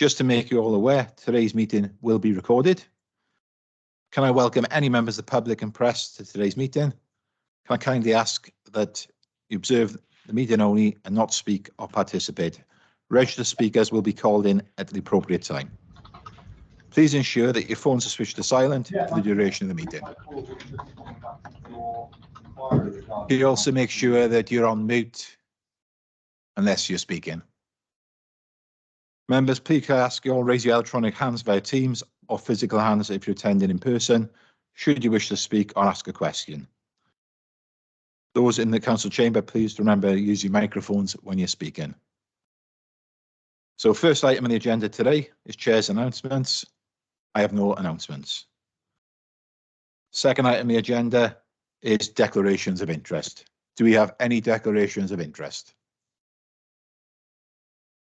Just to make you all aware, today's meeting will be recorded. Can I welcome any members of the public and press to today's meeting? Can I kindly ask that you observe the meeting only and not speak or participate? Registered speakers will be called in at the appropriate time. Please ensure that your phones are switched to silent for the duration of the meeting. Can you also make sure that you're on mute unless you're speaking? Members, please can I ask you all raise your electronic hands via Teams or physical hands if you're attending in person, should you wish to speak or ask a question. Those in the council chamber, please remember to use your microphones when you're speaking. So first item on the agenda today is Chair's announcements. I have no announcements. Second item on the agenda is declarations of interest. Do we have any declarations of interest?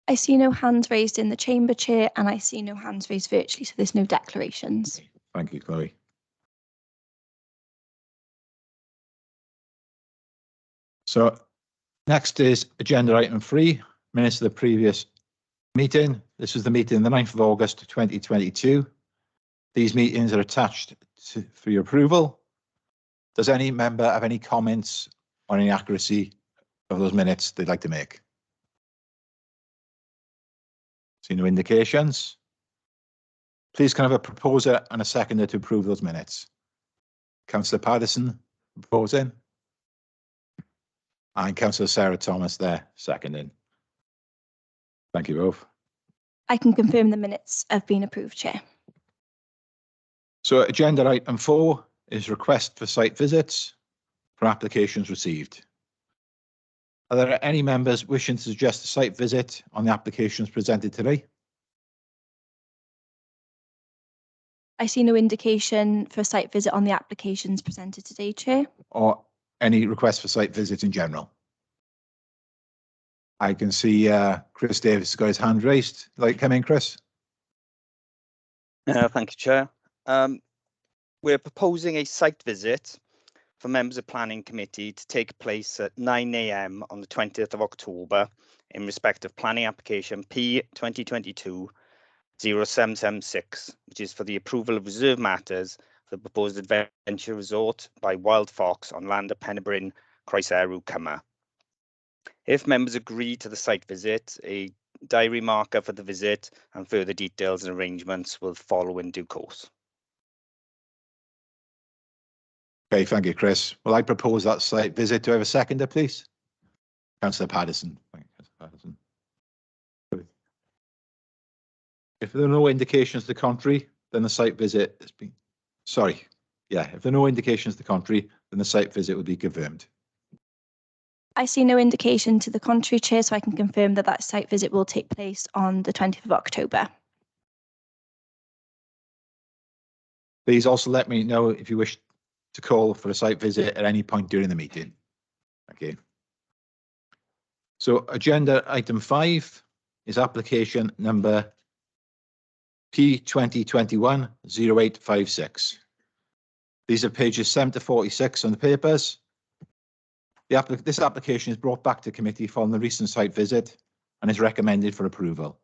I see no hands raised in the chamber, Chair, and I see no hands raised virtually, so there's no declarations. Thank you, Chloe. So next is agenda item 3, minutes of the previous meeting. This was the meeting the 9th of August 2022. These meetings are attached for your approval. Does any member have any comments on any accuracy of those minutes they'd like to make? See no indications. Please can I have a proposer and a seconder to approve those minutes? Councillor Paddison proposing. And Councillor Sarah Thomas there seconding. Thank you both. I can confirm the minutes have been approved, Chair. So agenda item 4 is request for site visits for applications received. Are there any members wishing to suggest a site visit on the applications presented today? I see no indication for a site visit on the applications presented today, Chair. Or any requests for site visits in general? I can see Chris Davis has got his hand raised. Like, come in, Chris. Thank you, Chair. We're proposing a site visit for members of Planning Committee to take place at 9 AM on the 20th of October in respect of planning application P 2022-0776, which is for the approval of reserve matters for the proposed adventure resort by Wild Fox on land of Penbryn, Croesaru, Cymru. If members agree to the site visit, a diary marker for the visit and further details and arrangements will follow in due course. Okay, thank you, Chris. Well, I propose that site visit. Do I have a seconder, please? Councillor Paddison. Thank you, Councillor Paddison. If there are no indications to the contrary, then the site visit has been. Sorry. Yeah, if there are no indications to the contrary, then the site visit will be confirmed. I see no indication to the contrary, Chair, so I can confirm that that site visit will take place on the 20th of October. Please also let me know if you wish to call for a site visit at any point during the meeting. Okay. So agenda item 5 is application number P 2021-0856. These are pages 7 to 46 on the papers. This application is brought back to committee following the recent site visit and is recommended for approval.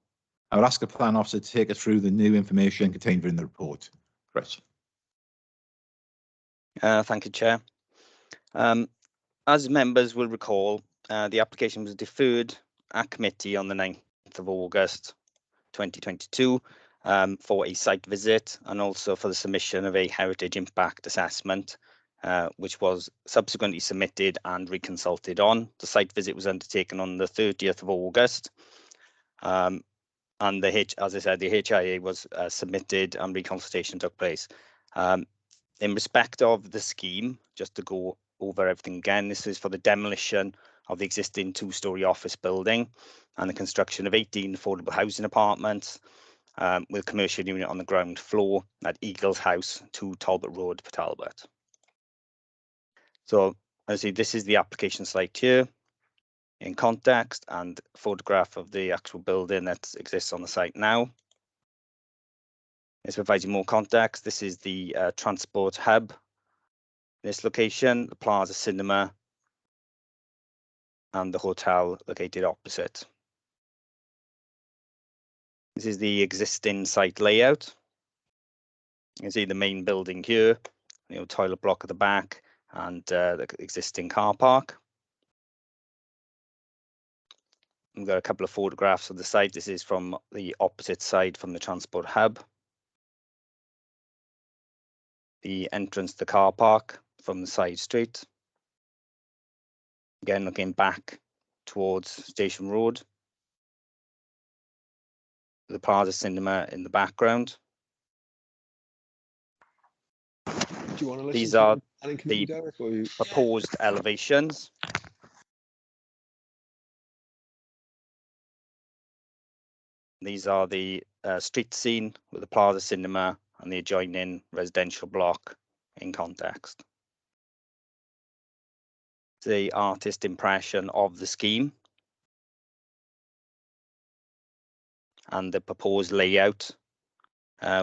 I will ask a plan officer to take us through the new information contained within the report. Chris. Thank you, Chair. As members will recall, the application was deferred at committee on the 9th of August 2022 for a site visit and also for the submission of a heritage impact assessment, which was subsequently submitted and reconsulted on. The site visit was undertaken on the 30th of August. And as I said, the HIA was submitted and reconsultation took place. In respect of the scheme, just to go over everything again, this is for the demolition of the existing 2-storey office building and the construction of 18 affordable housing apartments with a commercial unit on the ground floor at Eagles House, 2 Talbot Road, Talbot. So, as you see, this is the application site here in context and a photograph of the actual building that exists on the site now. This provides you more context. This is the transport hub. This location, the Plaza Cinema, and the hotel located opposite. This is the existing site layout. You can see the main building here, toilet block at the back, and the existing car park. We've got a couple of photographs of the site. This is from the opposite side from the transport hub. The entrance to the car park from the side street. Again, looking back towards Station Road. The Plaza Cinema in the background. Do you want to listen These to are planning committee, the Derek, or you... proposed elevations. These are the street scene with the Plaza Cinema and the adjoining residential block in context. The artist impression of the scheme and the proposed layout,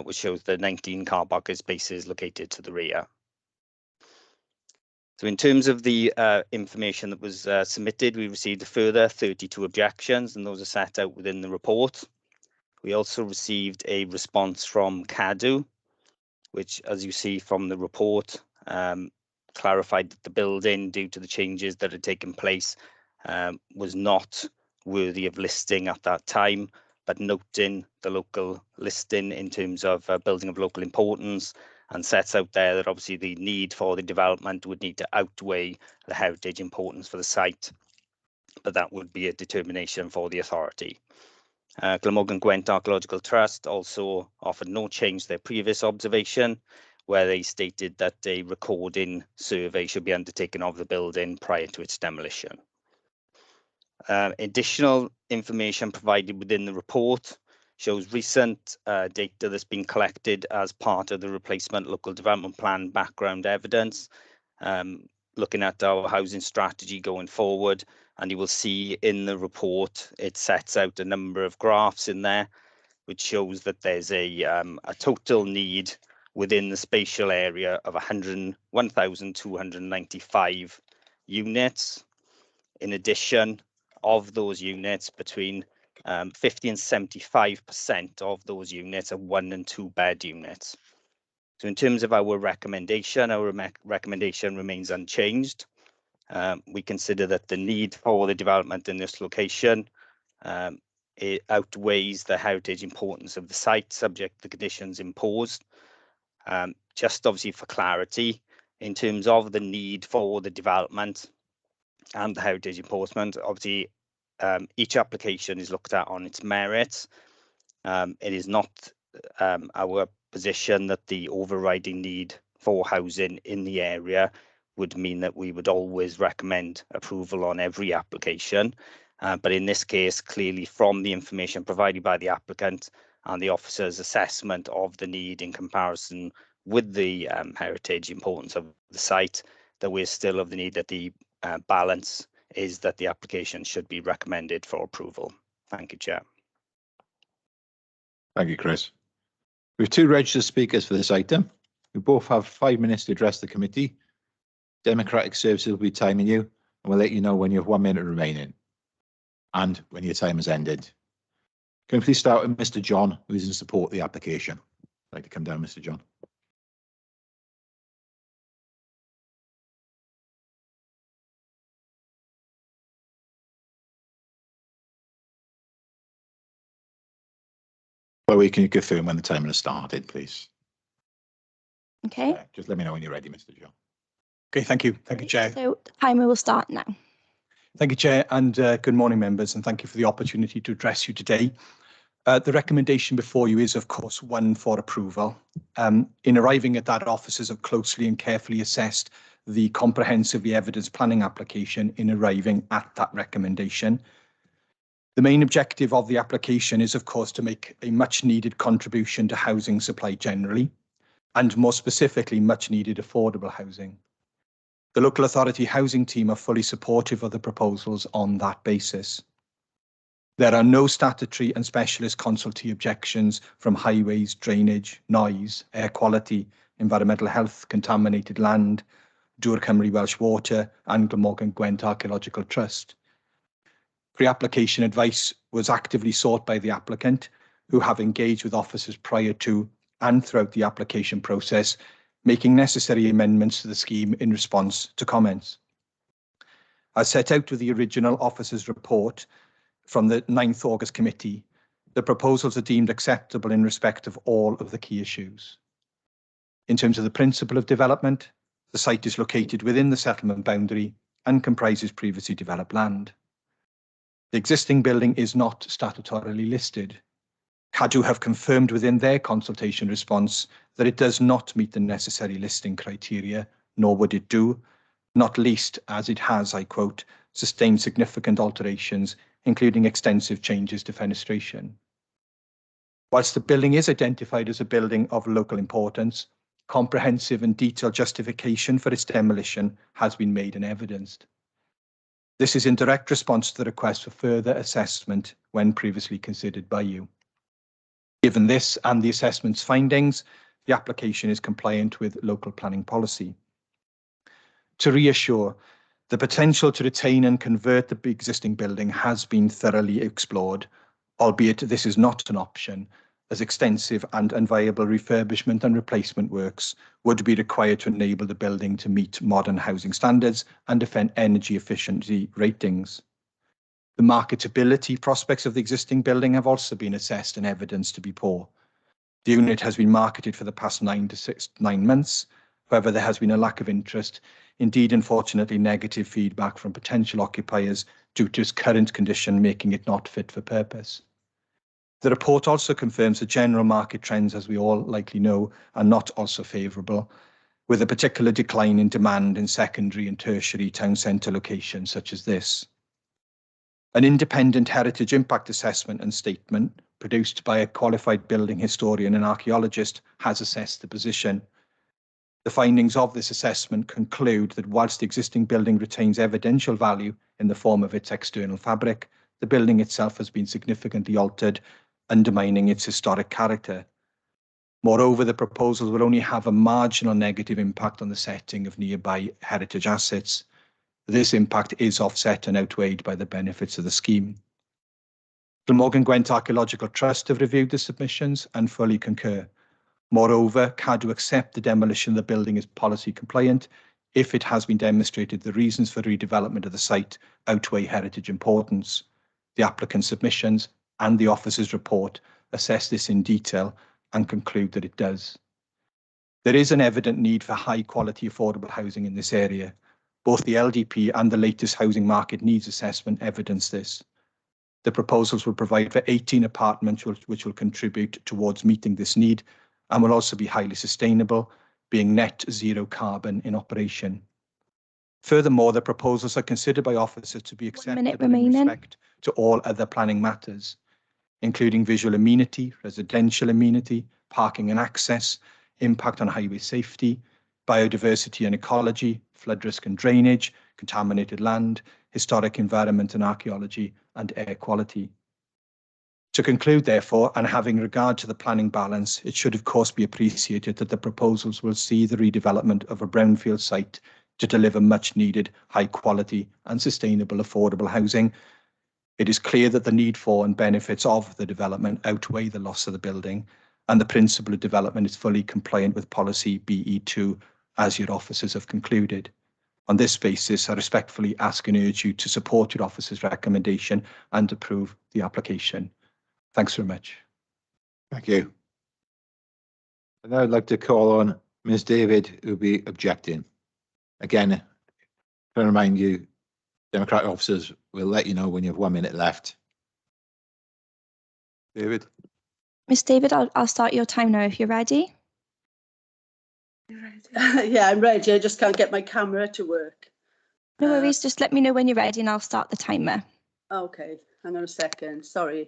which shows the 19 car parking spaces located to the rear. So in terms of the information that was submitted, we received a further 32 objections, and those are set out within the report. We also received a response from CADU, which, as you see from the report, clarified that the building, due to the changes that had taken place, was not worthy of listing at that time, but noting the local listing in terms of building of local importance, and sets out there that obviously the need for the development would need to outweigh the heritage importance for the site, but that would be a determination for the authority. Glamorgan Gwent Archaeological Trust also offered no change to their previous observation, where they stated that a recording survey should be undertaken of the building prior to its demolition. Additional information provided within the report shows recent data that's been collected as part of the replacement local development plan background evidence, looking at our housing strategy going forward. And you will see in the report, it sets out a number of graphs in there, which shows that there's a total need within the spatial area of 1,295 units. In addition, of those units, between 50 and 75% of those units are 1 and 2 bed units. So in terms of our recommendation remains unchanged. We consider that the need for the development in this location it outweighs the heritage importance of the site, subject to the conditions imposed. Just obviously for clarity, in terms of the need for the development and the heritage enforcement, obviously each application is looked at on its merits. It is not our position that the overriding need for housing in the area would mean that we would always recommend approval on every application. But in this case, clearly from the information provided by the applicant and the officer's assessment of the need in comparison with the heritage importance of the site, that we're still of the need that the balance is that the application should be recommended for approval. Thank you, Chair. Thank you, Chris. We have 2 registered speakers for this item. We both have 5 minutes to address the committee. Democratic Services will be timing you, and we'll let you know when you have 1 minute remaining and when your time has ended. Can we please start with Mr. John, who is in support of the application? I'd like to come down, Mr. John. Well, we can confirm when the timer has started, please. Okay. Just let me know when you're ready, Mr. John. Okay, thank you. Thank you, Chair. So the timer will start now. Thank you, Chair, and good morning, members, and thank you for the opportunity to address you today. The recommendation before you is, of course, one for approval. In arriving at that, officers have closely and carefully assessed the comprehensively evidence planning application in arriving at that recommendation. The main objective of the application is, of course, to make a much needed contribution to housing supply generally, and more specifically, much needed affordable housing. The local authority housing team are fully supportive of the proposals on that basis. There are no statutory and specialist consultee objections from highways, drainage, noise, air quality, environmental health, contaminated land, Dŵr Cymru Welsh Water and Glamorgan Gwent Archaeological Trust. Pre-application advice was actively sought by the applicant, who have engaged with officers prior to and throughout the application process, making necessary amendments to the scheme in response to comments. As set out with the original officers' report from the 9th August committee, the proposals are deemed acceptable in respect of all of the key issues. In terms of the principle of development, the site is located within the settlement boundary and comprises previously developed land. The existing building is not statutorily listed. Cadw have confirmed within their consultation response that it does not meet the necessary listing criteria, nor would it do, not least as it has, I quote, sustained significant alterations, including extensive changes to fenestration. Whilst the building is identified as a building of local importance, comprehensive and detailed justification for its demolition has been made and evidenced. This is in direct response to the request for further assessment when previously considered by you. Given this and the assessment's findings, the application is compliant with local planning policy. To reassure, the potential to retain and convert the existing building has been thoroughly explored, albeit this is not an option, as extensive and unviable refurbishment and replacement works would be required to enable the building to meet modern housing standards and defend energy efficiency ratings. The marketability prospects of the existing building have also been assessed and evidenced to be poor. The unit has been marketed for the past 9 months. However, there has been a lack of interest, indeed, unfortunately, negative feedback from potential occupiers due to its current condition, making it not fit for purpose. The report also confirms the general market trends, as we all likely know, are not also favourable, with a particular decline in demand in secondary and tertiary town centre locations such as this. An independent heritage impact assessment and statement produced by a qualified building historian and archaeologist has assessed the position. The findings of this assessment conclude that whilst the existing building retains evidential value in the form of its external fabric, the building itself has been significantly altered, undermining its historic character. Moreover, the proposals will only have a marginal negative impact on the setting of nearby heritage assets. This impact is offset and outweighed by the benefits of the scheme. Glamorgan Gwent Archaeological Trust have reviewed the submissions and fully concur. Moreover, Cadw accept the demolition of the building as policy compliant if it has been demonstrated the reasons for redevelopment of the site outweigh heritage importance. The applicant's submissions and the officer's report assess this in detail and conclude that it does. There is an evident need for high quality affordable housing in this area. Both the LDP and the latest housing market needs assessment evidence this. The proposals will provide for 18 apartments which will contribute towards meeting this need and will also be highly sustainable, being net zero carbon in operation. Furthermore, the proposals are considered by officers to be acceptable in respect to all other planning matters, including visual amenity, residential amenity, parking and access, impact on highway safety, biodiversity and ecology, flood risk and drainage, contaminated land, historic environment and archaeology, and air quality. To conclude, therefore, and having regard to the planning balance, it should of course be appreciated that the proposals will see the redevelopment of a brownfield site to deliver much needed high quality and sustainable affordable housing. It is clear that the need for and benefits of the development outweigh the loss of the building, and the principle of development is fully compliant with policy BE2, as your officers have concluded. On this basis, I respectfully ask and urge you to support your officer's recommendation and approve the application. Thanks very much. Thank you. And now I'd like to call on Ms. David, who will be objecting. Again, I remind you, Democratic officers will let you know when you have 1 minute left. David. Miss David, I'll start your time now if you're ready. Yeah, I'm ready. I just can't get my camera to work. No worries, just let me know when you're ready and I'll start the timer. Okay, hang on a second. Sorry.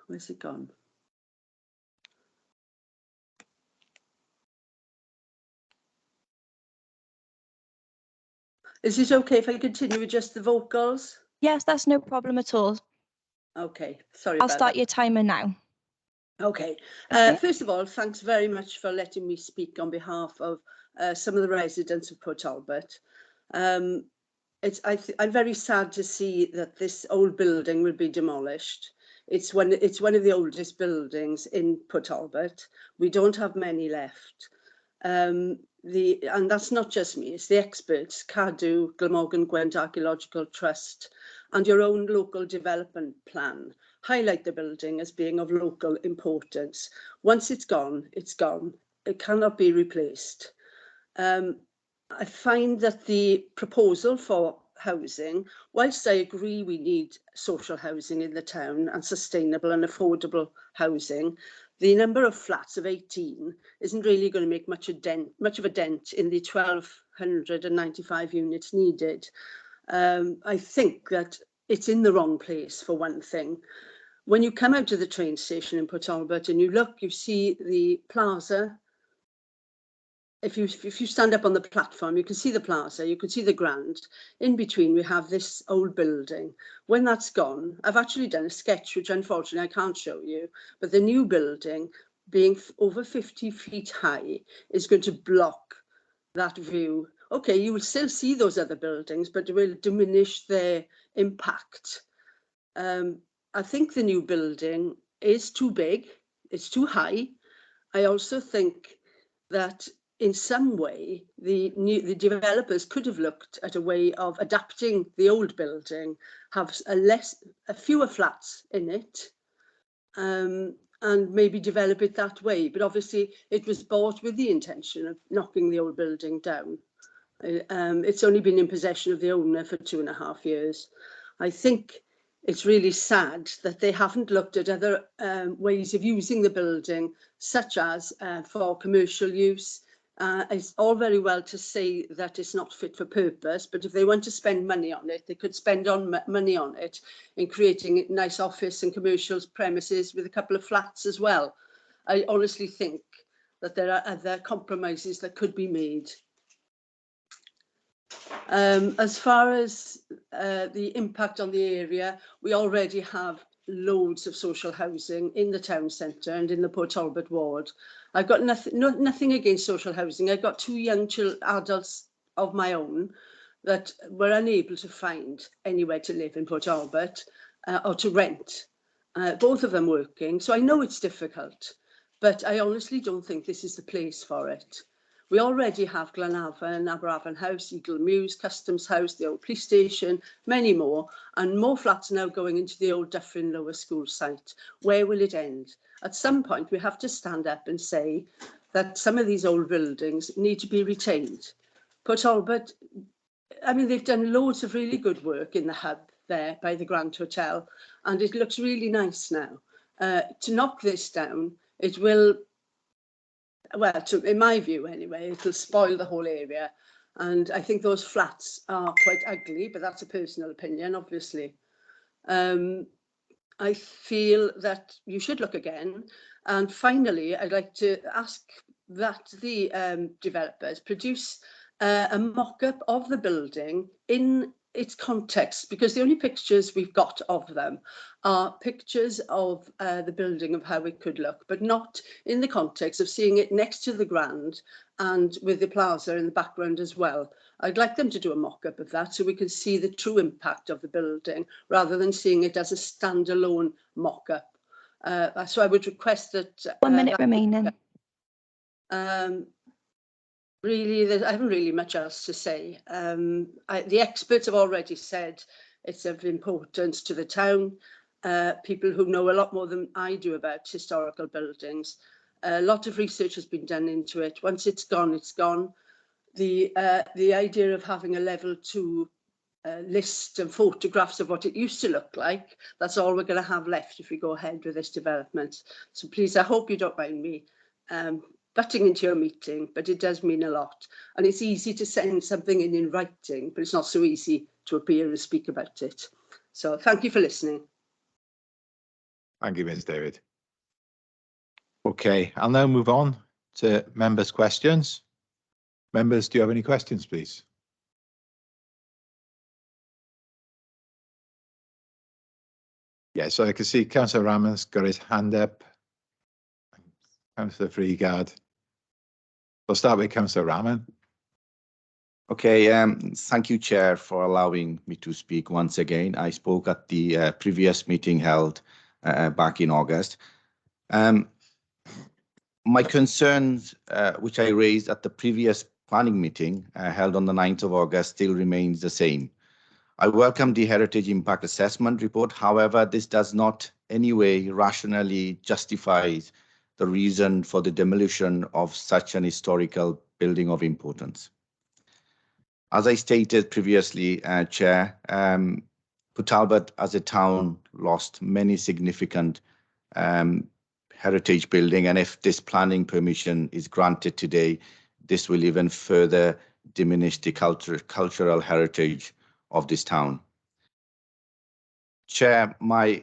Where's it gone? Is it okay if I continue with just the vocals? Yes, that's no problem at all. Okay, sorry. I'll start your timer now. Okay. First of all, thanks very much for letting me speak on behalf of some of the residents of Port Talbot. I'm very sad to see that this old building will be demolished, It's one of the oldest buildings in Port Talbot. We don't have many left. And that's not just me, it's the experts, Cadw, Glamorgan Gwent Archaeological Trust, and your own local development plan highlight the building as being of local importance. Once it's gone, it's gone. It cannot be replaced. I find that the proposal for housing, whilst I agree we need social housing in the town and sustainable and affordable housing, the number of flats of 18 isn't really going to make much of a dent in the 1,295 units needed. I think that it's in the wrong place, for one thing. When you come out of the train station in Port Talbot and you look, you see the plaza. If you stand up on the platform, you can see the plaza, you can see the Grand. In between, we have this old building. When that's gone, I've actually done a sketch, which unfortunately I can't show you, but the new building, being over 50 feet high, is going to block that view. Okay, you will still see those other buildings, but it will diminish their impact. I think the new building is too big, it's too high. I also think that in some way, the developers could have looked at a way of adapting the old building, have fewer flats in it, and maybe develop it that way. But obviously, it was bought with the intention of knocking the old building down. It's only been in possession of the owner for 2.5 years. I think it's really sad that they haven't looked at other ways of using the building, such as for commercial use. It's all very well to say that it's not fit for purpose, but if they want to spend money on it, they could spend money on it in creating nice office and commercial premises with a couple of flats as well. I honestly think that there are other compromises that could be made. As far as the impact on the area, we already have loads of social housing in the town centre and in the Port Talbot ward. I've got nothing against social housing. I've got 2 young adults of my own that were unable to find anywhere to live in Port Talbot or to rent. Both of them working, so I know it's difficult, but I honestly don't think this is the place for it. We already have Glenavon, Aberavon House, Eagle Mews, Customs House, the old police station, many more, and more flats now going into the old Dyffryn Lower School site. Where will it end? At some point, we have to stand up and say that some of these old buildings need to be retained. Port Talbot, I mean, they've done loads of really good work in the hub there by the Grand Hotel, and it looks really nice now. To knock this down, it will, well, in my view anyway, it'll spoil the whole area. And I think those flats are quite ugly, but that's a personal opinion, obviously. I feel that you should look again. And finally, I'd like to ask that the developers produce a mock-up of the building in its context, because the only pictures we've got of them are pictures of the building, of how it could look, but not in the context of seeing it next to the Grand and with the plaza in the background as well. I'd like them to do a mock-up of that so we can see the true impact of the building rather than seeing it as a standalone mock-up. So I would request that... 1 minute remaining. Really, I haven't really much else to say. The experts have already said it's of importance to the town. People who know a lot more than I do about historical buildings. A lot of research has been done into it. Once it's gone, it's gone. The idea of having a level 2 list and photographs of what it used to look like, that's all we're going to have left if we go ahead with this development. So please, I hope you don't mind me butting into your meeting, but it does mean a lot. And it's easy to send something in writing, but it's not so easy to appear and speak about it. So thank you for listening. Thank you, Ms. David. Okay, I'll now move on to members' questions. Members, do you have any questions, please? Yeah, so I can see Councillor Raman's got his hand up. Councillor Freegard. We'll start with Councillor Raman. Okay, thank you, Chair, for allowing me to speak once again. I spoke at the previous meeting held back in August. My concerns, which I raised at the previous planning meeting held on the 9th of August, still remains the same. I welcome the Heritage Impact Assessment report. However, this does not anyway rationally justify the reason for the demolition of such an historical building of importance. As I stated previously, Chair, Talbot as a town lost many significant heritage building, and if this planning permission is granted today, this will even further diminish the cultural heritage of this town. Chair, my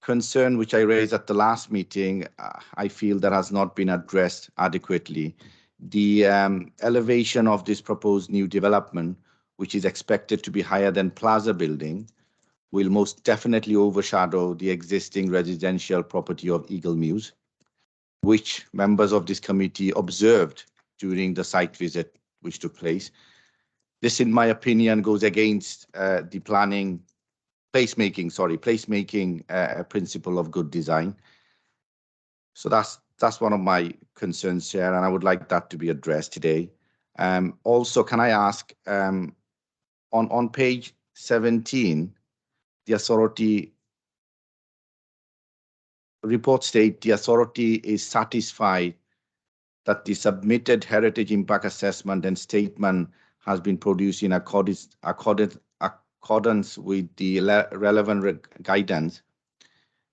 concern, which I raised at the last meeting, I feel that has not been addressed adequately. The elevation of this proposed new development, which is expected to be higher than Plaza building, will most definitely overshadow the existing residential property of Eagle Mews, which members of this committee observed during the site visit which took place. This, in my opinion, goes against the placemaking principle of good design. So that's one of my concerns, Chair, and I would like that to be addressed today. Also, can I ask, on page 17, the authority report states the authority is satisfied that the submitted heritage impact assessment and statement has been produced in accordance with the relevant guidance.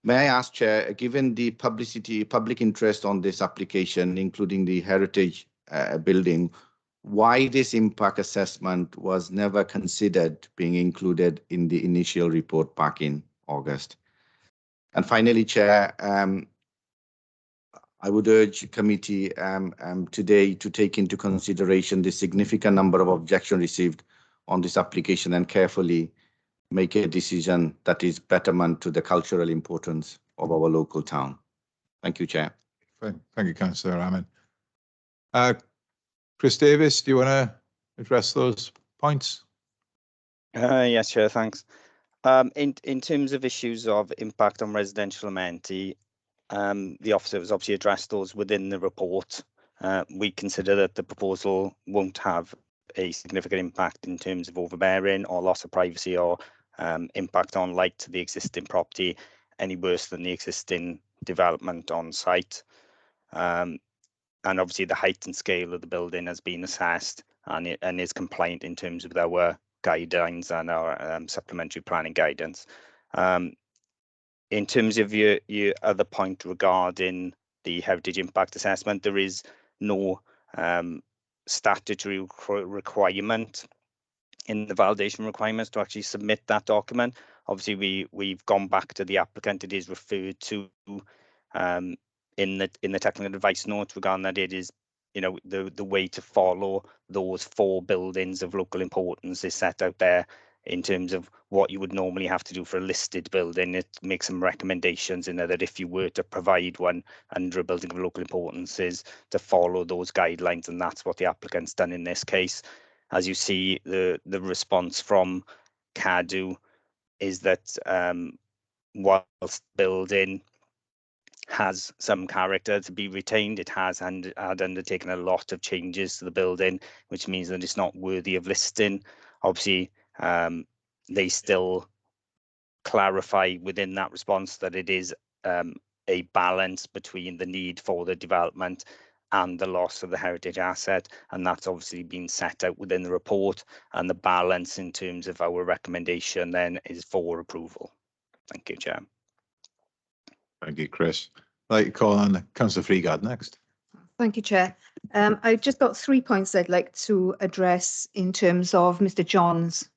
May I ask, Chair, given the public interest on this application, including the heritage building, why this impact assessment was never considered being included in the initial report back in August? And finally, Chair, I would urge committee today to take into consideration the significant number of objections received on this application and carefully make a decision that is betterment to the cultural importance of our local town. Thank you, Chair. Thank you, Councillor Rahman. Chris Davis, do you want to address those points? Yes, Chair, thanks. In terms of issues of impact on residential amenity, the officer has obviously addressed those within the report. We consider that the proposal won't have a significant impact in terms of overbearing or loss of privacy or impact on light to the existing property any worse than the existing development on site. And obviously the height and scale of the building has been assessed and is compliant in terms of our guidelines and our supplementary planning guidance. In terms of your other point regarding the heritage impact assessment, there is no statutory requirement in the validation requirements to actually submit that document. Obviously, we've gone back to the applicant. It is referred to in the technical advice note regarding that it is, the way to follow those 4 buildings of local importance is set out there in terms of what you would normally have to do for a listed building. It makes some recommendations in there that if you were to provide one under a building of local importance is to follow those guidelines, and that's what the applicant's done in this case. As you see, the response from CADU is that whilst building has some character to be retained, it has had undertaken a lot of changes to the building, which means that it's not worthy of listing. Obviously, they still clarify within that response that it is a balance between the need for the development and the loss of the heritage asset, and that's obviously been set out within the report, and the balance in terms of our recommendation then is for approval. Thank you, Chair. Thank you, Chris. I'd like to call on Councillor Freegard next. Thank you, Chair. I've just got 3 points I'd like to address in terms of Mr. John's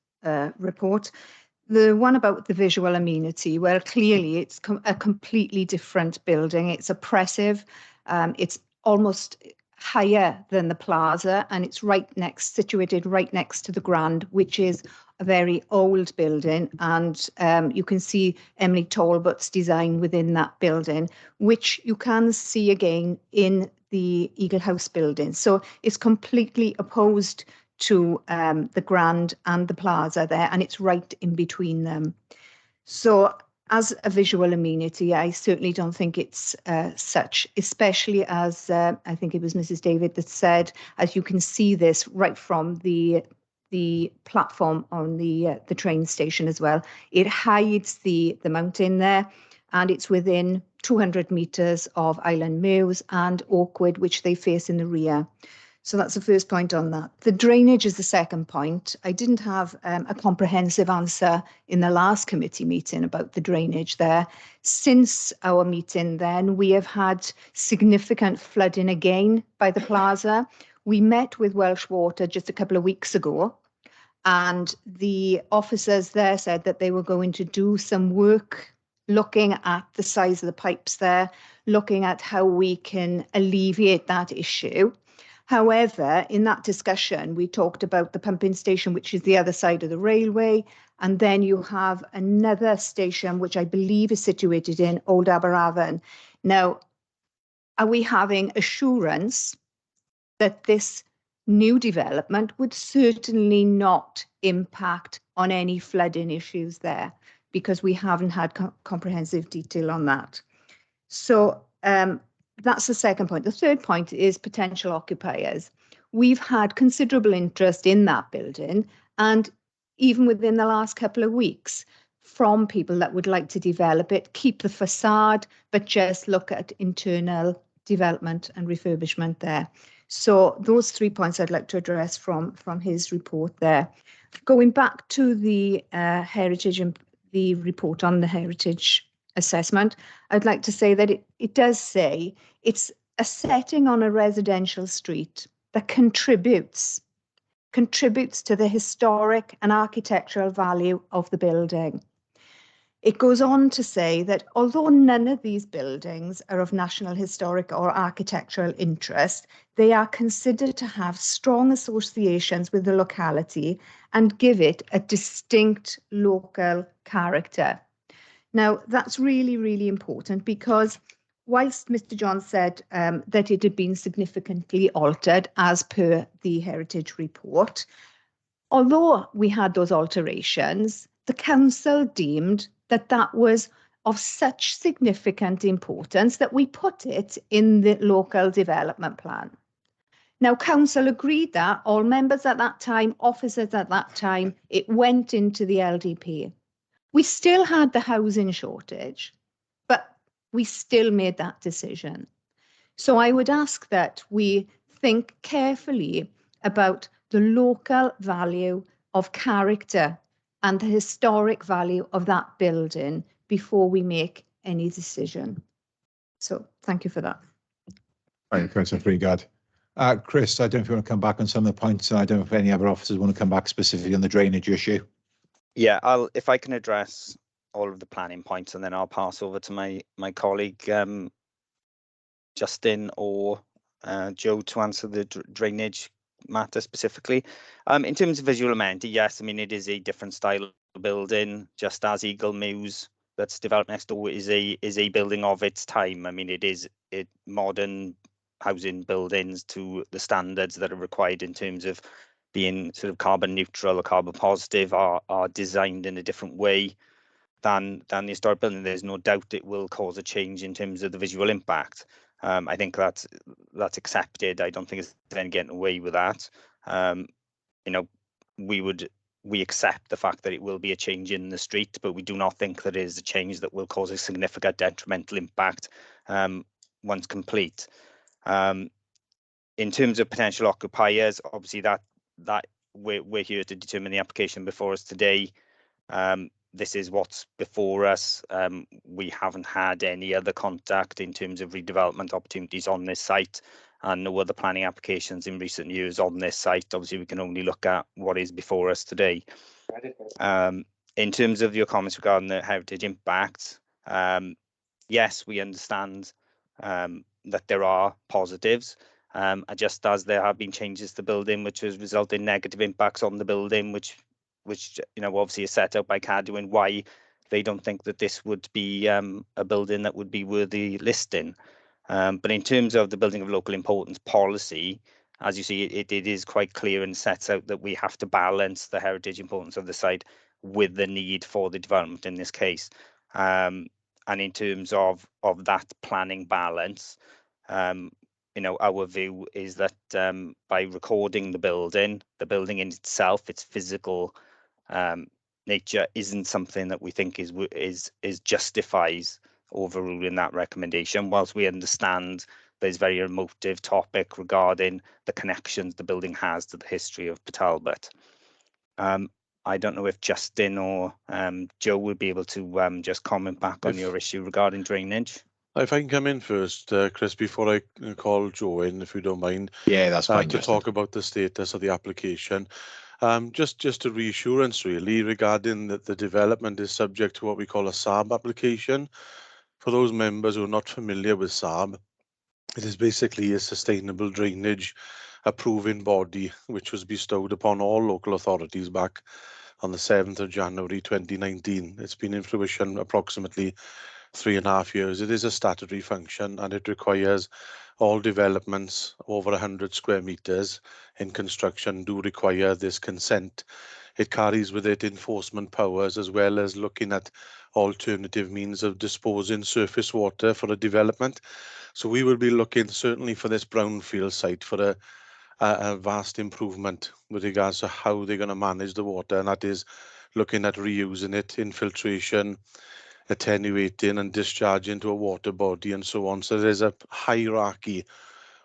report. The one about the visual amenity, well, clearly it's a completely different building. It's oppressive. It's almost higher than the plaza, and it's situated right next to the Grand, which is a very old building, and you can see Emily Talbot's design within that building, which you can see again in the Eagle House building. So it's completely opposed to the Grand and the plaza there, and it's right in between them. So as a visual amenity, I certainly don't think it's such, especially as I think it was Mrs. David that said, as you can see this right from the platform on the train station as well. It hides the mountain there, and it's within 200 metres of Island Mews and Oakwood, which they face in the rear. So that's the first point on that. The drainage is the second point. I didn't have a comprehensive answer in the last committee meeting about the drainage there. Since our meeting then, we have had significant flooding again by the plaza. We met with Welsh Water just a couple of weeks ago, and the officers there said that they were going to do some work looking at the size of the pipes there, looking at how we can alleviate that issue. However, in that discussion, we talked about the pumping station, which is the other side of the railway, and then you have another station, which I believe is situated in Old Aberavon. Now, are we having assurance that this new development would certainly not impact on any flooding issues there? Because we haven't had comprehensive detail on that. So, that's the second point. The third point is potential occupiers. We've had considerable interest in that building, and even within the last couple of weeks, from people that would like to develop it, keep the facade, but just look at internal development and refurbishment there. So those 3 points I'd like to address from his report there. Going back to the heritage and the report on the heritage assessment, I'd like to say that it does say it's a setting on a residential street that contributes to the historic and architectural value of the building. It goes on to say that although none of these buildings are of national historic or architectural interest, they are considered to have strong associations with the locality and give it a distinct local character. Now, that's really, really important, because whilst Mr. John said that it had been significantly altered as per the heritage report, although we had those alterations, the council deemed that that was of such significant importance that we put it in the local development plan. Now, council agreed that, all members at that time, officers at that time, it went into the LDP. We still had the housing shortage, but we still made that decision. So I would ask that we think carefully about the local value of character and the historic value of that building before we make any decision. So thank you for that. Thank you, Councillor Freegard. Chris, I don't know if you want to come back on some of the points. I don't know if any other officers want to come back specifically on the drainage issue. Yeah, if I can address all of the planning points, and then I'll pass over to my colleague Justin or Joe to answer the drainage matter specifically. In terms of visual amenity, yes, I mean, it is a different style of building, just as Eagle Mews that's developed next door is a building of its time. I mean, it modern housing buildings to the standards that are required in terms of being sort of carbon neutral or carbon positive are designed in a different way than the historic building. There's no doubt it will cause a change in terms of the visual impact. I think that's accepted. I don't think it's then getting away with that. You know, we accept the fact that it will be a change in the street, but we do not think that it is a change that will cause a significant detrimental impact once complete. In terms of potential occupiers, obviously that we're here to determine the application before us today. This is what's before us. We haven't had any other contact in terms of redevelopment opportunities on this site, and no other planning applications in recent years on this site. Obviously, we can only look at what is before us today. In terms of your comments regarding the heritage impact, yes, we understand that there are positives, just as there have been changes to the building which has resulted in negative impacts on the building, which you know, obviously is set out by Cadw and why they don't think that this would be a building that would be worthy listing. But in terms of the building of local importance policy, as you see, it is quite clear and sets out that we have to balance the heritage importance of the site with the need for the development in this case. And in terms of that planning balance, you know, our view is that by recording the building in itself, its physical nature isn't something that we think is justifies overruling that recommendation, whilst we understand there's very emotive topic regarding the connections the building has to the history of Talbot. I don't know if Justin or Joe will be able to just comment back on your issue regarding drainage. If I can come in first, Chris, before I call Joe in, if you don't mind. Yeah, that's fine. To talk about the status of the application. Just a reassurance, really, regarding that the development is subject to what we call a SAB application. For those members who are not familiar with SAB, it is basically a sustainable drainage approving body, which was bestowed upon all local authorities back on the 7th of January 2019. It's been in fruition approximately 3.5 years. It is a statutory function, and it requires all developments over 100 square meters in construction do require this consent. It carries with it enforcement powers, as well as looking at alternative means of disposing surface water for a development. So we will be looking certainly for this brownfield site for a vast improvement with regards to how they're going to manage the water, and that is looking at reusing it, infiltration, attenuating and discharging to a water body and so on. So there's a hierarchy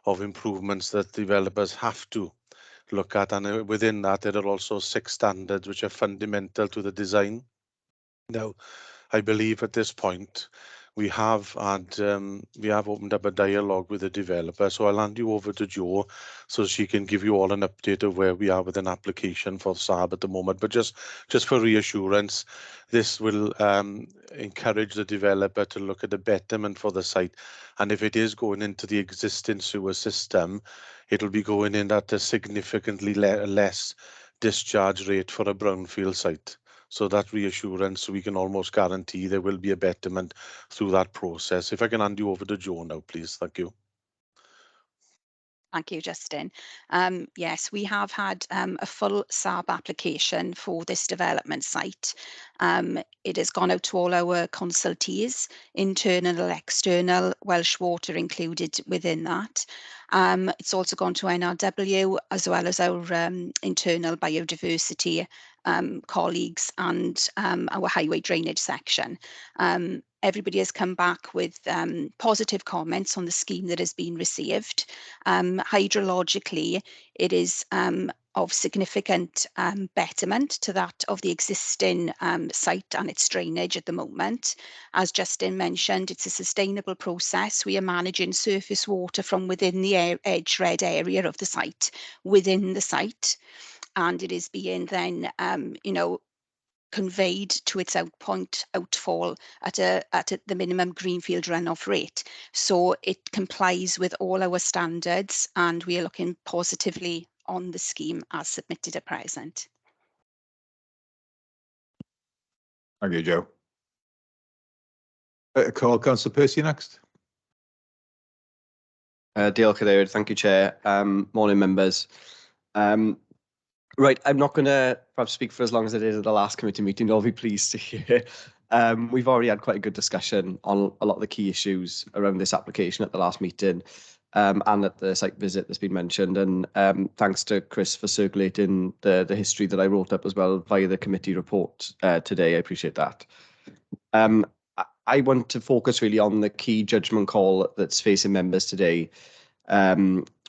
of improvements that developers have to look at, and within that there are also 6 standards which are fundamental to the design. Now, I believe at this point we have opened up a dialogue with the developer, so I'll hand you over to Jo so she can give you all an update of where we are with an application for SAB at the moment. But just for reassurance, this will encourage the developer to look at the betterment for the site, and if it is going into the existing sewer system, it'll be going in at a significantly less discharge rate for a brownfield site. So that reassurance, we can almost guarantee there will be a betterment through that process. If I can hand you over to Jo now, please. Thank you. Thank you, Justin. Yes, we have had a full SAB application for this development site. It has gone out to all our consultees, internal, external, Welsh Water included within that. It's also gone to NRW, as well as our internal biodiversity colleagues and our highway drainage section. Everybody has come back with positive comments on the scheme that has been received. Hydrologically, it is of significant betterment to that of the existing site and its drainage at the moment. As Justin mentioned, it's a sustainable process. We are managing surface water from within the edge red area of the site, within the site, and it is being then, conveyed to its outfall at the minimum greenfield runoff rate. So it complies with all our standards, and we are looking positively on the scheme as submitted at present. Thank you, Jo. Call Councillor Percy next. Diolch Cadeirydd. Thank you, Chair. Morning, members. Right, I'm not going to perhaps speak for as long as it is at the last committee meeting. You'll be pleased to hear. We've already had quite a good discussion on a lot of the key issues around this application at the last meeting and at the site visit that's been mentioned. And thanks to Chris for circulating the history that I wrote up as well via the committee report today. I appreciate that. I want to focus really on the key judgment call that's facing members today,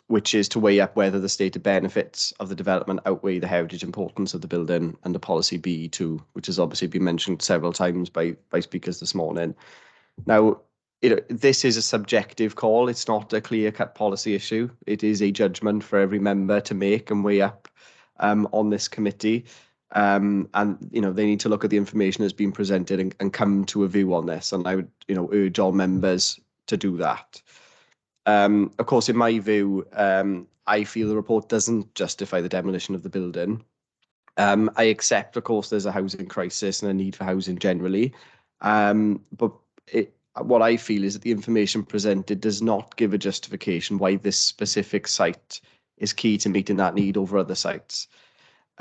which is to weigh up whether the stated benefits of the development outweigh the heritage importance of the building under policy BE2, which has obviously been mentioned several times by speakers this morning. Now, this is a subjective call. It's not a clear-cut policy issue. It is a judgment for every member to make and weigh up on this committee. And they need to look at the information that's been presented and come to a view on this. And I would urge all members to do that. Of course, in my view, I feel the report doesn't justify the demolition of the building. I accept, of course, there's a housing crisis and a need for housing generally. But what I feel is that the information presented does not give a justification why this specific site is key to meeting that need over other sites.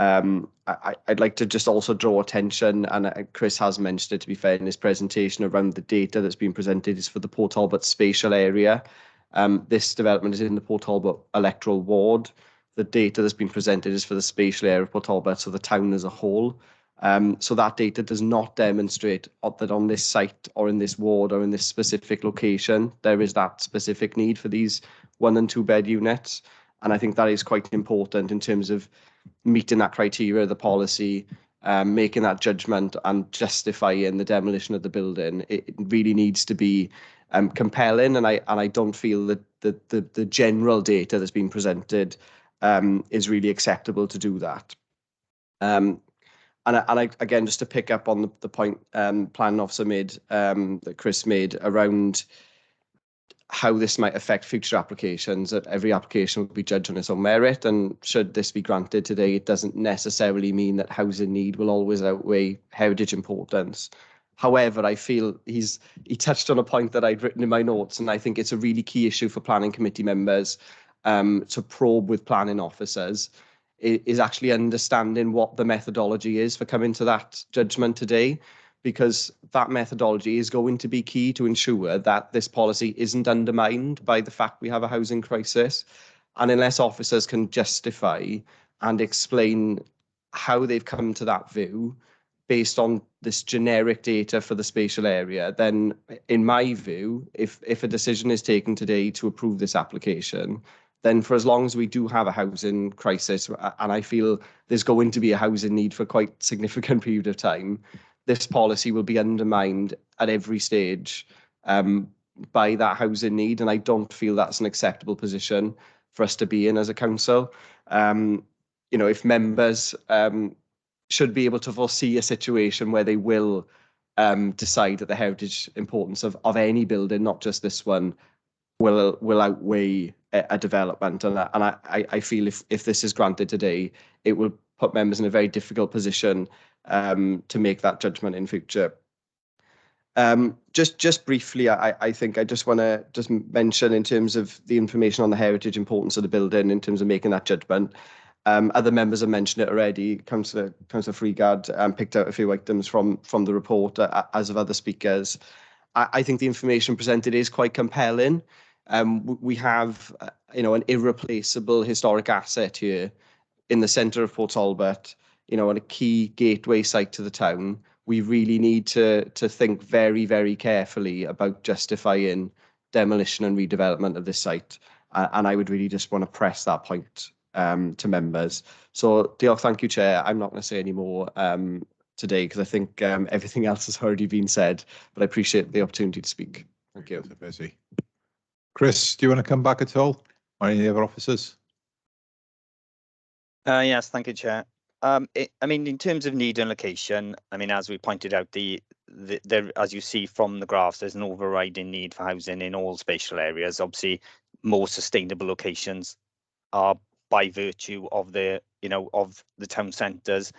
I'd like to just also draw attention, and Chris has mentioned it, to be fair, in his presentation, around the data that's been presented is for the Port Talbot spatial area. This development is in the Port Talbot electoral ward. The data that's been presented is for the spatial area of Port Talbot, so the town as a whole. So that data does not demonstrate that on this site or in this ward or in this specific location, there is that specific need for these 1 and 2 bed units. And I think that is quite important in terms of meeting that criteria, the policy, making that judgment and justifying the demolition of the building. It really needs to be compelling, and I don't feel that the general data that's been presented is really acceptable to do that. And I, again, just to pick up on the point planning officer made, that Chris made around how this might affect future applications, that every application will be judged on its own merit, and should this be granted today, it doesn't necessarily mean that housing need will always outweigh heritage importance. However, I feel he touched on a point that I'd written in my notes, and I think it's a really key issue for planning committee members to probe with planning officers, is actually understanding what the methodology is for coming to that judgment today, because that methodology is going to be key to ensure that this policy isn't undermined by the fact we have a housing crisis. And unless officers can justify and explain how they've come to that view based on this generic data for the spatial area, then in my view, if a decision is taken today to approve this application, then for as long as we do have a housing crisis, and I feel there's going to be a housing need for quite a significant period of time, this policy will be undermined at every stage by that housing need, and I don't feel that's an acceptable position for us to be in as a council. If members should be able to foresee a situation where they will decide that the heritage importance of any building, not just this one, will outweigh a development, and I feel if this is granted today, it will put members in a very difficult position to make that judgment in future. Just briefly, I think I just want to just mention in terms of the information on the heritage importance of the building in terms of making that judgment. Other members have mentioned it already. Councillor Freegard picked out a few items from the report, as of other speakers. I think the information presented is quite compelling. We have, an irreplaceable historic asset here in the centre of Port Talbot, on a key gateway site to the town. We really need to think very, very carefully about justifying demolition and redevelopment of this site. And I would really just want to press that point to members. So, thank you, Chair. I'm not going to say any more today because I think everything else has already been said, but I appreciate the opportunity to speak. Thank you. Chris, do you want to come back at all, or any other officers? Yes, thank you, Chair. In terms of need and location, as we pointed out, there, as you see from the graphs, there's an overriding need for housing in all spatial areas. Obviously, more sustainable locations are by virtue of the town centres,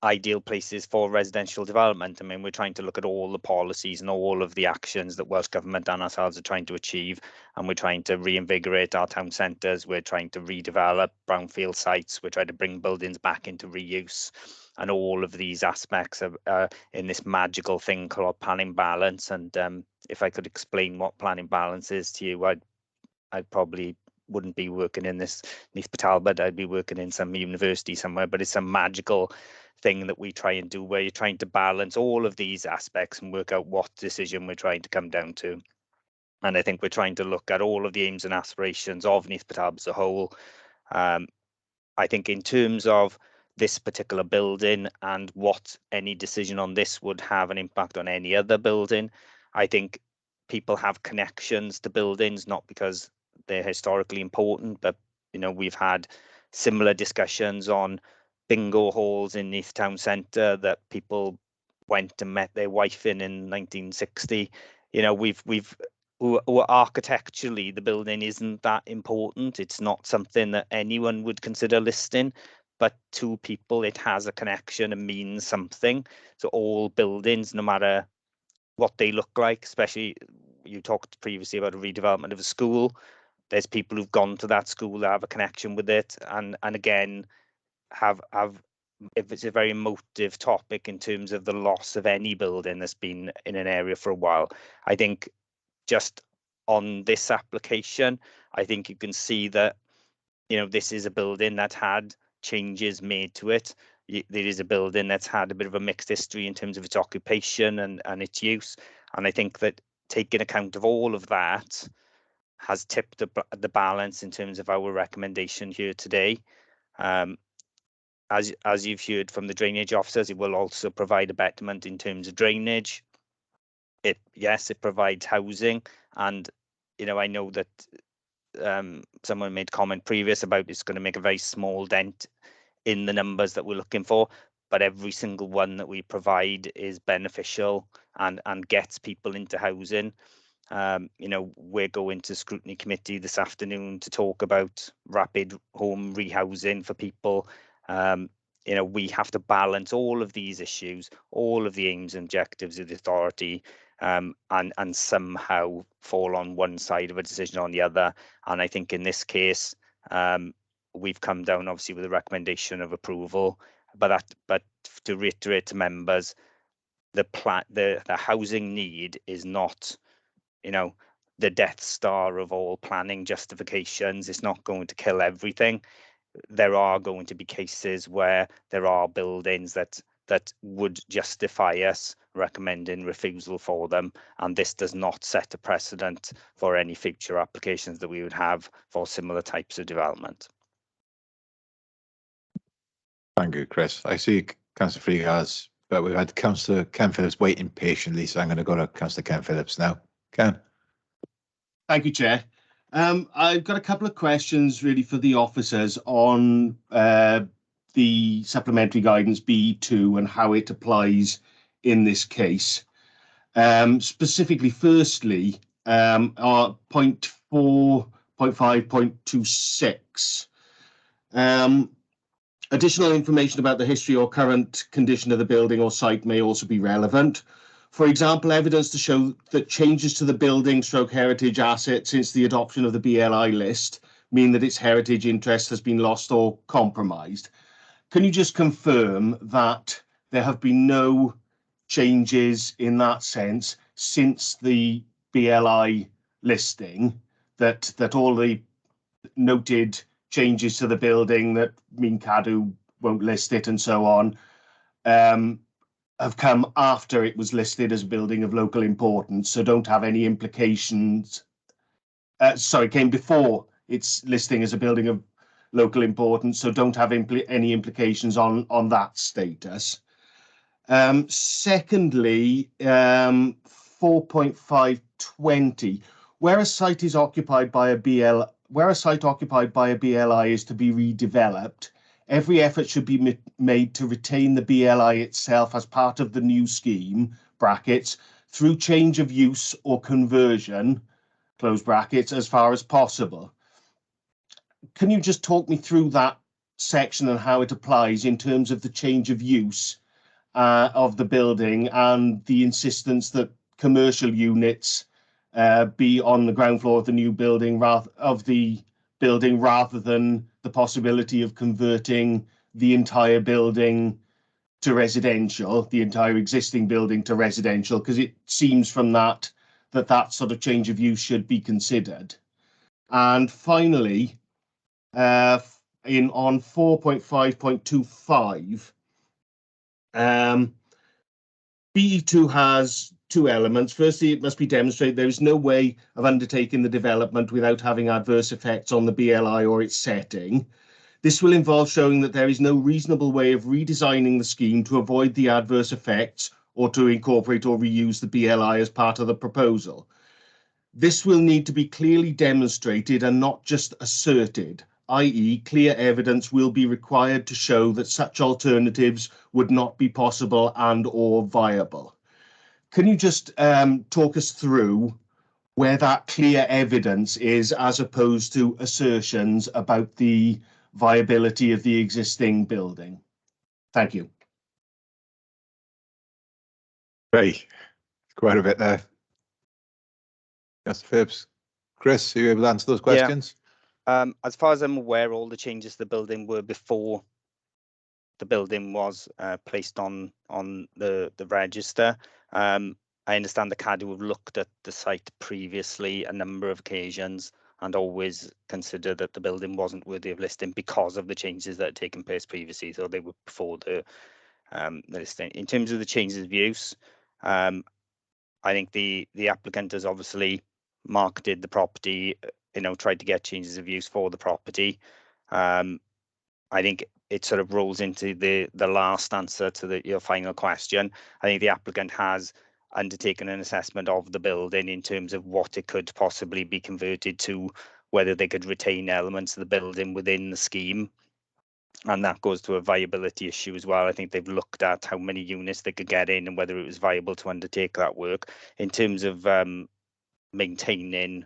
ideal places for residential development. We're trying to look at all the policies and all of the actions that Welsh Government and ourselves are trying to achieve, and we're trying to reinvigorate our town centres. We're trying to redevelop brownfield sites. We're trying to bring buildings back into reuse, and all of these aspects are in this magical thing called planning balance. And if I could explain what planning balance is to you, I'd probably wouldn't be working in this Neath Talbot. I'd be working in some university somewhere, but it's a magical thing that we try and do, where you're trying to balance all of these aspects and work out what decision we're trying to come down to. And I think we're trying to look at all of the aims and aspirations of Neath Talbot as a whole. I think in terms of this particular building and what any decision on this would have an impact on any other building, I think people have connections to buildings, not because they're historically important, but we've had similar discussions on bingo halls in Neath Town Centre that people went and met their wife in 1960. Architecturally, the building isn't that important. It's not something that anyone would consider listing, but to people it has a connection and means something. So all buildings, no matter what they look like, especially you talked previously about a redevelopment of a school, there's people who've gone to that school that have a connection with it, and again, if it's a very emotive topic in terms of the loss of any building that's been in an area for a while. I think just on this application, I think you can see that, this is a building that had changes made to it. There is a building that's had a bit of a mixed history in terms of its occupation and its use. And I think that taking account of all of that has tipped the balance in terms of our recommendation here today. As you've heard from the drainage officers, it will also provide a betterment in terms of drainage. It provides housing, and I know that someone made comment previous about it's going to make a very small dent in the numbers that we're looking for, but every single one that we provide is beneficial and gets people into housing. We're going to scrutiny committee this afternoon to talk about rapid home rehousing for people. We have to balance all of these issues, all of the aims and objectives of the authority, and somehow fall on one side of a decision or on the other. And I think in this case, we've come down obviously with a recommendation of approval, but to reiterate to members, the housing need is not, the Death Star of all planning justifications. It's not going to kill everything. There are going to be cases where there are buildings that would justify us recommending refusal for them, and this does not set a precedent for any future applications that we would have for similar types of development. Thank you, Chris. I see Councillor Freegas, but we've had Councillor Ken Phillips waiting patiently, so I'm going to go to Councillor Ken Phillips now. Ken. Thank you, Chair. I've got a couple of questions really for the officers on the supplementary guidance B2 and how it applies in this case. Specifically, firstly, point 4.5.26. Additional information about the history or current condition of the building or site may also be relevant. For example, evidence to show that changes to the building / heritage asset since the adoption of the BLI list mean that its heritage interest has been lost or compromised. Can you just confirm that there have been no changes in that sense since the BLI listing, that all the noted changes to the building that mean Cadw won't list it and so on have come after it was listed as a building of local importance, so don't have any implications. Came before its listing as a building of local importance, so don't have any implications on that status. Secondly, 4.520, where a site occupied by a BLI is to be redeveloped, every effort should be made to retain the BLI itself as part of the new scheme, brackets, through change of use or conversion, close brackets, as far as possible. Can you just talk me through that section and how it applies in terms of the change of use of the building and the insistence that commercial units be on the ground floor of the new building rather than the possibility of converting the entire building to residential, the entire existing building to residential, because it seems from that sort of change of use should be considered. And finally, on 4.5.25, BE2 has two elements. Firstly, it must be demonstrated there is no way of undertaking the development without having adverse effects on the BLI or its setting. This will involve showing that there is no reasonable way of redesigning the scheme to avoid the adverse effects or to incorporate or reuse the BLI as part of the proposal. This will need to be clearly demonstrated and not just asserted, i.e. clear evidence will be required to show that such alternatives would not be possible and/or viable. Can you just talk us through where that clear evidence is as opposed to assertions about the viability of the existing building? Thank you. Right, quite a bit there. Councillor Phillips. Chris, are you able to answer those questions? Yeah. As far as I'm aware, all the changes to the building were before the building was placed on the register. I understand the CADU have looked at the site previously a number of occasions and always considered that the building wasn't worthy of listing because of the changes that had taken place previously. So they were before the listing. In terms of the changes of use, I think the applicant has obviously marketed the property, tried to get changes of use for the property. I think it sort of rolls into the last answer to your final question. I think the applicant has undertaken an assessment of the building in terms of what it could possibly be converted to, whether they could retain elements of the building within the scheme. And that goes to a viability issue as well. I think they've looked at how many units they could get in and whether it was viable to undertake that work. In terms of maintaining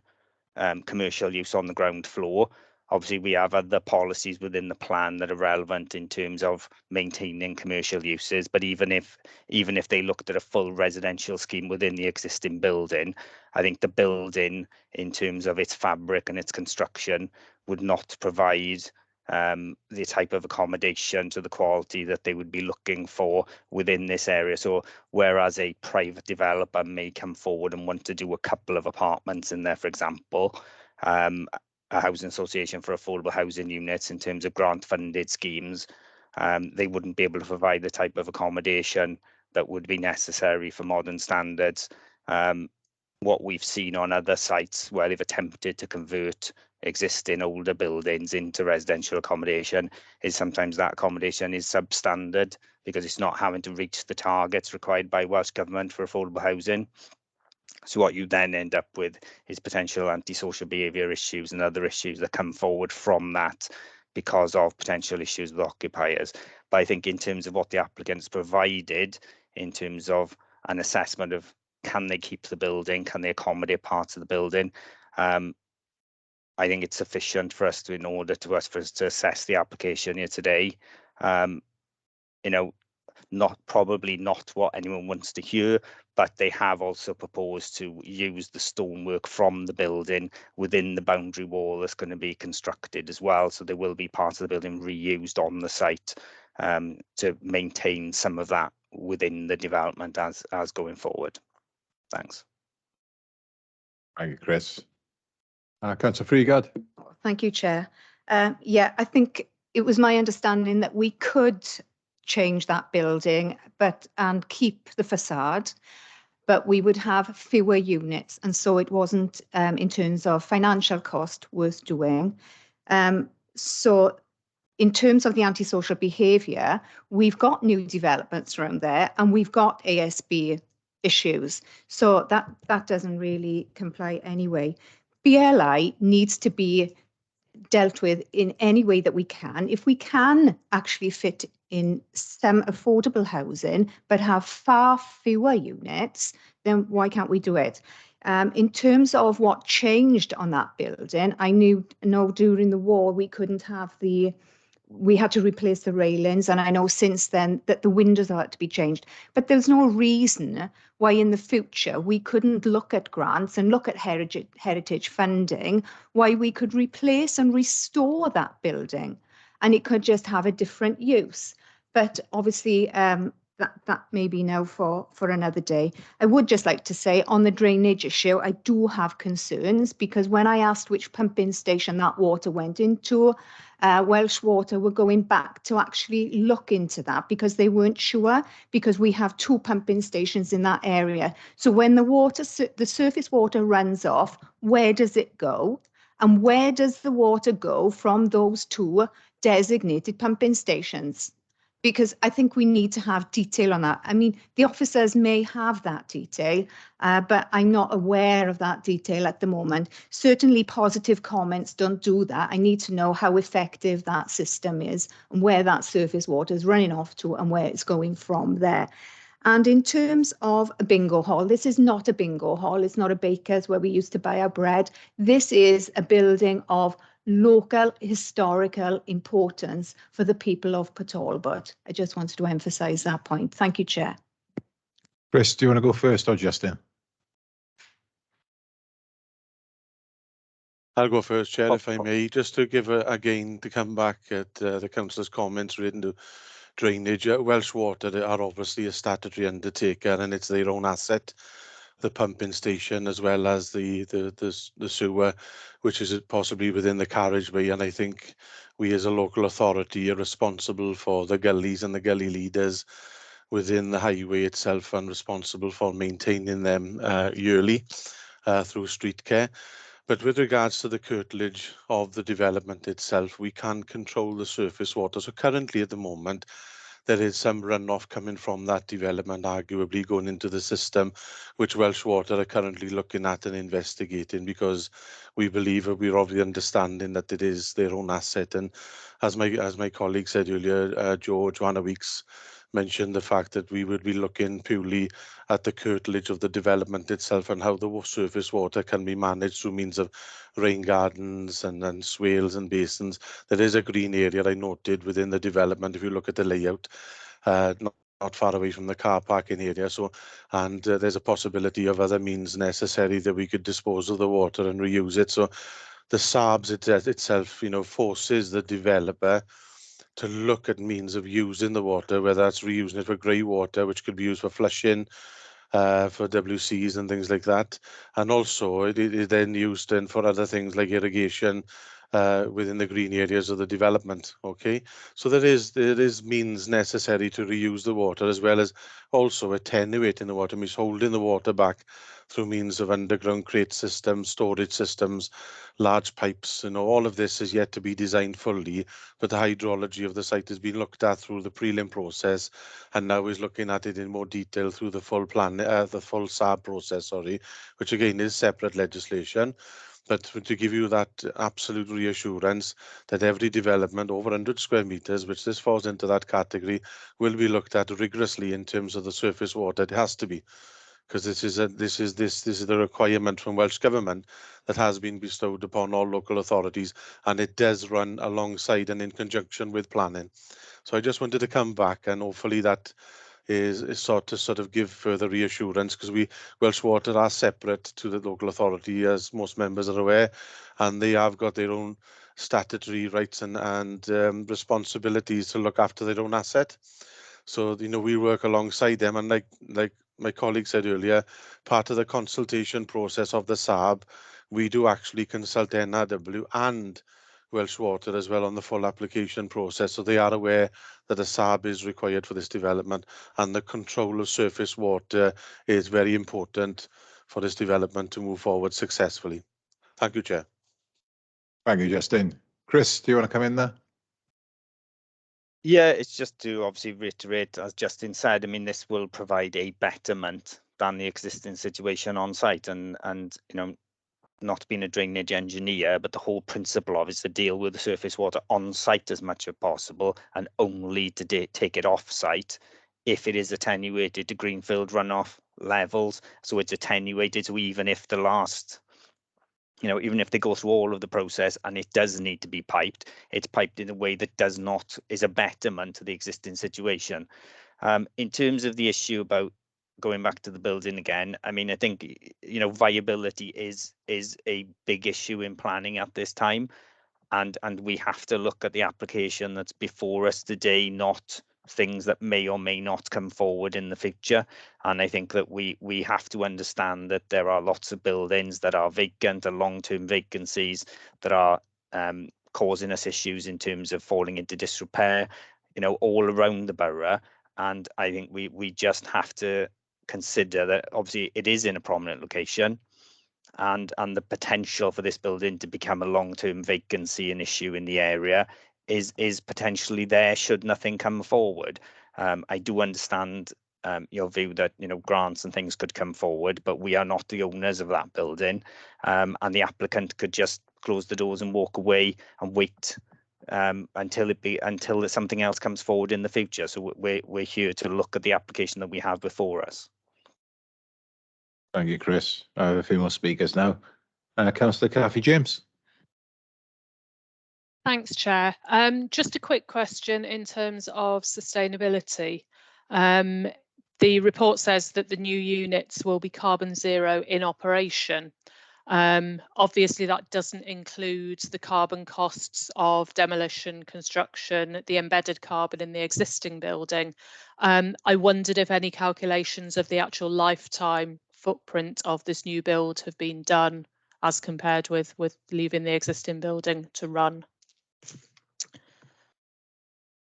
commercial use on the ground floor, obviously we have other policies within the plan that are relevant in terms of maintaining commercial uses. But even if they looked at a full residential scheme within the existing building, I think the building, in terms of its fabric and its construction, would not provide the type of accommodation to the quality that they would be looking for within this area. So whereas a private developer may come forward and want to do a couple of apartments in there, for example, a housing association for affordable housing units in terms of grant funded schemes, they wouldn't be able to provide the type of accommodation that would be necessary for modern standards. What we've seen on other sites where they've attempted to convert existing older buildings into residential accommodation is sometimes that accommodation is substandard because it's not having to reach the targets required by Welsh Government for affordable housing. So what you then end up with is potential antisocial behaviour issues and other issues that come forward from that because of potential issues with occupiers. But I think in terms of what the applicants provided, in terms of an assessment of can they keep the building, can they accommodate parts of the building, I think it's sufficient for us to assess the application here today. Probably not what anyone wants to hear, but they have also proposed to use the stonework from the building within the boundary wall that's going to be constructed as well. So there will be parts of the building reused on the site to maintain some of that within the development as going forward. Thanks. Thank you, Chris. Councillor Freegard. Thank you, Chair. Yeah, I think it was my understanding that we could change that building and keep the facade, but we would have fewer units, and so it wasn't in terms of financial cost worth doing. So in terms of the antisocial behaviour, we've got new developments around there and we've got ASB issues, so that doesn't really comply anyway. BLI needs to be dealt with in any way that we can. If we can actually fit in some affordable housing but have far fewer units, then why can't we do it? In terms of what changed on that building, I know during the war we had to replace the railings, and I know since then that the windows had to be changed. But there's no reason why in the future we couldn't look at grants and look at heritage funding, why we could replace and restore that building and it could just have a different use. But obviously that may be now for another day. I would just like to say on the drainage issue, I do have concerns because when I asked which pumping station that water went into, Welsh Water were going back to actually look into that because they weren't sure, because we have 2 pumping stations in that area. So when the surface water runs off, where does it go? And where does the water go from those 2 designated pumping stations? Because I think we need to have detail on that. I mean, the officers may have that detail, but I'm not aware of that detail at the moment. Certainly positive comments don't do that. I need to know how effective that system is and where that surface water is running off to and where it's going from there. And in terms of a bingo hall, this is not a bingo hall. It's not a baker's where we used to buy our bread. This is a building of local historical importance for the people of Talbot. I just wanted to emphasise that point. Thank you, Chair. Chris, do you want to go first or Justin? I'll go first, Chair, if I may, just to give again to come back at the councillor's comments relating to drainage. Welsh Water are obviously a statutory undertaker, and it's their own asset, the pumping station as well as the sewer, which is possibly within the carriageway. And I think we as a local authority are responsible for the gullies and the gully leaders within the highway itself, and responsible for maintaining them yearly through street care. But with regards to the curtilage of the development itself, we can control the surface water. So currently at the moment, there is some runoff coming from that development, arguably going into the system, which Welsh Water are currently looking at and investigating, because we believe, we're of the understanding that it is their own asset. And as my colleague said earlier, Joanna Weeks mentioned the fact that we would be looking purely at the curtilage of the development itself and how the surface water can be managed through means of rain gardens and swales and basins. There is a green area I noted within the development, if you look at the layout, not far away from the car parking area. So, and there's a possibility of other means necessary that we could dispose of the water and reuse it. So the SABS itself, forces the developer to look at means of using the water, whether that's reusing it for grey water, which could be used for flushing, for WCs and things like that. And also it is then used then for other things like irrigation within the green areas of the development. Okay, so there is means necessary to reuse the water, as well as also attenuating the water, means holding the water back through means of underground crate systems, storage systems, large pipes. All of this is yet to be designed fully, but the hydrology of the site has been looked at through the prelim process, and now is looking at it in more detail through the full plan, the full SAB process, which again is separate legislation. But to give you that absolute reassurance that every development over 100 square meters, which this falls into that category, will be looked at rigorously in terms of the surface water. It has to be, because this is the requirement from Welsh Government that has been bestowed upon all local authorities, and it does run alongside and in conjunction with planning. So I just wanted to come back, and hopefully that is sort of give further reassurance, because Welsh Water are separate to the local authority, as most members are aware, and they have got their own statutory rights and responsibilities to look after their own asset. So we work alongside them, and like my colleague said earlier, part of the consultation process of the SAB, we do actually consult NRW and Welsh Water as well on the full application process, so they are aware that a SAB is required for this development, and the control of surface water is very important for this development to move forward successfully. Thank you, Chair. Thank you, Justin. Chris, do you want to come in there? Yeah, it's just to obviously reiterate, as Justin said, I mean, this will provide a betterment than the existing situation on site, and not being a drainage engineer, but the whole principle of it is to deal with the surface water on site as much as possible, and only to take it off site if it is attenuated to greenfield runoff levels. So it's attenuated, so even if the last, even if they go through all of the process and it does need to be piped, it's piped in a way that is a betterment to the existing situation. In terms of the issue about going back to the building again, I mean, I think, viability is a big issue in planning at this time, and we have to look at the application that's before us today, not things that may or may not come forward in the future. And I think that we have to understand that there are lots of buildings that are vacant and long-term vacancies that are causing us issues in terms of falling into disrepair, all around the borough. And I think we just have to consider that obviously it is in a prominent location, and the potential for this building to become a long-term vacancy, an issue in the area, is potentially there should nothing come forward. I do understand your view that grants and things could come forward, but we are not the owners of that building, and the applicant could just close the doors and walk away and wait until something else comes forward in the future. So we're here to look at the application that we have before us. Thank you, Chris. I have a few more speakers now. Councillor Cathy James. Thanks, Chair. Just a quick question in terms of sustainability. The report says that the new units will be carbon zero in operation. Obviously, that doesn't include the carbon costs of demolition, construction, the embedded carbon in the existing building. I wondered if any calculations of the actual lifetime footprint of this new build have been done as compared with leaving the existing building to run.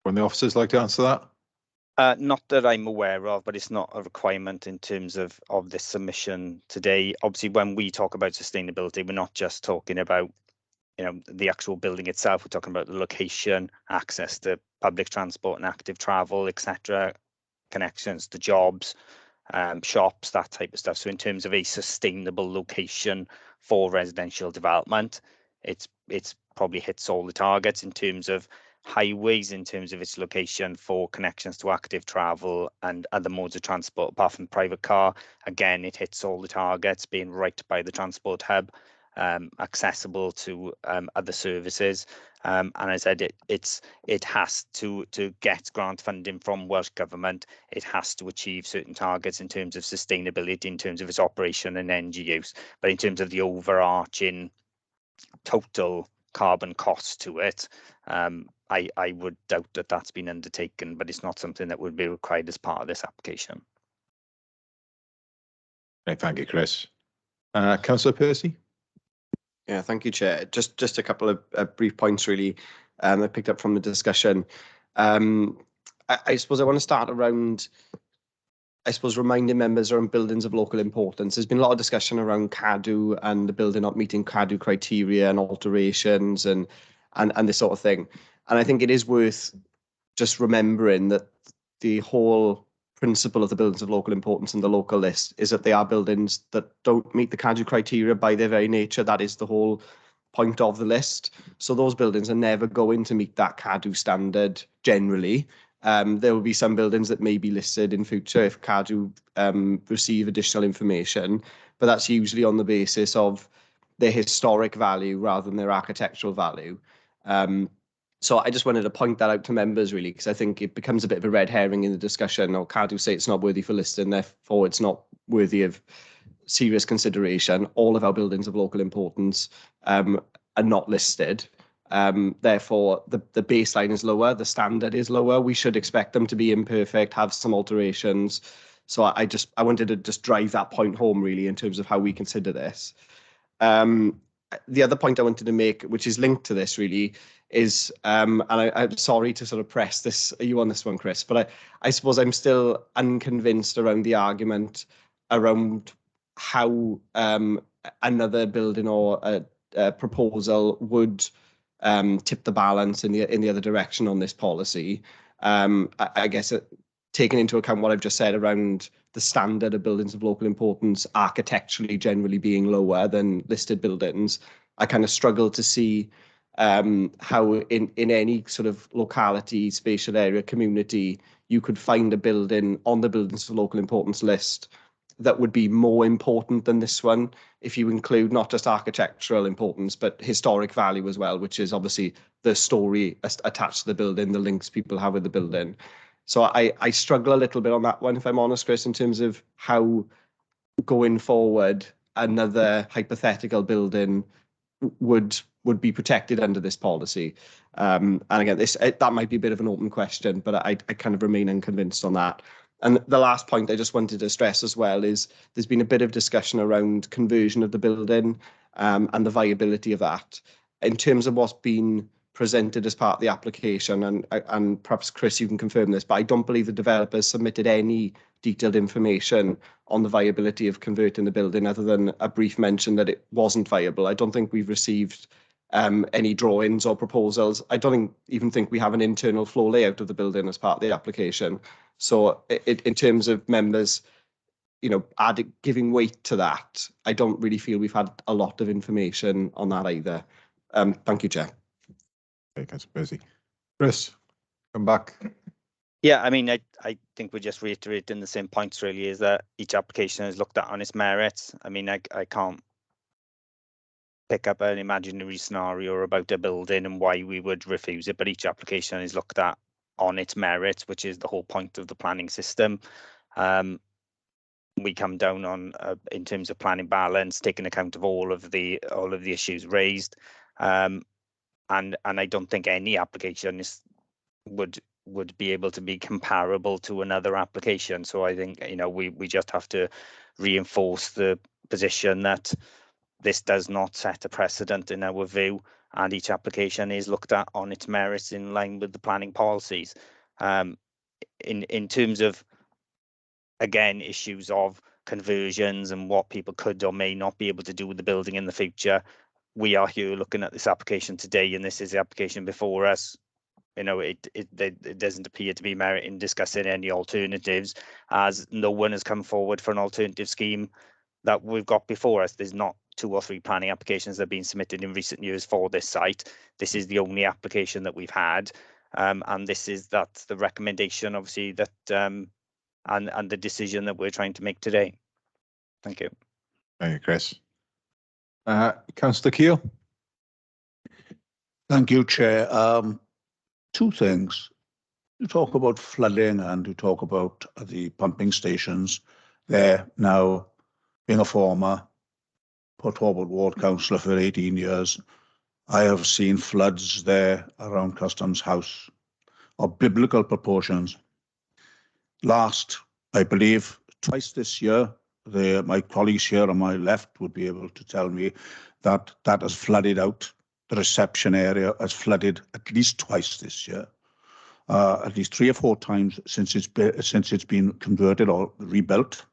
Would the officers like to answer that? Not that I'm aware of, but it's not a requirement in terms of this submission today. Obviously, when we talk about sustainability, we're not just talking about, you know, the actual building itself. We're talking about the location, access to public transport and active travel, etc., connections to jobs, shops, that type of stuff. So in terms of a sustainable location for residential development, it's probably hits all the targets in terms of highways, in terms of its location for connections to active travel and other modes of transport apart from private car. Again, it hits all the targets, being right by the transport hub, accessible to other services, and as I said, it has to get grant funding from Welsh Government. It has to achieve certain targets in terms of sustainability, in terms of its operation and energy use, but in terms of the overarching total carbon cost to it, I would doubt that that's been undertaken, but it's not something that would be required as part of this application. Okay, thank you, Chris. Councillor Percy? Yeah, thank you, Chair. Just a couple of brief points, really, I picked up from the discussion. I suppose I want to start around, I suppose, reminding members around buildings of local importance. There's been a lot of discussion around CADU and the building not meeting CADU criteria and alterations and this sort of thing. And I think it is worth just remembering that the whole principle of the buildings of local importance in the local list is that they are buildings that don't meet the CADU criteria by their very nature. That is the whole point of the list. So those buildings are never going to meet that CADU standard generally. There will be some buildings that may be listed in future if CADU receive additional information, but that's usually on the basis of their historic value rather than their architectural value. So I just wanted to point that out to members, really, because I think it becomes a bit of a red herring in the discussion. Or CADU say it's not worthy for listing, therefore it's not worthy of serious consideration. All of our buildings of local importance are not listed. Therefore, the baseline is lower, the standard is lower. We should expect them to be imperfect, have some alterations. So I wanted to just drive that point home, really, in terms of how we consider this. The other point I wanted to make, which is linked to this, really, is, and I'm sorry to sort of press this, are you on this one, Chris? But I suppose I'm still unconvinced around the argument around how another building or a proposal would tip the balance in the other direction on this policy. I guess taking into account what I've just said around the standard of buildings of local importance architecturally generally being lower than listed buildings, I kind of struggle to see how in any sort of locality, spatial area, community, you could find a building on the buildings of local importance list that would be more important than this one, if you include not just architectural importance, but historic value as well, which is obviously the story attached to the building, the links people have with the building. So I struggle a little bit on that one, if I'm honest, Chris, in terms of how going forward another hypothetical building would be protected under this policy. And again, that might be a bit of an open question, but I kind of remain unconvinced on that. And the last point I just wanted to stress as well is there's been a bit of discussion around conversion of the building and the viability of that. In terms of what's been presented as part of the application, and perhaps Chris, you can confirm this, but I don't believe the developers submitted any detailed information on the viability of converting the building other than a brief mention that it wasn't viable. I don't think we've received any drawings or proposals. I don't even think we have an internal floor layout of the building as part of the application. So in terms of members, you know, giving weight to that, I don't really feel we've had a lot of information on that either. Thank you, Chair. Okay, Councillor Percy. Chris, come back. Yeah, I mean, I think we're just reiterating the same points, really, is that each application is looked at on its merits. I mean, I can't pick up an imaginary scenario about a building and why we would refuse it, but each application is looked at on its merits, which is the whole point of the planning system. we come down on in terms of planning balance, taking account of all of the issues raised, and I don't think any application would be able to be comparable to another application. So I think, you know, we just have to reinforce the position that this does not set a precedent in our view, and each application is looked at on its merits in line with the planning policies. In terms of, again, issues of conversions and what people could or may not be able to do with the building in the future, we are here looking at this application today, and this is the application before us. You know, it doesn't appear to be merit in discussing any alternatives, as no one has come forward for an alternative scheme that we've got before us. There's not 2 or 3 planning applications that have been submitted in recent years for this site. This is the only application that we've had, and that's the recommendation, obviously, that and the decision that we're trying to make today. Thank you. Thank you, Chris. Councillor Keogh. Thank you, Chair. 2 things. You talk about flooding and you talk about the pumping stations there. Now, being a former Port Talbot Ward Councillor for 18 years, I have seen floods there around Customs House of biblical proportions. Last, I believe, twice this year, my colleagues here on my left would be able to tell me that that has flooded out. The reception area has flooded at least twice this year, at least 3 or 4 times since it's been converted or rebuilt.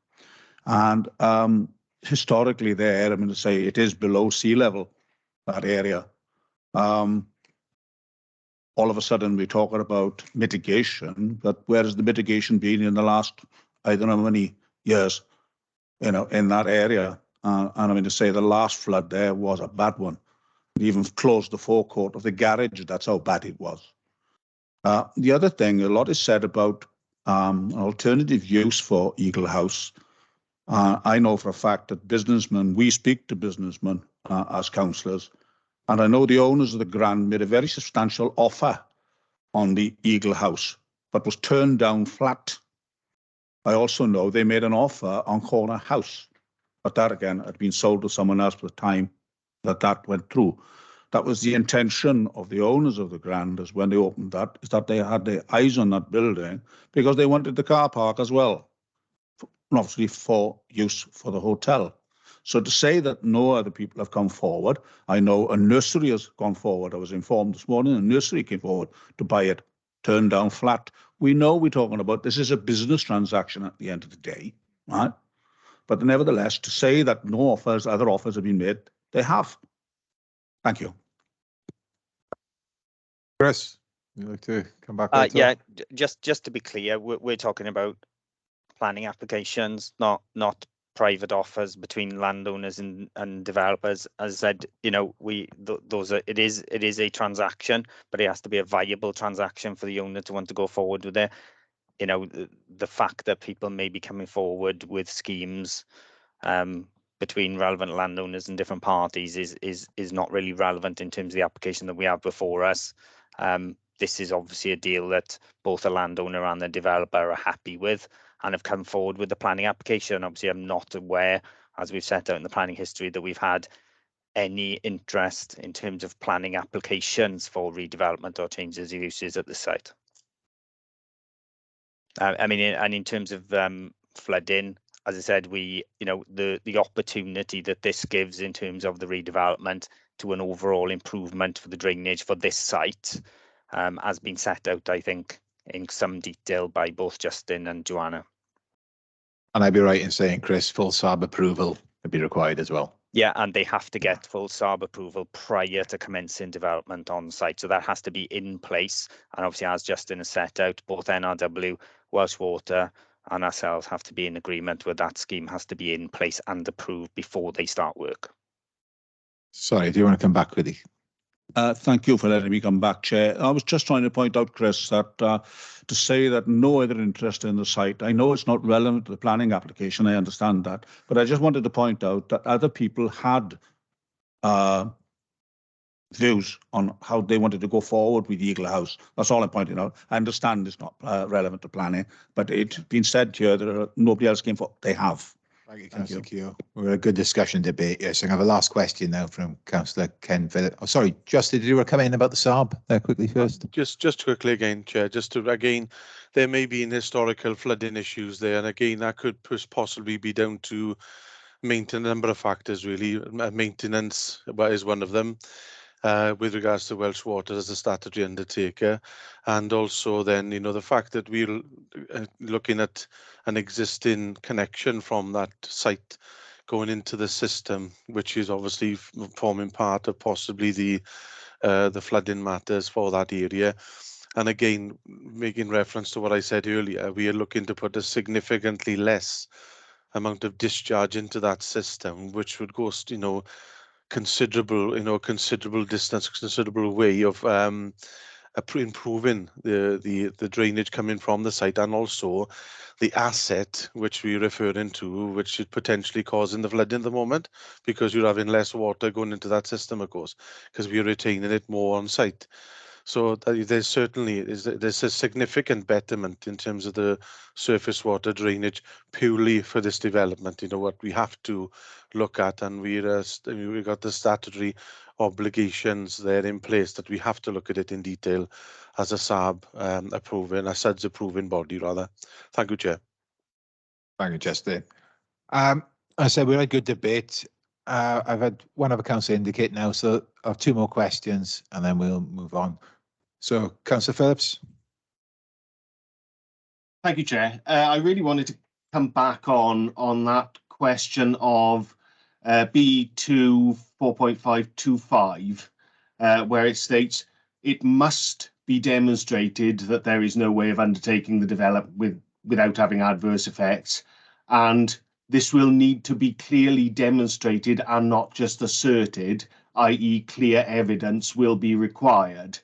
And historically there, I'm going to say it is below sea level, that area. All of a sudden we're talking about mitigation, but where has the mitigation been in the last, I don't know how many years, you know, in that area? And I'm going to say the last flood there was a bad one. It even closed the forecourt of the garage. That's how bad it was. The other thing, a lot is said about an alternative use for Eagle House. I know for a fact that businessmen, we speak to businessmen as councillors, and I know the owners of the Grand made a very substantial offer on the Eagle House, but was turned down flat. I also know they made an offer on Corner House, but that again had been sold to someone else for the time that went through. That was the intention of the owners of the Grand, as when they opened that, is that they had their eyes on that building because they wanted the car park as well, obviously for use for the hotel. So to say that no other people have come forward, I know a nursery has gone forward. I was informed this morning, a nursery came forward to buy it, turned down flat. We know we're talking about, this is a business transaction at the end of the day, right? But nevertheless, to say that no offers, other offers have been made, they have. Thank you. Chris, you'd like to come back? Yeah, just to be clear, we're talking about planning applications, not private offers between landowners and developers. As I said, you know, it is a transaction, but it has to be a viable transaction for the owner to want to go forward with it. You know, the fact that people may be coming forward with schemes between relevant landowners and different parties is not really relevant in terms of the application that we have before us. This is obviously a deal that both the landowner and the developer are happy with and have come forward with the planning application. Obviously, I'm not aware, as we've set out in the planning history, that we've had any interest in terms of planning applications for redevelopment or changes of uses at the site. I mean, and in terms of flooding, as I said, the opportunity that this gives in terms of the redevelopment to an overall improvement for the drainage for this site has been set out, I think, in some detail by both Justin and Joanna. And I'd be right in saying, Chris, full SAB approval would be required as well. Yeah, and they have to get full SAB approval prior to commencing development on site. So that has to be in place. And obviously, as Justin has set out, both NRW, Welsh Water and ourselves have to be in agreement with that scheme has to be in place and approved before they start work. Sorry, do you want to come back with it? Thank you for letting me come back, Chair. I was just trying to point out, Chris, that to say that no other interest in the site, I know it's not relevant to the planning application, I understand that, but I just wanted to point out that other people had views on how they wanted to go forward with the Eagle House. That's all I'm pointing out. I understand it's not relevant to planning, but it's been said here that nobody else came for. They have. Thank you, Thank you. Councillor Keogh. We're in a good discussion debate. Yes, I have a last question now from Councillor Ken Phillip. Oh, sorry, Justin, did you want to come in about the Saab there quickly first? Just quickly again, Chair, just to again, there may be historical flooding issues there, and again, that could possibly be down to maintenance, a number of factors really. Maintenance is one of them. With regards to Welsh Water as a statutory undertaker, and also then the fact that we're looking at an existing connection from that site going into the system, which is obviously forming part of possibly the flooding matters for that area. And again, making reference to what I said earlier, we are looking to put a significantly less amount of discharge into that system, which would go considerable distance, considerable way of improving the drainage coming from the site, and also the asset which we're referring to, which is potentially causing the flooding at the moment, because you're having less water going into that system, of course, because we're retaining it more on site. So there's a significant betterment in terms of the surface water drainage purely for this development. What we have to look at, and we've got the statutory obligations there in place that we have to look at it in detail as a SAB SUDS approving body rather. Thank you, Chair. Thank you, Justin. I said we had a good debate. I've had one other councillor indicate now, so I have two more questions and then we'll move on. So, Councillor Phillips. Thank you, Chair. I really wanted to come back on that question of B2 4.525, where it states it must be demonstrated that there is no way of undertaking the development without having adverse effects, and this will need to be clearly demonstrated and not just asserted, i.e. clear evidence will be required.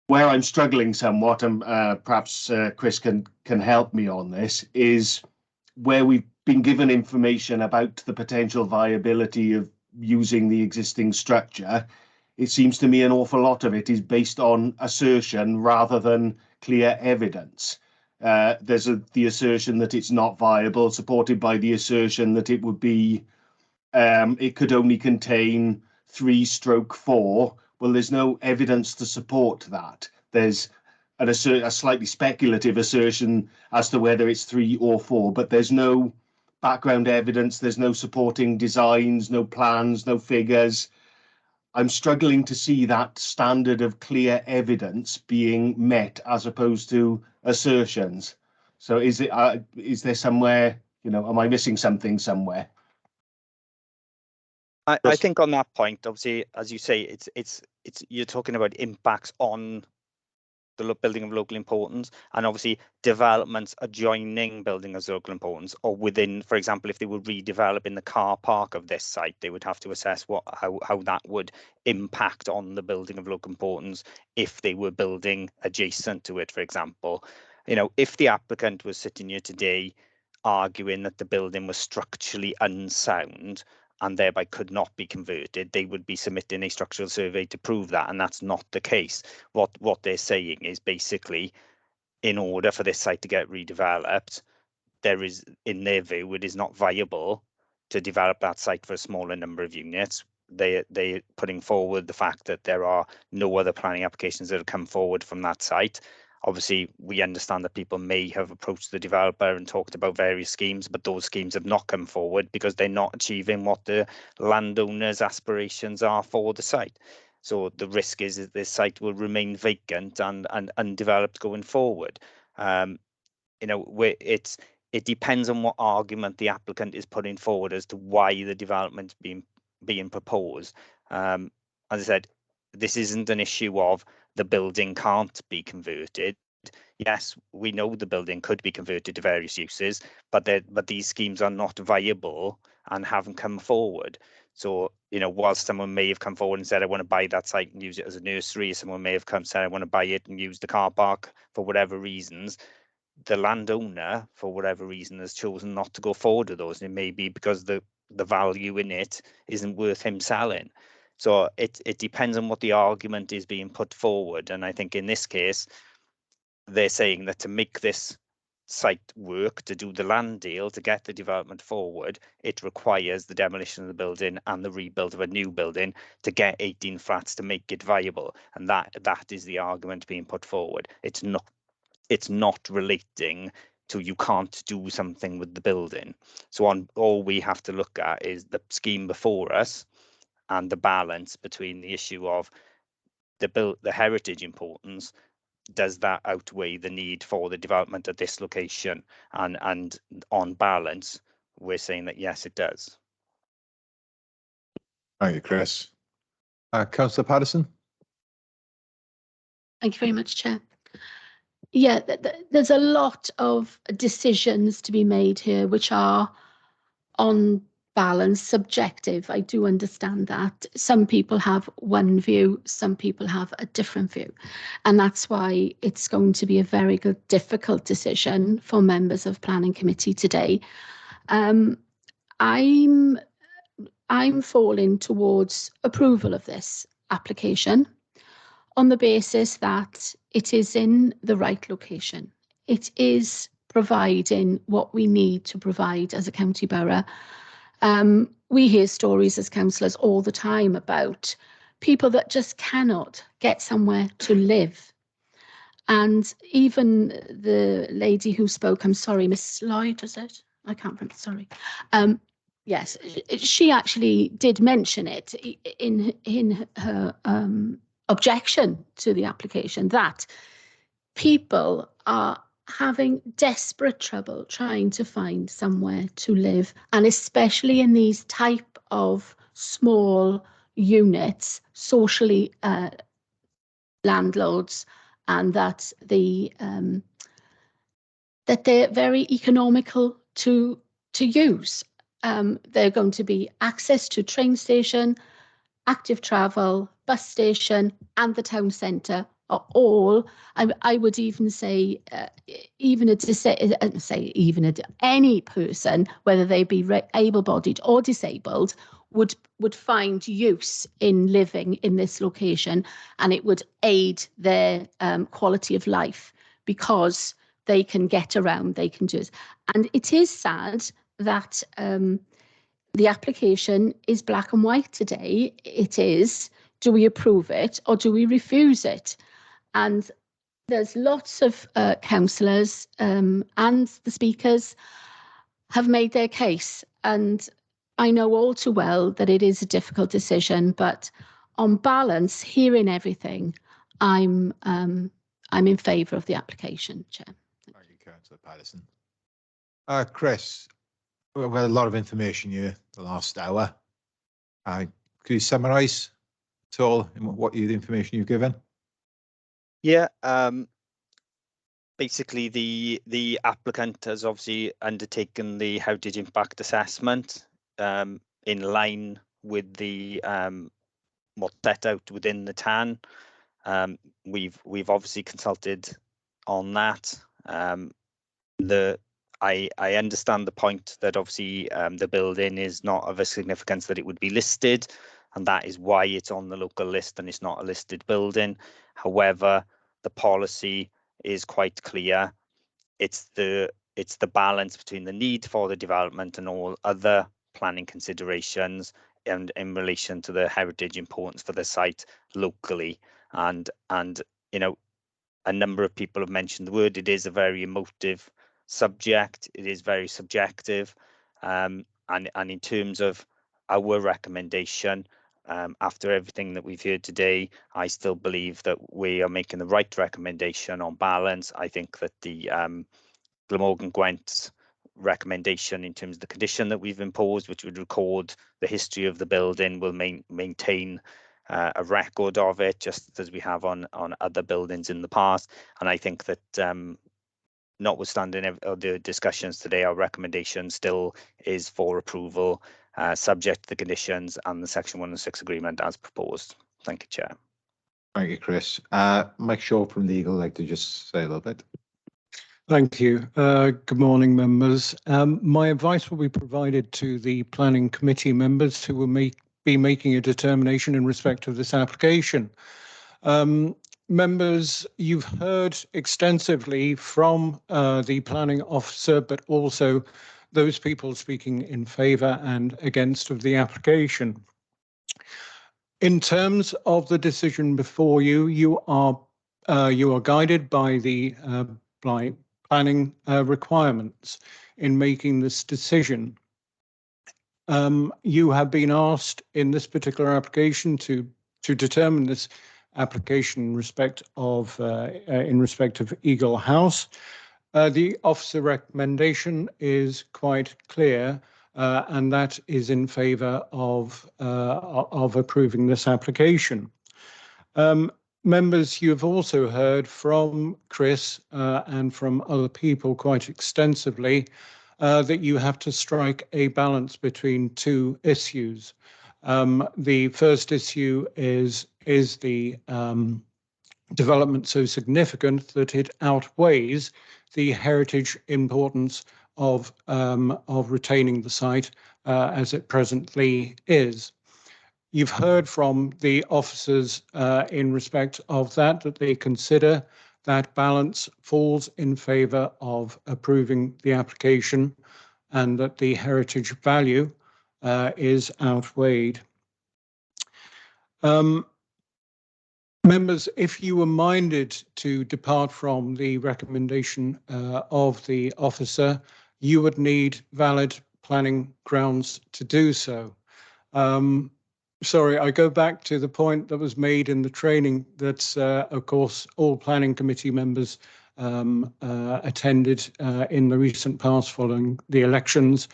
Where I'm struggling somewhat, and perhaps Chris can help me on this, is where we've been given information about the potential viability of using the existing structure. It seems to me an awful lot of it is based on assertion rather than clear evidence. There's the assertion that it's not viable, supported by the assertion that it would be, it could only contain 3/4. Well, there's no evidence to support that. There's a slightly speculative assertion as to whether it's 3 or 4, but there's no background evidence, there's no supporting designs, no plans, no figures. I'm struggling to see that standard of clear evidence being met as opposed to assertions. So is there somewhere, am I missing something somewhere? I think on that point, obviously, as you say, it's you're talking about impacts on the building of local importance, and obviously developments adjoining building of local importance, or within, for example, if they were redeveloping the car park of this site, they would have to assess how that would impact on the building of local importance if they were building adjacent to it, for example. If the applicant was sitting here today arguing that the building was structurally unsound and thereby could not be converted, they would be submitting a structural survey to prove that, and that's not the case. What they're saying is basically, in order for this site to get redeveloped, there is, in their view, it is not viable to develop that site for a smaller number of units. They're putting forward the fact that there are no other planning applications that have come forward from that site. Obviously, we understand that people may have approached the developer and talked about various schemes, but those schemes have not come forward because they're not achieving what the landowner's aspirations are for the site. So the risk is that this site will remain vacant and undeveloped going forward. It depends on what argument the applicant is putting forward as to why the development's being proposed. As I said, this isn't an issue of the building can't be converted. Yes, we know the building could be converted to various uses, but these schemes are not viable and haven't come forward. So, whilst someone may have come forward and said, I want to buy that site and use it as a nursery, someone may have come and said, I want to buy it and use the car park for whatever reasons, the landowner, for whatever reason, has chosen not to go forward with those. And it may be because the value in it isn't worth him selling. So it depends on what the argument is being put forward. And I think in this case, they're saying that to make this site work, to do the land deal, to get the development forward, it requires the demolition of the building and the rebuild of a new building to get 18 flats to make it viable. And that is the argument being put forward. It's not relating to you can't do something with the building. So all we have to look at is the scheme before us and the balance between the issue of the heritage importance. Does that outweigh the need for the development at this location? And on balance, we're saying that yes, it does. Thank you, Chris. Councillor Patterson. Thank you very much, Chair. Yeah, there's a lot of decisions to be made here which are on balance subjective. I do understand that. Some people have one view, some people have a different view. And that's why it's going to be a very difficult decision for members of Planning Committee today. I'm falling towards approval of this application on the basis that it is in the right location. It is providing what we need to provide as a county borough. We hear stories as councillors all the time about people that just cannot get somewhere to live. And even the lady who spoke, I'm sorry, Miss Lloyd, was it? I can't remember, sorry. Yes, she actually did mention it in her objection to the application, that people are having desperate trouble trying to find somewhere to live, and especially in these type of small units, socially landlords, and that that they're very economical to use. They're going to be access to train station, active travel, bus station, and the town centre are all. I would even say, any person, whether they be able-bodied or disabled, would find use in living in this location, and it would aid their quality of life because they can get around, they can do it. And it is sad that the application is black and white today. It is, do we approve it or do we refuse it? And there's lots of councillors and the speakers have made their case. And I know all too well that it is a difficult decision, but on balance, hearing everything, I'm in favour of the application, Chair. Thank you, Councillor Patterson. Chris, we've had a lot of information here the last hour. Could you summarise at all the information you've given? Yeah, basically the applicant has obviously undertaken the heritage impact assessment in line with the what's set out within the TAN. We've obviously consulted on that. I understand the point that obviously the building is not of a significance that it would be listed, and that is why it's on the local list and it's not a listed building. However, the policy is quite clear. It's the balance between the need for the development and all other planning considerations and in relation to the heritage importance for the site locally. And you know, a number of people have mentioned the word. It is a very emotive subject. It is very subjective, and in terms of our recommendation, after everything that we've heard today, I still believe that we are making the right recommendation on balance. I think that the Glamorgan Gwent's recommendation in terms of the condition that we've imposed, which would record the history of the building, will maintain a record of it, just as we have on other buildings in the past. And I think that notwithstanding the discussions today, our recommendation still is for approval, subject to the conditions and the Section 106 agreement as proposed. Thank you, Chair. Thank you, Chris. Mike Shaw from Legal, like to just say a little bit. Thank you. Good morning, members. My advice will be provided to the Planning Committee members who will be making a determination in respect of this application. Members, you've heard extensively from the planning officer, but also those people speaking in favour and against of the application. In terms of the decision before you, you are guided by the planning requirements in making this decision. You have been asked in this particular application to determine this application in respect of Eagle House. The officer recommendation is quite clear, and that is in favour of approving this application. Members, you have also heard from Chris and from other people quite extensively that you have to strike a balance between two issues. The first issue is the development so significant that it outweighs the heritage importance of retaining the site as it presently is. You've heard from the officers in respect of that they consider that balance falls in favour of approving the application and that the heritage value is outweighed. Members, if you were minded to depart from the recommendation of the officer, you would need valid planning grounds to do so. Sorry, I go back to the point that was made in the training that, of course, all planning committee members attended in the recent past following the elections,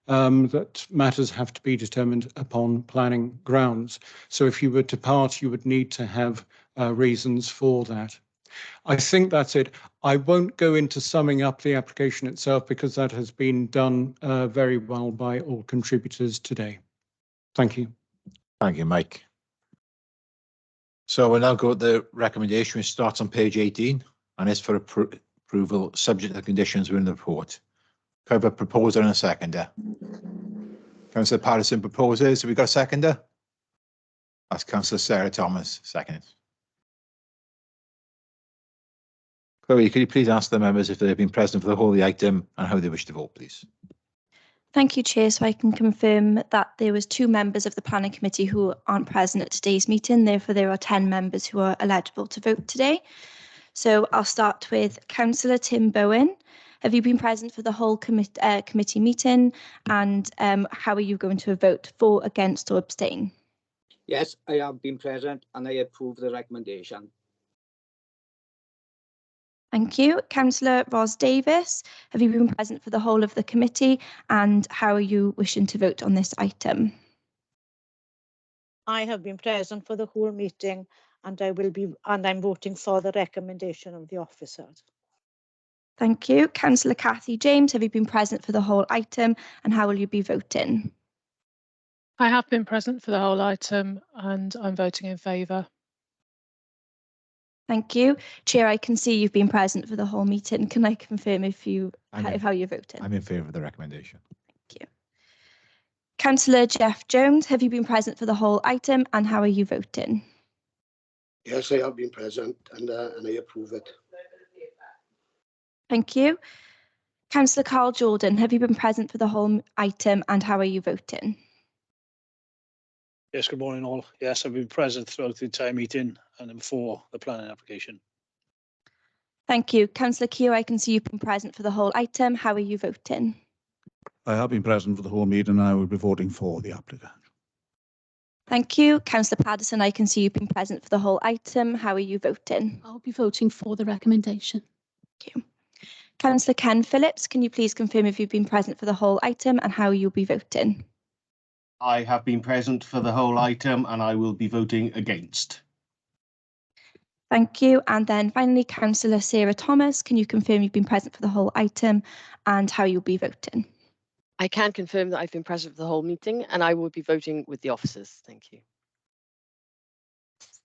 that matters have to be determined upon planning grounds. So if you were to depart, you would need to have reasons for that. I think that's it. I won't go into summing up the application itself because that has been done very well by all contributors today. Thank you. Thank you, Mike. So we'll now go with the recommendation, which starts on page 18 and is for approval subject to the conditions within the report. Can I have a proposer and a seconder? Councillor Patterson proposes. Have we got a seconder? That's Councillor Sarah Thomas, second. Chloe, could you please ask the members if they've been present for the whole of the item and how they wish to vote, please? Thank you, Chair. So I can confirm that there was 2 members of the Planning Committee who aren't present at today's meeting. Therefore, there are 10 members who are eligible to vote today. So I'll start with Councillor Tim Bowen. Have you been present for the whole committee meeting? And how are you going to vote, for, against or abstain? Yes, I have been present and I approve the recommendation. Thank you. Councillor Ros Davis, have you been present for the whole of the committee and how are you wishing to vote on this item? I have been present for the whole meeting and I'm voting for the recommendation of the officers. Thank you. Councillor Cathy James, have you been present for the whole item and how will you be voting? I have been present for the whole item and I'm voting in favour. Thank you. Chair, I can see you've been present for the whole meeting. Can I confirm how you're voting? I'm in favour of the recommendation. Thank you. Councillor Jeff Jones, have you been present for the whole item and how are you voting? Yes, I have been present and I approve it. Thank you. Councillor Carl Jordan, have you been present for the whole item and how are you voting? Yes, good morning all. Yes, I've been present throughout the entire meeting and I'm for the planning application. Thank you. Councillor Keogh, I can see you've been present for the whole item. How are you voting? I have been present for the whole meeting and I will be voting for the application. Thank you. Councillor Patterson, I can see you've been present for the whole item. How are you voting? I'll be voting for the recommendation. Thank you. Councillor Ken Phillips, can you please confirm if you've been present for the whole item and how you'll be voting? I have been present for the whole item and I will be voting against. Thank you. And then finally, Councillor Sarah Thomas, can you confirm you've been present for the whole item and how you'll be voting? I can confirm that I've been present for the whole meeting and I will be voting with the officers. Thank you.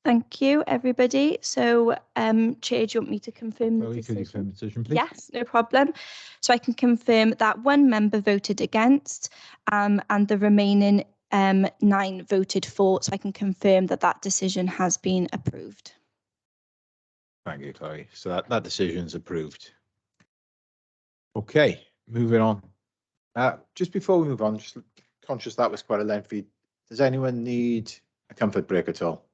Thank you, everybody. So, Chair, do you want me to confirm the decision? Could you confirm the decision, please? Yes, no problem. So I can confirm that 1 member voted against and the remaining 9 voted for, so I can confirm that that decision has been approved. Thank you, Chloe. So that decision's approved. Okay, moving on. Just before we move on, just conscious that was quite a lengthy. Does anyone need a comfort break at all?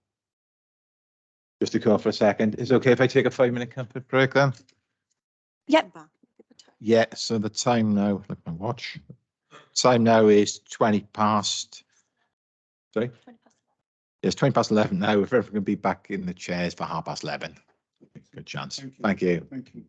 Just to call for a second. Is it okay if I take a 5-minute comfort break then? Yep. Yeah, so the time now, look at my watch. Time now is 20 past. Sorry? 20 past. Yes, 20 past 11 now. If everyone can be back in the chairs for 11:30. Good chance. Thank you. Thank you.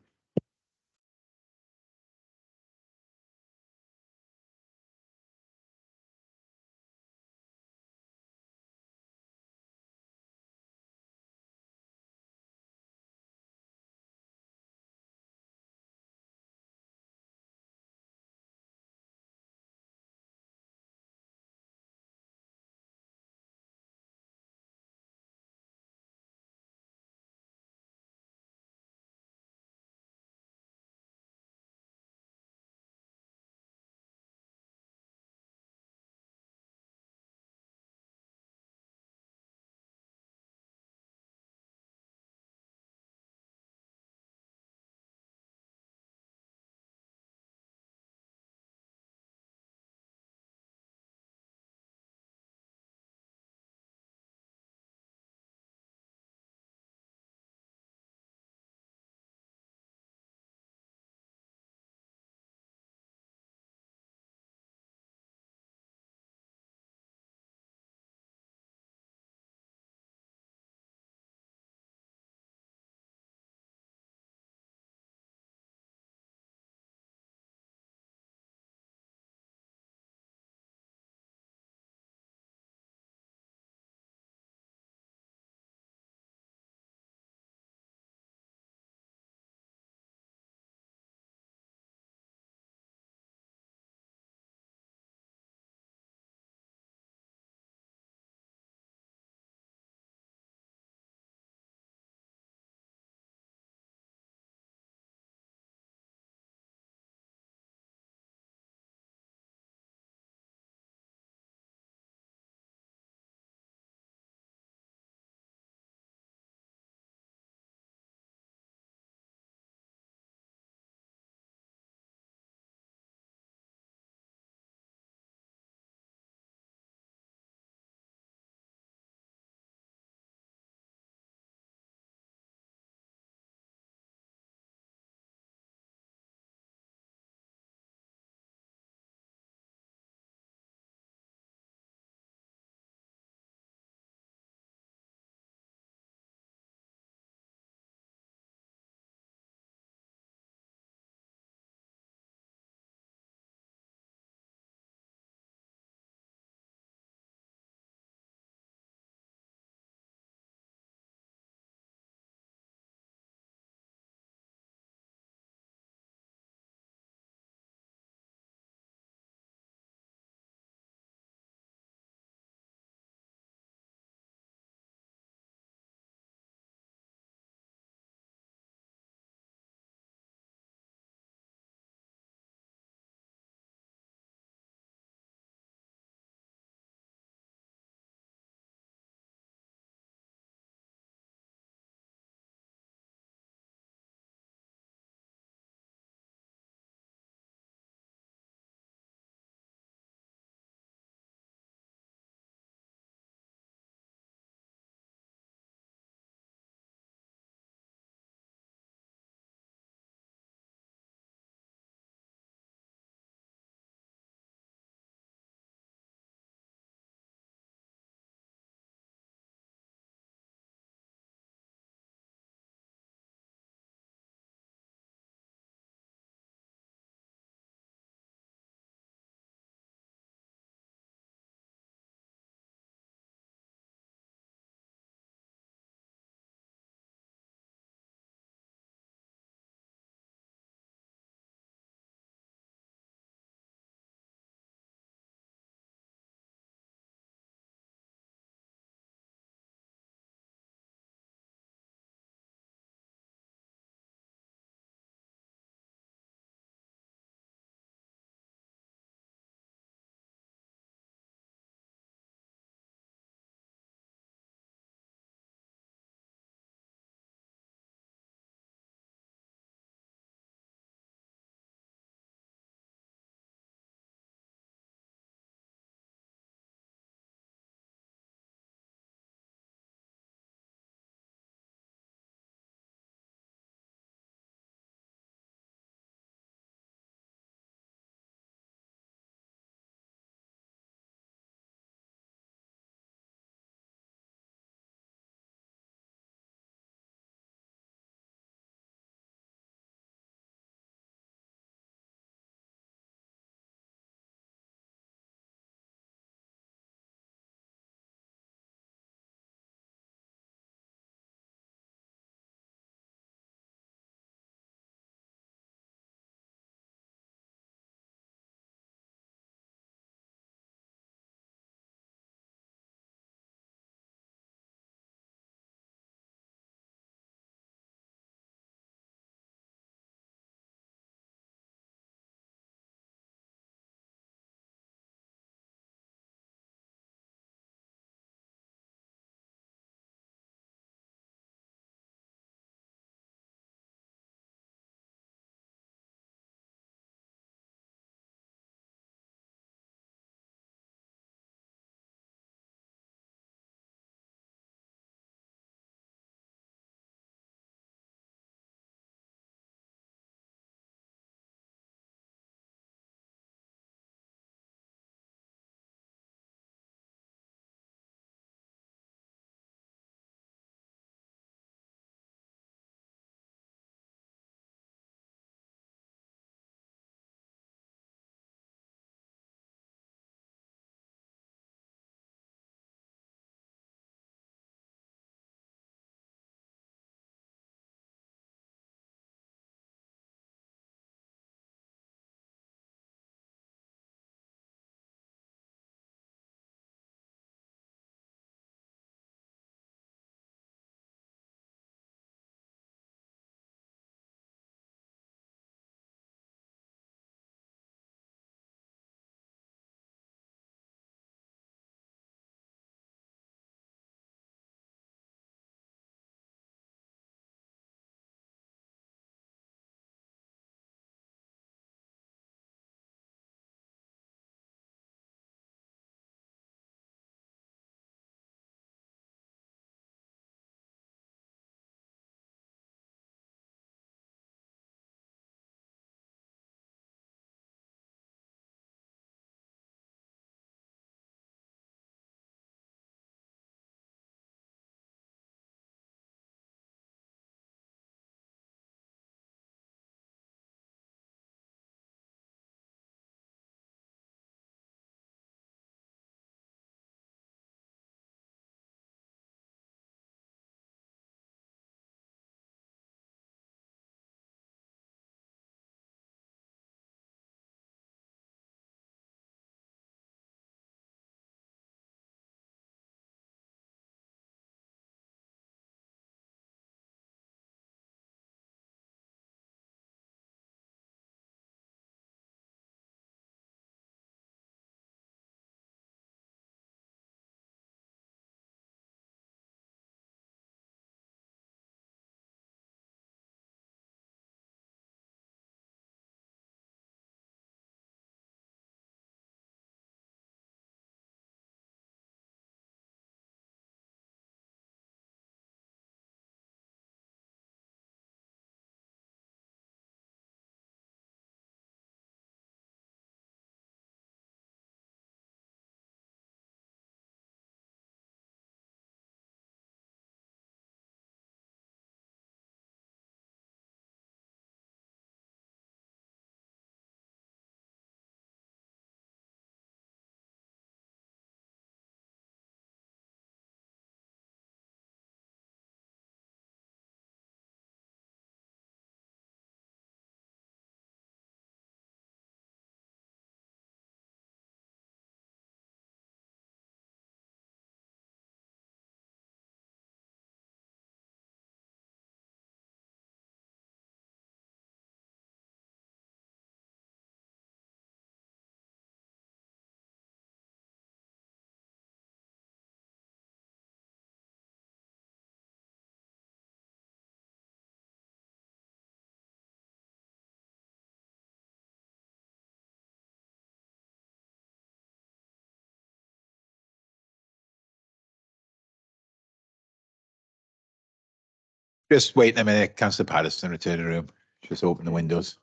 Just wait a minute, Councillor Patterson, return to the room. Just open the windows.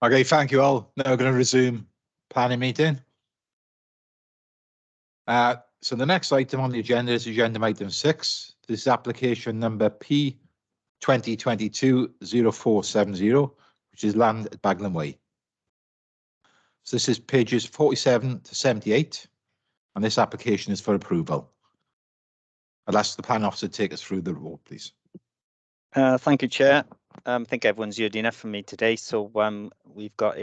Okay, thank you all. Now going to resume planning meeting. So the next item on the agenda is agenda item 6. This is application number P 2022-0470, which is land at Baglan Way. So this is pages 47 to 78, and this application is for approval. I'll ask the planning officer to take us through the report, please. Thank you, Chair. I think everyone's heard enough from me today, so we've got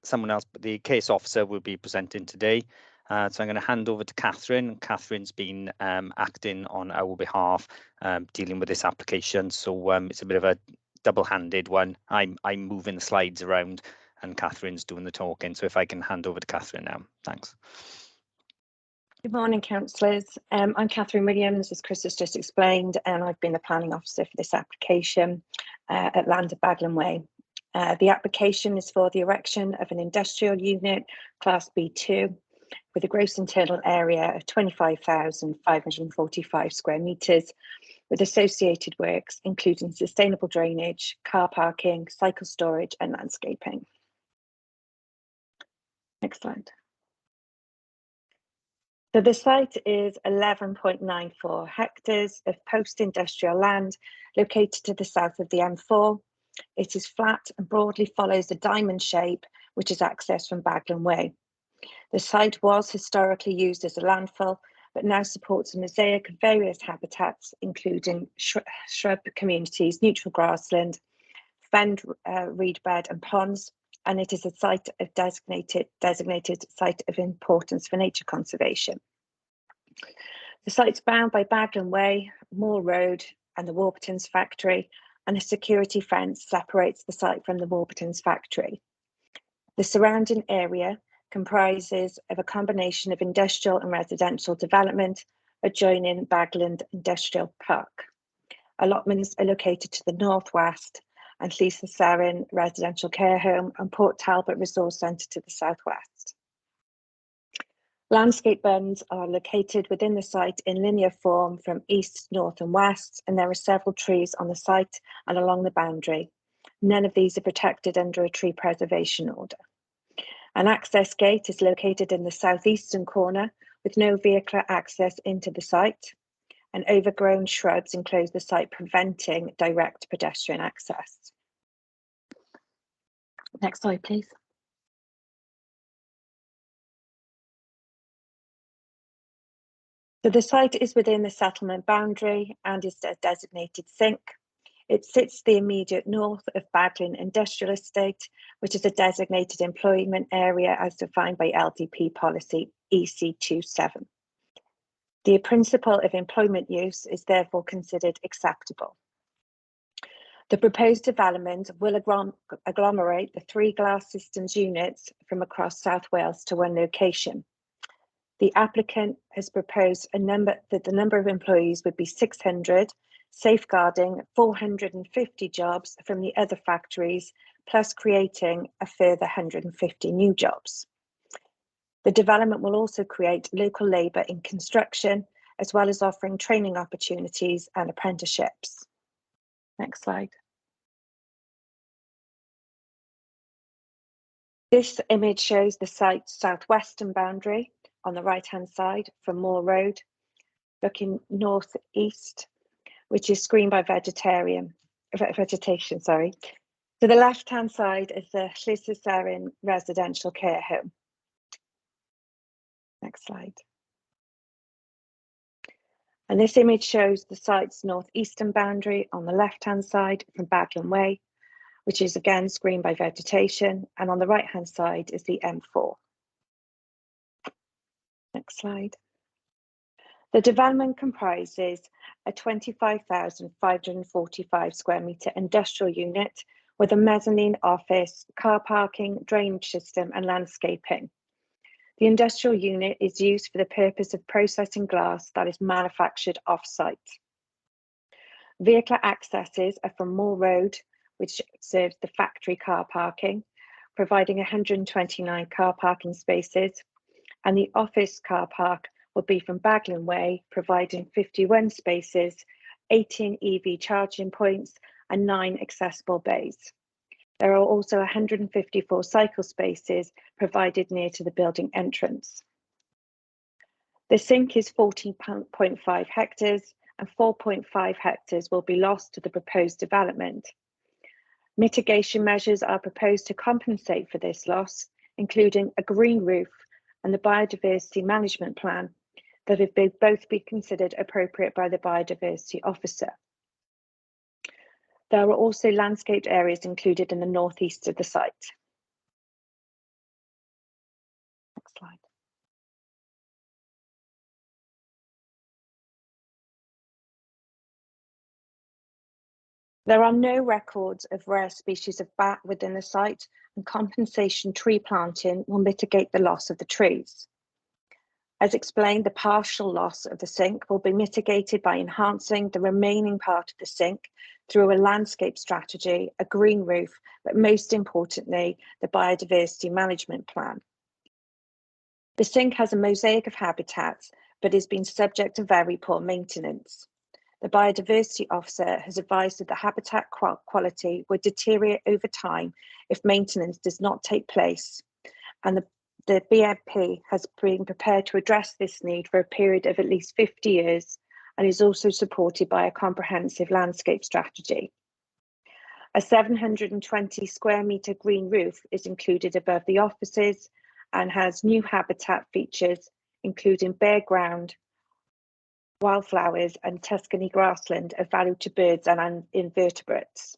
someone else, but the case officer will be presenting today. So I'm going to hand over to Catherine. Catherine's been acting on our behalf, dealing with this application. So it's a bit of a double-handed one. I'm moving the slides around and Catherine's doing the talking. So if I can hand over to Catherine now. Thanks. Good morning, councillors. I'm Catherine Williams, as Chris has just explained, and I've been the planning officer for this application at Land at Baglan Way. The application is for the erection of an industrial unit, Class B2, with a gross internal area of 25,545 square metres, with associated works including sustainable drainage, car parking, cycle storage and landscaping. Next slide. So the site is 11.94 hectares of post-industrial land located to the south of the M4. It is flat and broadly follows a diamond shape, which is accessed from Baglan Way. The site was historically used as a landfill, but now supports a mosaic of various habitats, including shrub communities, neutral grassland, fenned reed bed and ponds, and it is a site of designated site of importance for nature conservation. The site's bound by Baglan Way, Moor Road and the Warburton's factory, and a security fence separates the site from the Warburton's factory. The surrounding area comprises of a combination of industrial and residential development adjoining Bagland Industrial Park. Allotments are located to the northwest and Lisa Sarin Residential Care Home and Port Talbot Resource Centre to the southwest. Landscape bands are located within the site in linear form from east, north and west, and there are several trees on the site and along the boundary. None of these are protected under a tree preservation order. An access gate is located in the southeastern corner with no vehicular access into the site, and overgrown shrubs enclose the site, preventing direct pedestrian access. Next slide, please. So the site is within the settlement boundary and is a designated sink. It sits the immediate north of Baglan Industrial Estate, which is a designated employment area as defined by LDP policy EC27. The principle of employment use is therefore considered acceptable. The proposed development will agglomerate the 3 glass systems units from across South Wales to one location. The applicant has proposed that the number of employees would be 600, safeguarding 450 jobs from the other factories, plus creating a further 150 new jobs. The development will also create local labour in construction, as well as offering training opportunities and apprenticeships. Next slide. This image shows the site's southwestern boundary on the right-hand side from Moor Road, looking northeast, which is screened by vegetation. To the left-hand side is the Llysarin Residential Care Home. Next slide. And this image shows the site's northeastern boundary on the left-hand side from Baglan Way, which is again screened by vegetation, and on the right-hand side is the M4. Next slide. The development comprises a 25,545 square metre industrial unit with a mezzanine office, car parking, drainage system and landscaping. The industrial unit is used for the purpose of processing glass that is manufactured off-site. Vehicle accesses are from Moor Road, which serves the factory car parking, providing 129 car parking spaces, and the office car park will be from Baglan Way, providing 51 spaces, 18 EV charging points, and 9 accessible bays. There are also 154 cycle spaces provided near to the building entrance. The sink is 40.5 hectares, and 4.5 hectares will be lost to the proposed development. Mitigation measures are proposed to compensate for this loss, including a green roof and the biodiversity management plan that have both be considered appropriate by the biodiversity officer. There are also landscaped areas included in the northeast of the site. Next slide. There are no records of rare species of bat within the site, and compensation tree planting will mitigate the loss of the trees. As explained, the partial loss of the sink will be mitigated by enhancing the remaining part of the sink through a landscape strategy, a green roof, but most importantly, the biodiversity management plan. The sink has a mosaic of habitats, but has been subject to very poor maintenance. The biodiversity officer has advised that the habitat quality would deteriorate over time if maintenance does not take place, and the BMP has been prepared to address this need for a period of at least 50 years and is also supported by a comprehensive landscape strategy. A 720 square metre green roof is included above the offices and has new habitat features, including bare ground, wildflowers and Tuscany grassland of value to birds and invertebrates.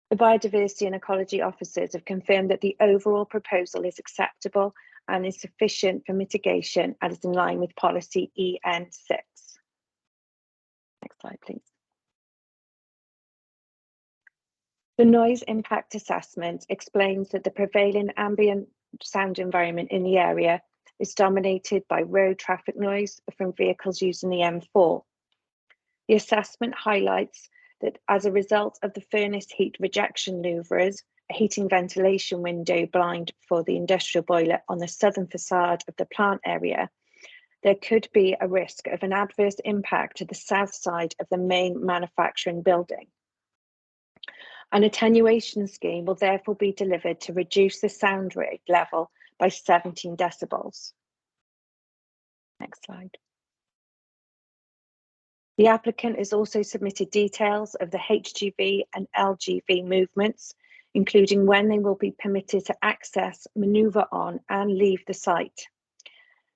The biodiversity and ecology officers have confirmed that the overall proposal is acceptable and is sufficient for mitigation and is in line with policy EN6. Next slide, please. The noise impact assessment explains that the prevailing ambient sound environment in the area is dominated by road traffic noise from vehicles using the M4. The assessment highlights that as a result of the furnace heat rejection louvres, a heating ventilation window blind for the industrial boiler on the southern facade of the plant area, there could be a risk of an adverse impact to the south side of the main manufacturing building. An attenuation scheme will therefore be delivered to reduce the sound rate level by 17 decibels. Next slide. The applicant has also submitted details of the HGV and LGV movements, including when they will be permitted to access, manoeuvre on and leave the site.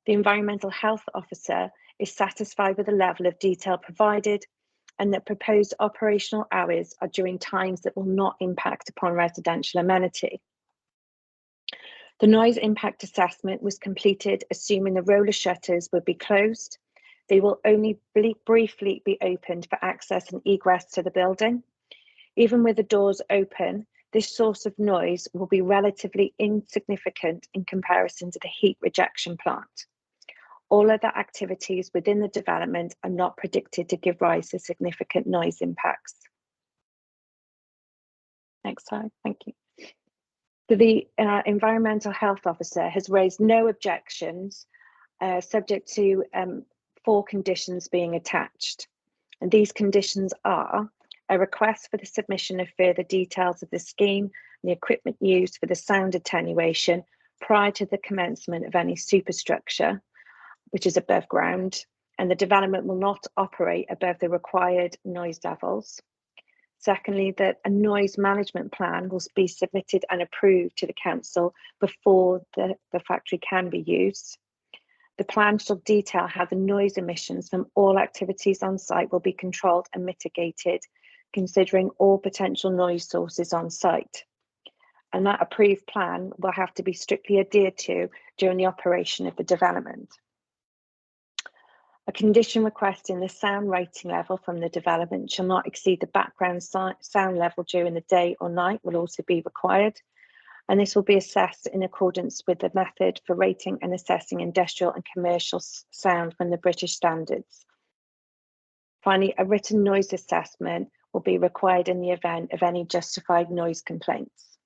The Environmental Health Officer is satisfied with the level of detail provided and that proposed operational hours are during times that will not impact upon residential amenity. The noise impact assessment was completed assuming the roller shutters would be closed. They will only briefly be opened for access and egress to the building. Even with the doors open, this source of noise will be relatively insignificant in comparison to the heat rejection plant. All other activities within the development are not predicted to give rise to significant noise impacts. Next slide, thank you. So the Environmental Health Officer has raised no objections subject to 4 conditions being attached. And these conditions are a request for the submission of further details of the scheme and the equipment used for the sound attenuation prior to the commencement of any superstructure, which is above ground, and the development will not operate above the required noise levels. Secondly, that a noise management plan will be submitted and approved to the council before the factory can be used. The plan shall detail how the noise emissions from all activities on site will be controlled and mitigated, considering all potential noise sources on site. And that approved plan will have to be strictly adhered to during the operation of the development. A condition requesting the sound rating level from the development shall not exceed the background sound level during the day or night will also be required. And this will be assessed in accordance with the method for rating and assessing industrial and commercial sound from the British standards. Finally, a written noise assessment will be required in the event of any justified noise complaints.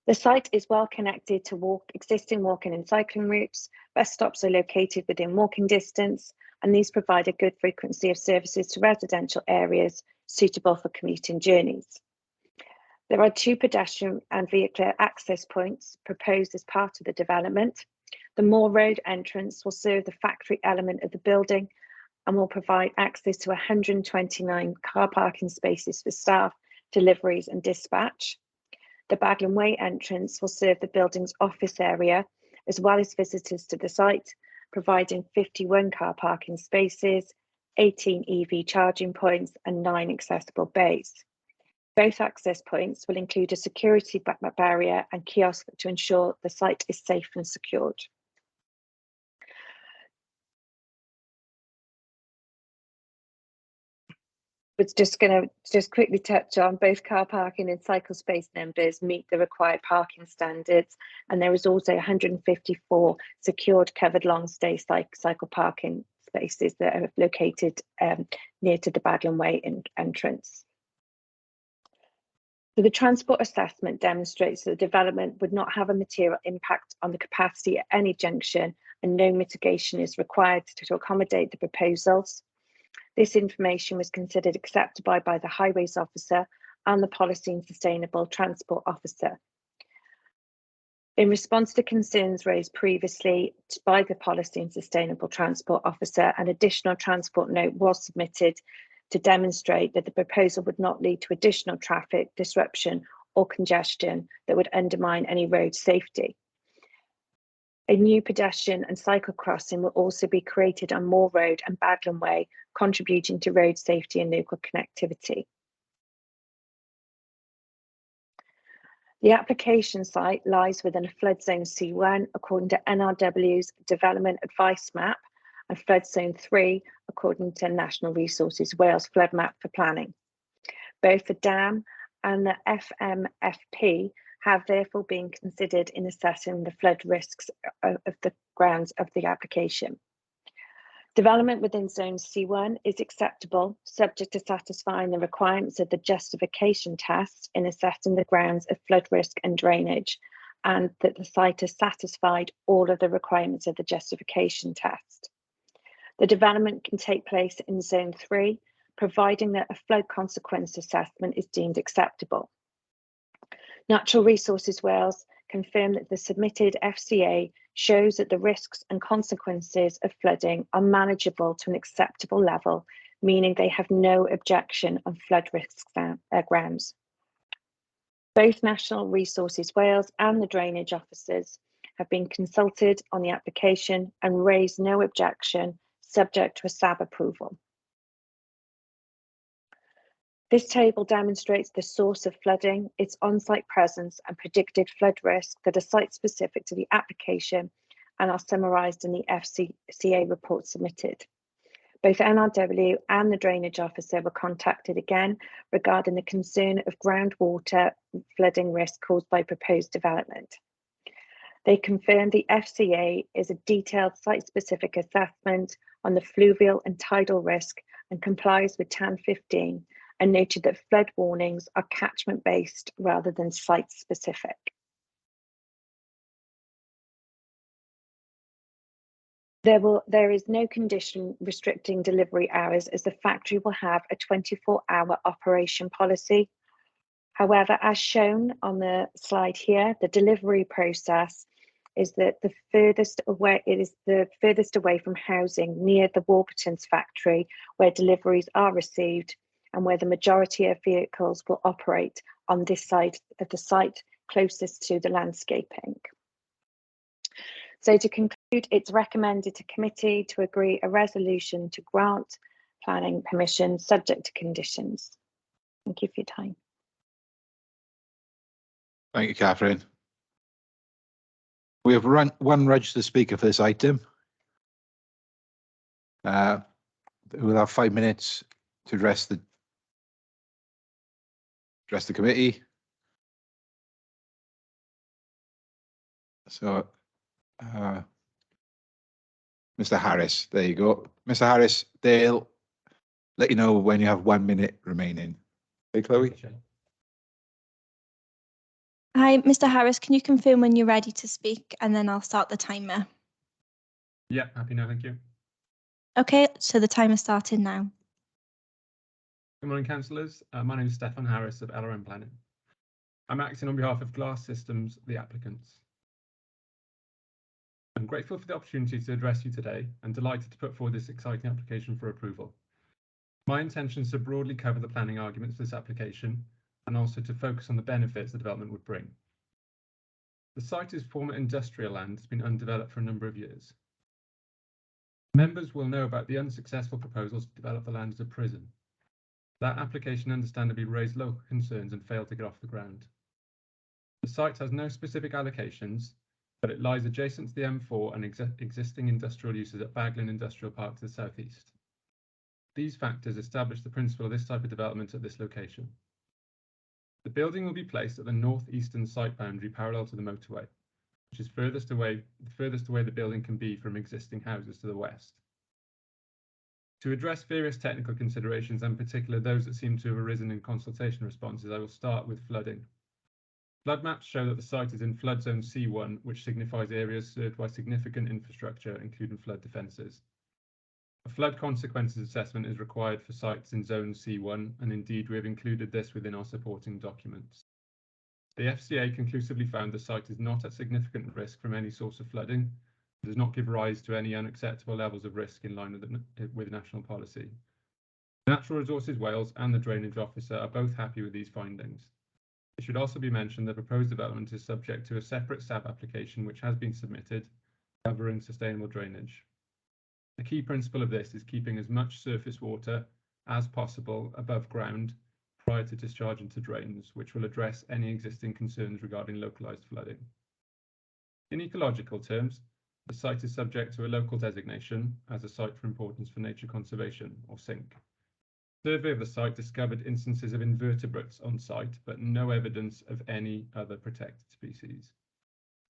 The site is well connected to existing walking and cycling routes. Bus stops are located within walking distance, and these provide a good frequency of services to residential areas suitable for commuting journeys. There are 2 pedestrian and vehicular access points proposed as part of the development. The Moor Road entrance will serve the factory element of the building and will provide access to 129 car parking spaces for staff, deliveries and dispatch. The Baglan Way entrance will serve the building's office area, as well as visitors to the site, providing 51 car parking spaces, 18 EV charging points and 9 accessible bays. Both access points will include a security barrier and kiosk to ensure the site is safe and secured. Was just going to quickly touch on both car parking and cycle space numbers meet the required parking standards, and there is also 154 secured covered long stay cycle parking spaces that are located near to the Baglan Way entrance. So the transport assessment demonstrates that the development would not have a material impact on the capacity at any junction, and no mitigation is required to accommodate the proposals. This information was considered acceptable by the Highways Officer and the Policy and Sustainable Transport Officer. In response to concerns raised previously by the Policy and Sustainable Transport Officer, an additional transport note was submitted to demonstrate that the proposal would not lead to additional traffic disruption or congestion that would undermine any road safety. A new pedestrian and cycle crossing will also be created on Moor Road and Baglan Way, contributing to road safety and local connectivity. The application site lies within a flood zone C1 according to NRW's Development Advice Map, and flood zone 3 according to National Resources Wales flood map for planning. Both the dam and the FMFP have therefore been considered in assessing the flood risks of the grounds of the application. Development within Zone C1 is acceptable, subject to satisfying the requirements of the justification test in assessing the grounds of flood risk and drainage, and that the site has satisfied all of the requirements of the justification test. The development can take place in Zone 3, providing that a flood consequence assessment is deemed acceptable. Natural Resources Wales confirmed that the submitted FCA shows that the risks and consequences of flooding are manageable to an acceptable level, meaning they have no objection on flood risks grounds. Both National Resources Wales and the drainage officers have been consulted on the application and raised no objection, subject to a SAB approval. This table demonstrates the source of flooding, its on-site presence and predicted flood risk that are site-specific to the application and are summarised in the FCA report submitted. Both NRW and the drainage officer were contacted again regarding the concern of groundwater flooding risk caused by proposed development. They confirmed the FCA is a detailed site-specific assessment on the fluvial and tidal risk and complies with TAN 15, and noted that flood warnings are catchment-based rather than site-specific. There is no condition restricting delivery hours, as the factory will have a 24-hour operation policy. However, as shown on the slide here, the delivery process is that the furthest away from housing near the Warburton's factory, where deliveries are received, and where the majority of vehicles will operate on this side of the site closest to the landscaping. So to conclude, it's recommended to committee to agree a resolution to grant planning permission subject to conditions. Thank you for your time. Thank you, Catherine. We have one registered speaker for this item. We'll have 5 minutes to address the committee. So Mr. Harris, there you go. Mr. Harris, they'll let you know when you have 1 minute remaining. Hey, Chloe. Hi, Mr. Harris, can you confirm when you're ready to speak, and then I'll start the timer. Yeah, happy now, thank you. Okay, so the timer's starting now. Good morning, councillors. My name is Stefan Harris of LRM Planning. I'm acting on behalf of Glass Systems, the applicants. I'm grateful for the opportunity to address you today and delighted to put forward this exciting application for approval. My intention is to broadly cover the planning arguments for this application and also to focus on the benefits the development would bring. The site is former industrial land that's been undeveloped for a number of years. Members will know about the unsuccessful proposals to develop the land as a prison. That application understandably raised local concerns and failed to get off the ground. The site has no specific allocations, but it lies adjacent to the M4 and existing industrial uses at Baglan Industrial Park to the southeast. These factors establish the principle of this type of development at this location. The building will be placed at the northeastern site boundary parallel to the motorway, which is the furthest away the building can be from existing houses to the west. To address various technical considerations, and in particular those that seem to have arisen in consultation responses, I will start with flooding. Flood maps show that the site is in flood zone C1, which signifies areas served by significant infrastructure, including flood defences. A flood consequences assessment is required for sites in zone C1, and indeed we have included this within our supporting documents. The FCA conclusively found the site is not at significant risk from any source of flooding, and does not give rise to any unacceptable levels of risk in line with national policy. Natural Resources Wales and the Drainage Officer are both happy with these findings. It should also be mentioned that the proposed development is subject to a separate SAB application which has been submitted covering sustainable drainage. The key principle of this is keeping as much surface water as possible above ground prior to discharge into drains, which will address any existing concerns regarding localised flooding. In ecological terms, the site is subject to a local designation as a site for importance for nature conservation, or SINC. Survey of the site discovered instances of invertebrates on site, but no evidence of any other protected species.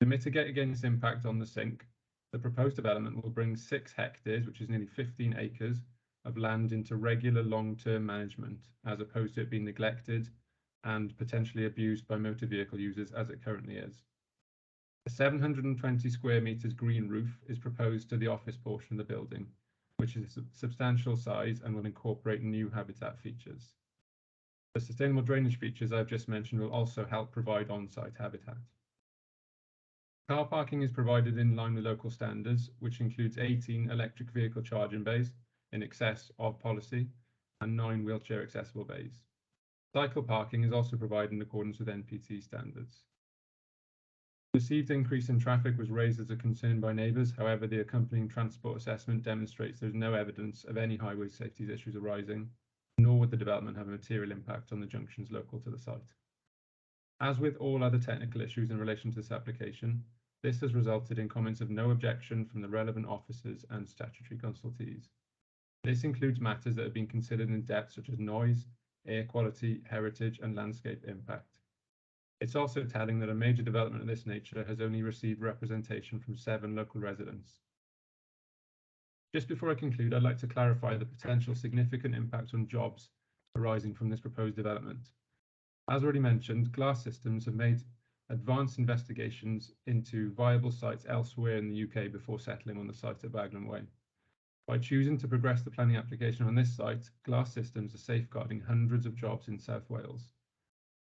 To mitigate against impact on the SINC, the proposed development will bring 6 hectares, which is nearly 15 acres, of land into regular long-term management, as opposed to it being neglected and potentially abused by motor vehicle users as it currently is. A 720 square metres green roof is proposed to the office portion of the building, which is a substantial size and will incorporate new habitat features. The sustainable drainage features I've just mentioned will also help provide on-site habitat. Car parking is provided in line with local standards, which includes 18 electric vehicle charging bays in excess of policy and 9 wheelchair accessible bays. Cycle parking is also provided in accordance with NPT standards. Perceived increase in traffic was raised as a concern by neighbours. However, the accompanying transport assessment demonstrates there is no evidence of any highway safety issues arising, nor would the development have a material impact on the junctions local to the site. As with all other technical issues in relation to this application, this has resulted in comments of no objection from the relevant officers and statutory consultees. This includes matters that have been considered in depth, such as noise, air quality, heritage, and landscape impact. It's also telling that a major development of this nature has only received representation from 7 local residents. Just before I conclude, I'd like to clarify the potential significant impact on jobs arising from this proposed development. As already mentioned, Glass Systems have made advanced investigations into viable sites elsewhere in the UK before settling on the site at Baglan Way. By choosing to progress the planning application on this site, Glass Systems are safeguarding hundreds of jobs in South Wales.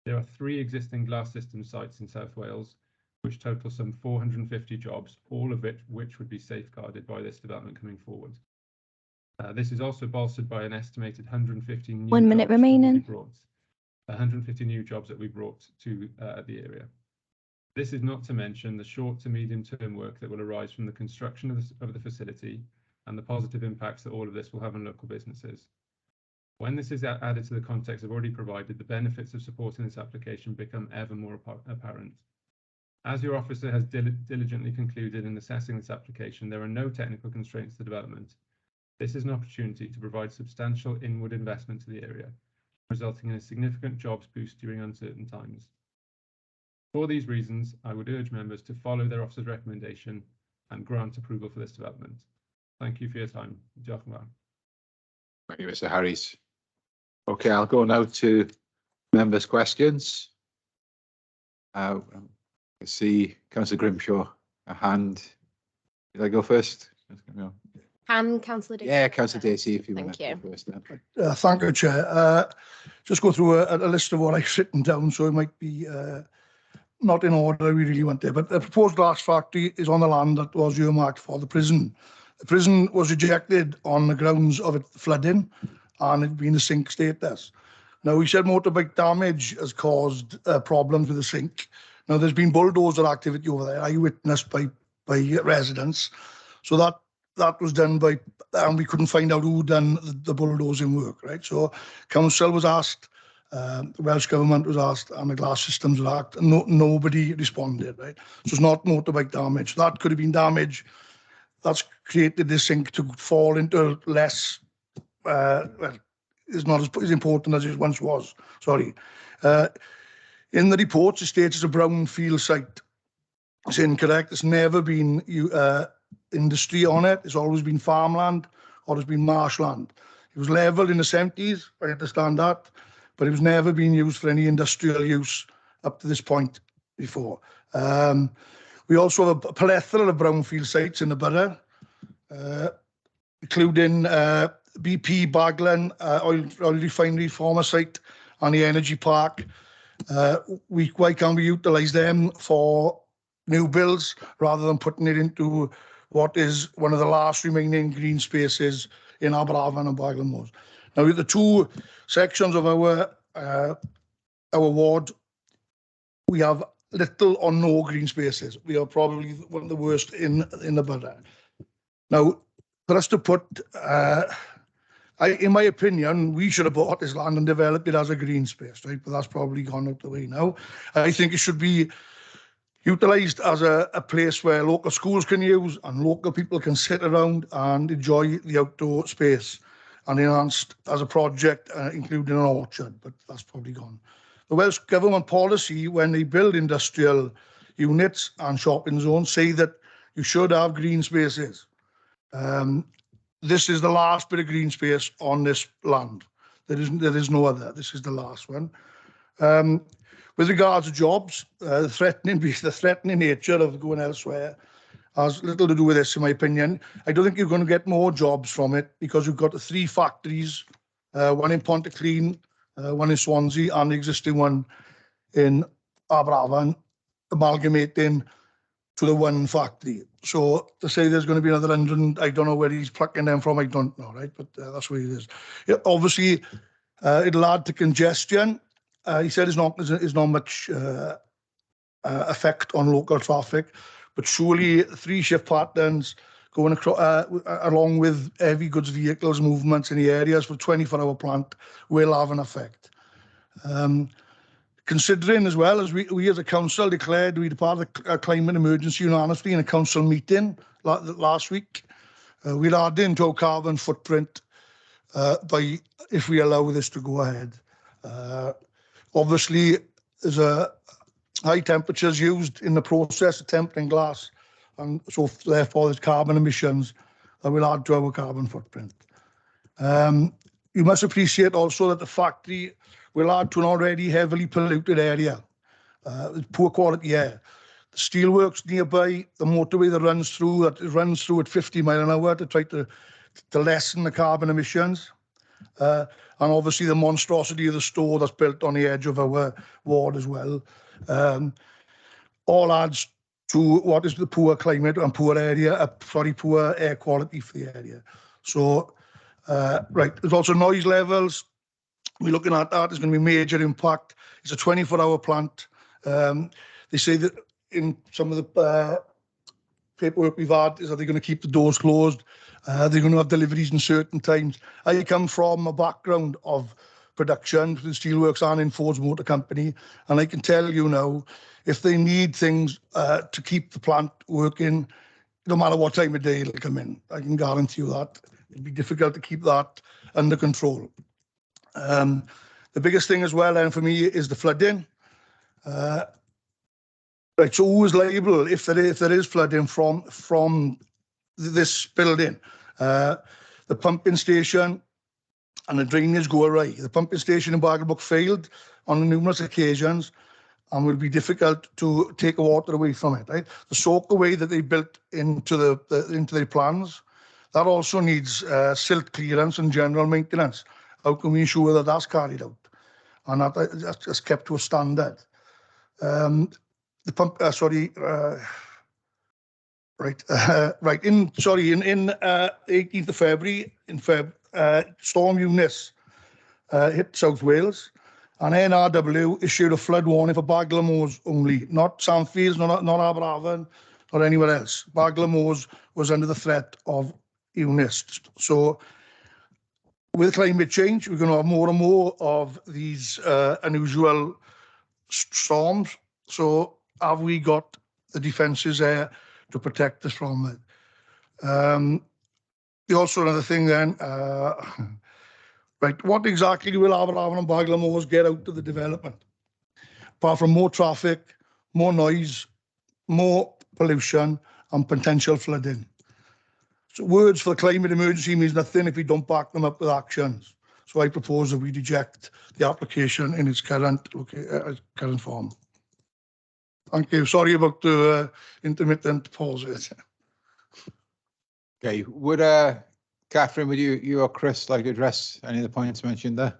There are 3 existing Glass Systems sites in South Wales, which total some 450 jobs, all of which would be safeguarded by this development coming forward. This is also bolstered by an estimated 150 new 1 minute remaining. 150 new jobs that we brought to the area. This is not to mention the short to medium term work that will arise from the construction of the facility and the positive impacts that all of this will have on local businesses. When this is added to the context I've already provided, the benefits of supporting this application become ever more apparent. As your officer has diligently concluded in assessing this application, there are no technical constraints to development. This is an opportunity to provide substantial inward investment to the area, resulting in a significant jobs boost during uncertain times. For these reasons, I would urge members to follow their officer's recommendation and grant approval for this development. Thank you for your time. Diolch yn fawr. Thank you, Mr. Harries. Okay, I'll go now to members' questions. I see Councillor Grimshaw, a hand. Did I go first? Can Councillor Dacey? Yeah, Councillor Dacey, if you want Thank to you. go first then. Thank you, Chair. Just go through a list of what I've written down, so it might be not in order we really want there. But the proposed glass factory is on the land that was earmarked for the prison. The prison was rejected on the grounds of it flooding and it being a sink status. Now, we said motorbike damage has caused problems with the sink. Now, there's been bulldozer activity over there, eyewitnessed by residents. So that was done by, and we couldn't find out who done the bulldozing work, right? So council was asked, the Welsh Government was asked, and the Glass Systems was asked, and nobody responded, right? So it's not motorbike damage. That could have been damage that's created the sink to fall into less, well, it's not as important as it once was, sorry. In the report, it states it's a brownfield site. It's incorrect. It's never been industry on it. It's always been farmland or it's been marshland. It was levelled in the 70s, I understand that, but it was never been used for any industrial use up to this point before. We also have a plethora of brownfield sites in the borough, including BP Baglan oil refinery former site and the energy park. Why can't we utilise them for new builds rather than putting it into what is one of the last remaining green spaces in Aberafan and Baglan Moors? Now, the two sections of our ward, we have little or no green spaces. We are probably one of the worst in the borough. Now, for us to put, in my opinion, we should have bought this land and developed it as a green space, right? But that's probably gone out the way now. I think it should be utilised as a place where local schools can use and local people can sit around and enjoy the outdoor space, and enhanced as a project, including an orchard, but that's probably gone. The Welsh Government policy, when they build industrial units and shopping zones, say that you should have green spaces. This is the last bit of green space on this land. There is no other. This is the last one. With regards to jobs, the threatening nature of going elsewhere has little to do with this, in my opinion. I don't think you're going to get more jobs from it because you've got the 3 factories, one in Pontyclean, one in Swansea, and the existing one in Aberafan, amalgamating to the 1 factory. So to say there's going to be another 100, I don't know where he's plucking them from, I don't know, right? But that's where it is. Yeah, obviously, it'll add to congestion. He said there's not much effect on local traffic, but surely 3 shift patterns going across, along with heavy goods vehicles movements in the areas for 24-hour plant will have an effect. Considering as well as we as a council declared we'd part of a climate emergency unanimously in a council meeting last week, we'll add into our carbon footprint by if we allow this to go ahead. Obviously, there's a high temperatures used in the process of tempering glass, and so therefore there's carbon emissions that will add to our carbon footprint. You must appreciate also that the factory will add to an already heavily polluted area with poor quality air. The steelworks nearby, the motorway that runs through at 50 miles an hour to try to lessen the carbon emissions. And obviously the monstrosity of the store that's built on the edge of our ward as well. All adds to what is the poor climate and poor air quality for the area. So, right, there's also noise levels. We're looking at that. There's going to be major impact. It's a 24-hour plant. They say that in some of the paperwork we've had is that they're going to keep the doors closed. They're going to have deliveries in certain times. I come from a background of production for the steelworks and in Ford's Motor Company, and I can tell you now, if they need things to keep the plant working, no matter what time of day it'll come in. I can guarantee you that. It'd be difficult to keep that under control. The biggest thing as well, then, for me is the flooding. Right, so who is liable if there is flooding from this building? The pumping station and the drainage go awry. The pumping station in Baglebrook failed on numerous occasions and will be difficult to take water away from it. Right? The soak away that they built into their plans, that also needs silt clearance and general maintenance. How can we ensure that that's carried out and that's kept to a standard? The pump, right. In 18th of February, Storm Eunice hit South Wales, and NRW issued a flood warning for Baglamores only, not Sandfields, not Aberafan, or anywhere else. Baglamores was under the threat of Eunice. So, with climate change, we're going to have more and more of these unusual storms. So, have we got the defences there to protect us from it? Also, another thing then, right, what exactly will Aberafan and Baglamores get out of the development? Apart from more traffic, more noise, more pollution, and potential flooding. So words for the climate emergency means nothing if we don't back them up with actions. So I propose that we reject the application in its current form. Thank you. Sorry about the intermittent pauses. Okay, would Catherine, would you or Chris like to address any of the points mentioned there?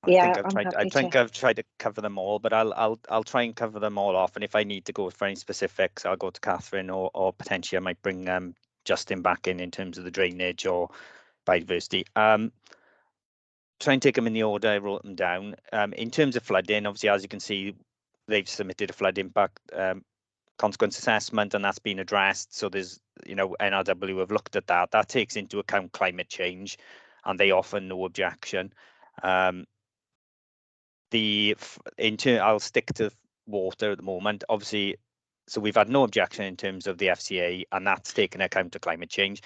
Yeah, I think I've tried to cover them all, but I'll try and cover them all off. And if I need to go for any specifics, I'll go to Catherine, or potentially I might bring Justin back in terms of the drainage or biodiversity. Try and take them in the order I wrote them down. In terms of flooding, obviously, as you can see, they've submitted a flood impact consequence assessment, and that's been addressed. So there's, NRW have looked at that. That takes into account climate change, and they offer no objection. I'll stick to water at the moment. Obviously, so we've had no objection in terms of the FCA, and that's taken account of climate change.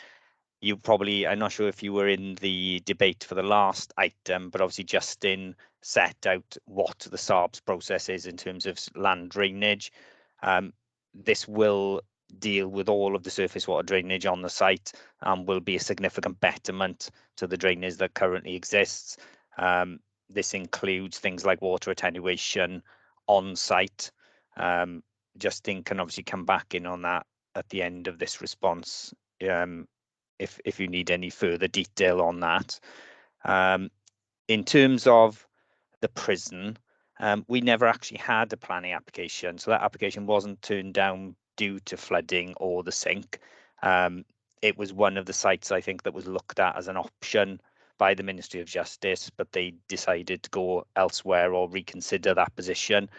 You probably, I'm not sure if you were in the debate for the last item, but obviously Justin set out what the SARBS process is in terms of land drainage. This will deal with all of the surface water drainage on the site and will be a significant betterment to the drainage that currently exists. This includes things like water attenuation on site. Justin can obviously come back in on that at the end of this response if you need any further detail on that. In terms of the prison, we never actually had a planning application, so that application wasn't turned down due to flooding or the sink. It was one of the sites, I think, that was looked at as an option by the Ministry of Justice, but they decided to go elsewhere or reconsider that position.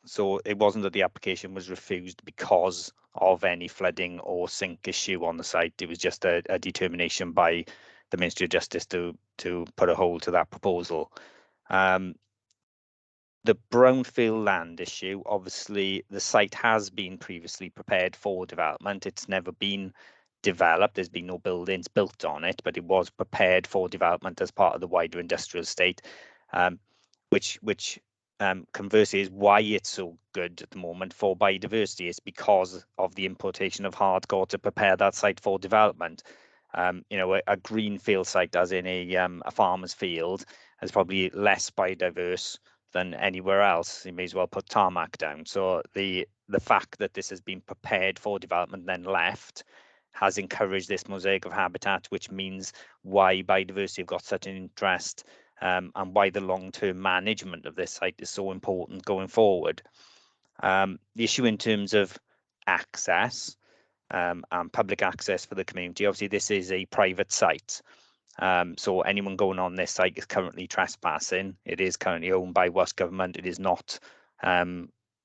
So it wasn't that the application was refused because of any flooding or sink issue on the site. It was just a determination by the Ministry of Justice to put a hold to that proposal. The brownfield land issue, obviously the site has been previously prepared for development. It's never been developed. There's been no buildings built on it, but it was prepared for development as part of the wider industrial estate, which conversely is why it's so good at the moment for biodiversity. It's because of the importation of hardcore to prepare that site for development. A greenfield site, as in a farmer's field, is probably less biodiverse than anywhere else. You may as well put tarmac down. So the fact that this has been prepared for development then left has encouraged this mosaic of habitat, which means why biodiversity have got such an interest, and why the long-term management of this site is so important going forward. The issue in terms of access and public access for the community, obviously this is a private site. So anyone going on this site is currently trespassing. It is currently owned by Welsh Government. It is not,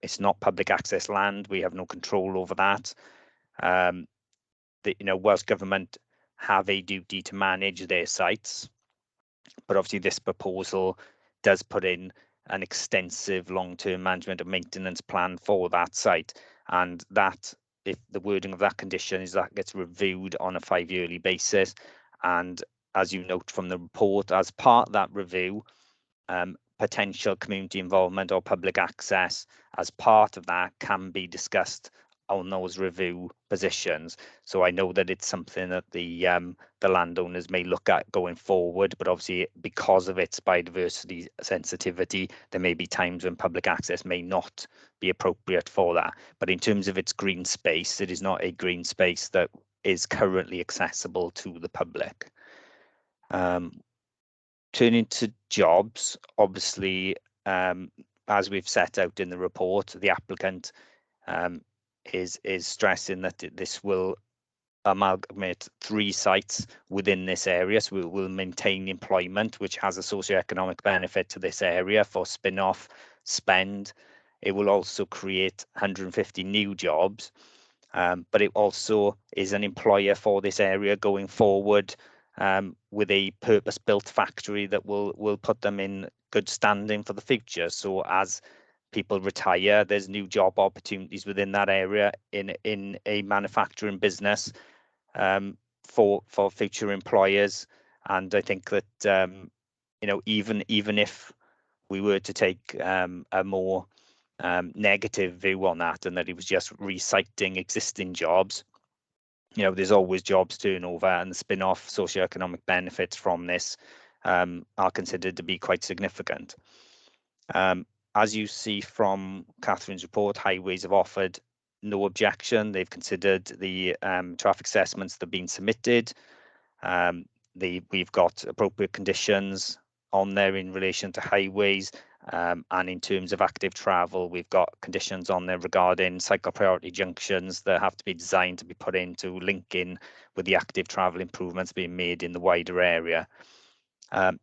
it's not public access land. We have no control over that. Welsh Government have a duty to manage their sites, but obviously this proposal does put in an extensive long-term management and maintenance plan for that site, and that, if the wording of that condition is that gets reviewed on a 5-yearly basis. And as you note from the report, as part of that review, potential community involvement or public access as part of that can be discussed on those review positions. So I know that it's something that the landowners may look at going forward, but obviously because of its biodiversity sensitivity, there may be times when public access may not be appropriate for that. But in terms of its green space, it is not a green space that is currently accessible to the public. Turning to jobs, obviously, as we've set out in the report, the applicant is stressing that this will amalgamate 3 sites within this area. So we will maintain employment, which has a socioeconomic benefit to this area for spin-off spend. It will also create 150 new jobs, but it also is an employer for this area going forward, with a purpose-built factory that will put them in good standing for the future. So as people retire, there's new job opportunities within that area in a manufacturing business for future employers. And I think that even if we were to take a more negative view on that, and that it was just reciting existing jobs, there's always jobs turnover, and the spin-off socioeconomic benefits from this are considered to be quite significant. As you see from Catherine's report, Highways have offered no objection. They've considered the traffic assessments that have been submitted. We've got appropriate conditions on there in relation to highways, and in terms of active travel, we've got conditions on there regarding cycle priority junctions that have to be designed to be put in to link in with the active travel improvements being made in the wider area.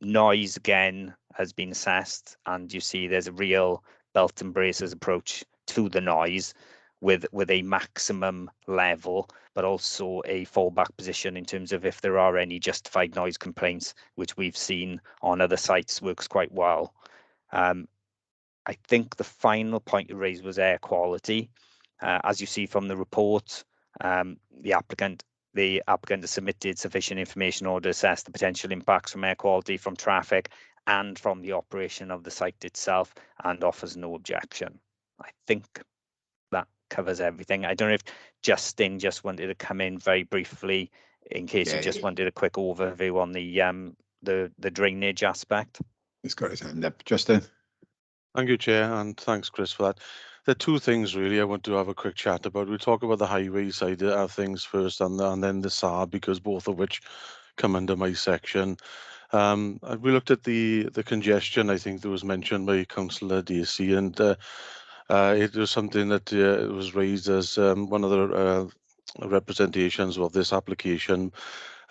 Noise again has been assessed, and you see there's a real belt and braces approach to the noise with a maximum level, but also a fallback position in terms of if there are any justified noise complaints, which we've seen on other sites works quite well. I think the final point you raised was air quality. As you see from the report, the applicant has submitted sufficient information in order to assess the potential impacts from air quality from traffic and from the operation of the site itself, and offers no objection. I think that covers everything. I don't know if Justin just wanted to come in very briefly in case you just wanted a quick overview on the drainage aspect. He's got his hand up. Justin. Thank you, Chair, and thanks, Chris, for that. There are 2 things really I want to have a quick chat about. We'll talk about the highway side of things first, and then the SAR, because both of which come under my section. We looked at the congestion, I think that was mentioned by Councillor Dacey, and it was something that was raised as one of the representations of this application.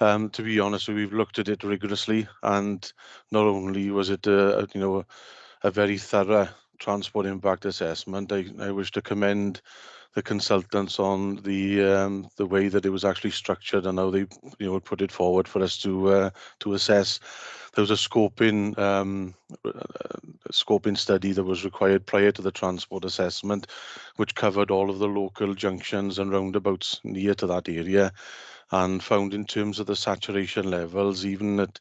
To be honest, we've looked at it rigorously, and not only was it a very thorough transport impact assessment. I wish to commend the consultants on the way that it was actually structured and how they put it forward for us to assess. There was a scoping study that was required prior to the transport assessment, which covered all of the local junctions and roundabouts near to that area, and found in terms of the saturation levels, even at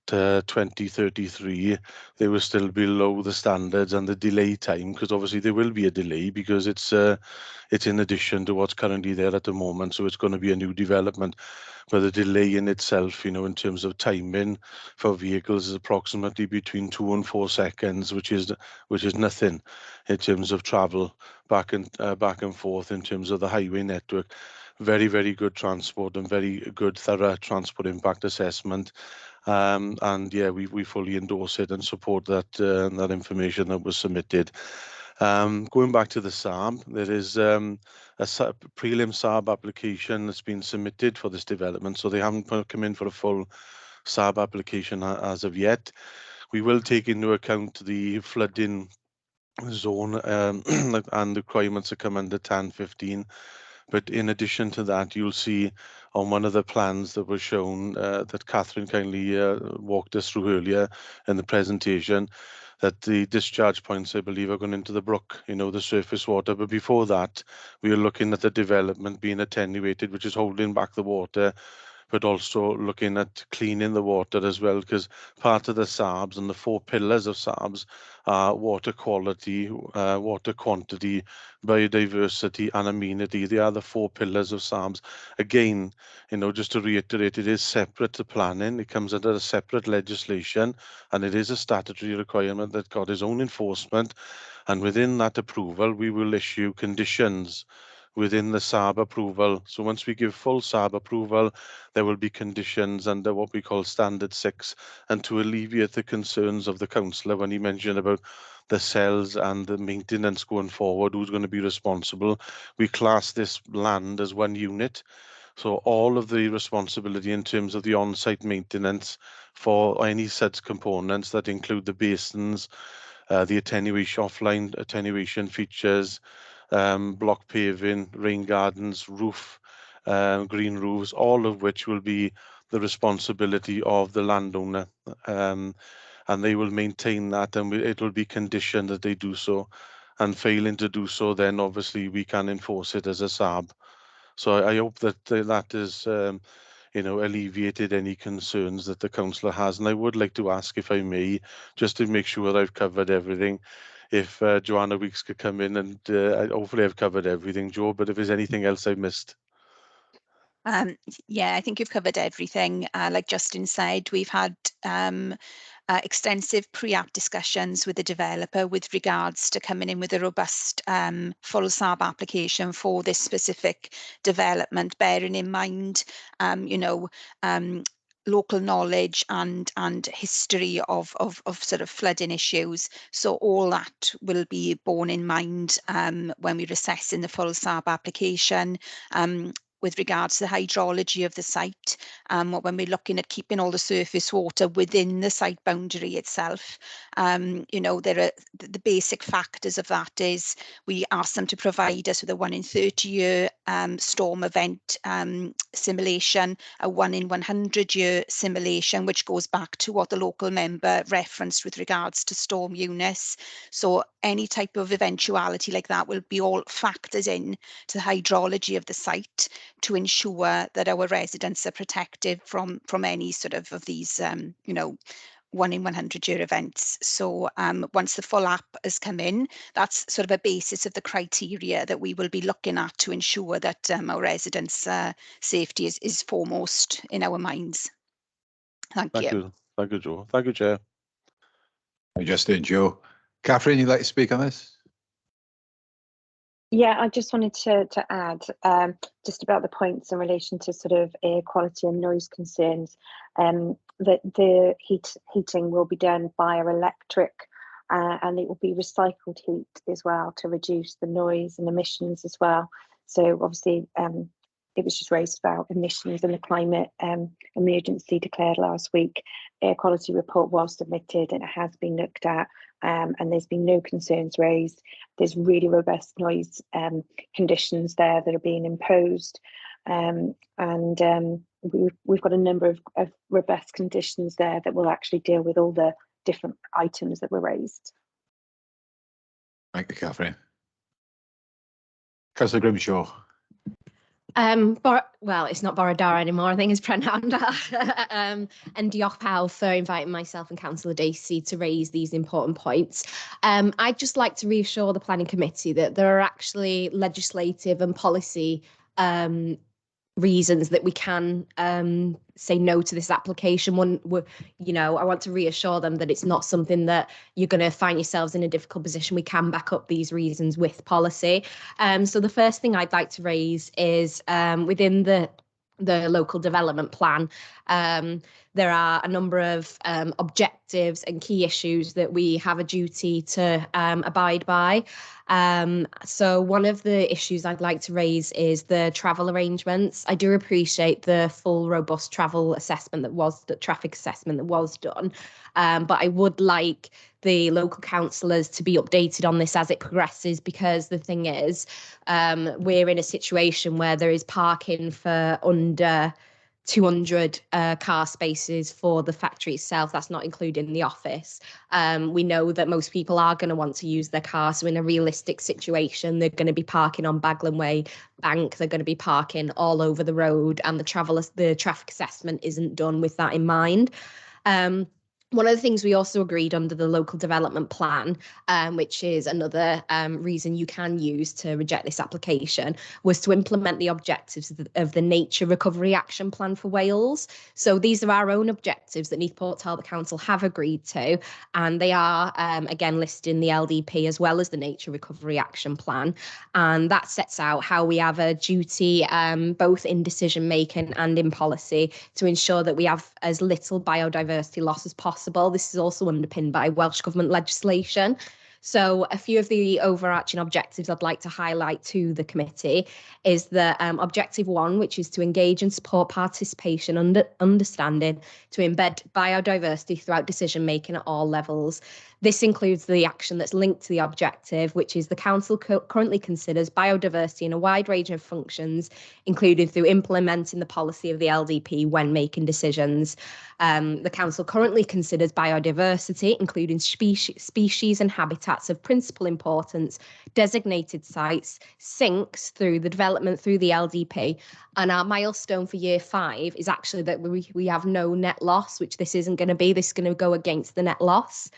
2033, they were still below the standards, and the delay time, because obviously there will be a delay because it's in addition to what's currently there at the moment, so it's going to be a new development. But the delay in itself, in terms of timing for vehicles, is approximately between 2 and 4 seconds, which is nothing in terms of travel back and forth in terms of the highway network. Very, very good transport and very good thorough transport impact assessment. And yeah, we fully endorse it and support that information that was submitted. Going back to the SARB, there is a prelim SARB application that's been submitted for this development, so they haven't come in for a full SARB application as of yet. We will take into account the flooding zone and the requirements that come under TAN 15. But in addition to that, you'll see on one of the plans that was shown that Catherine kindly walked us through earlier in the presentation, that the discharge points, I believe, are going into the brook, the surface water. But before that, we are looking at the development being attenuated, which is holding back the water but also looking at cleaning the water as well, because part of the SABs and the 4 pillars of SABs are water quality, water quantity, biodiversity and amenity. They are the 4 pillars of SABs. Again, just to reiterate, it is separate to planning. It comes under a separate legislation, and it is a statutory requirement that got its own enforcement. And within that approval, we will issue conditions within the SAB approval. So once we give full SAB approval, there will be conditions under what we call Standard 6, and to alleviate the concerns of the councillor when he mentioned about the cells and the maintenance going forward, who's going to be responsible, we class this land as one unit. So all of the responsibility in terms of the on-site maintenance for any such components that include the basins, the offline attenuation features, block paving, rain gardens, roof, green roofs, all of which will be the responsibility of the landowner. And they will maintain that, and it will be conditioned that they do so. And failing to do so, then obviously we can enforce it as a SAB. So I hope that that is, alleviated any concerns that the councillor has. And I would like to ask, if I may, just to make sure I've covered everything, if Joanna Weeks could come in, and hopefully I've covered everything, Joe, but if there's anything else I've missed. Yeah, I think you've covered everything. Like Justin said, we've had extensive pre-app discussions with the developer with regards to coming in with a robust full SAB application for this specific development, bearing in mind, local knowledge and history of sort of flooding issues. So all that will be borne in mind when we're assessing the full SAB application. With regards to the hydrology of the site, when we're looking at keeping all the surface water within the site boundary itself, there are the basic factors of that is we ask them to provide us with a 1 in 30 year storm event simulation, a 1 in 100 year simulation, which goes back to what the local member referenced with regards to storm Eunice. So any type of eventuality like that will be all factored in to the hydrology of the site, to ensure that our residents are protected from any sort of these 1 in 100 year events. So once the full app has come in, that's sort of a basis of the criteria that we will be looking at to ensure that our residents' safety is foremost in our minds. Thank you. Thank you, Joe. Thank you, Chair. I just did, Joe. Catherine, you'd like to speak on this? Yeah, I just wanted to add just about the points in relation to sort of air quality and noise concerns, that the heating will be done via electric, and it will be recycled heat as well to reduce the noise and emissions as well. So obviously it was just raised about emissions and the climate emergency declared last week. Air quality report was submitted and it has been looked at, and there's been no concerns raised. There's really robust noise conditions there that are being imposed, and we've got a number of robust conditions there that will actually deal with all the different items that were raised. Thank you, Catherine. Councillor Grimshaw. Well, it's not Borodara anymore. I think it's Prenanda. And diolch pawb for inviting myself and Councillor Dacey to raise these important points. I'd just like to reassure the Planning Committee that there are actually legislative and policy reasons that we can say no to this application. I want to reassure them that it's not something that you're going to find yourselves in a difficult position. We can back up these reasons with policy. So the first thing I'd like to raise is within the local development plan, there are a number of objectives and key issues that we have a duty to abide by. So one of the issues I'd like to raise is the travel arrangements. I do appreciate the full robust travel assessment the traffic assessment that was done, but I would like the local councillors to be updated on this as it progresses, because the thing is, we're in a situation where there is parking for under 200 car spaces for the factory itself. That's not including the office. We know that most people are going to want to use their car. So in a realistic situation, they're going to be parking on Baglan Way Bank. They're going to be parking all over the road, and the traffic assessment isn't done with that in mind. One of the things we also agreed under the local development plan, which is another reason you can use to reject this application, was to implement the objectives of the Nature Recovery Action Plan for Wales. So these are our own objectives that Neath Port Talbot Council have agreed to, and they are, again, listed in the LDP as well as the Nature Recovery Action Plan. And that sets out how we have a duty, both in decision making and in policy, to ensure that we have as little biodiversity loss as possible. This is also underpinned by Welsh Government legislation. So a few of the overarching objectives I'd like to highlight to the committee is that objective 1, which is to engage and support participation, understanding, to embed biodiversity throughout decision making at all levels. This includes the action that's linked to the objective, which is the council currently considers biodiversity in a wide range of functions, including through implementing the policy of the LDP when making decisions. The council currently considers biodiversity, including species and habitats of principal importance, designated sites, sinks through the development through the LDP. And our milestone for year 5 is actually that we have no net loss, which this isn't going to be. This is going to go against the net loss.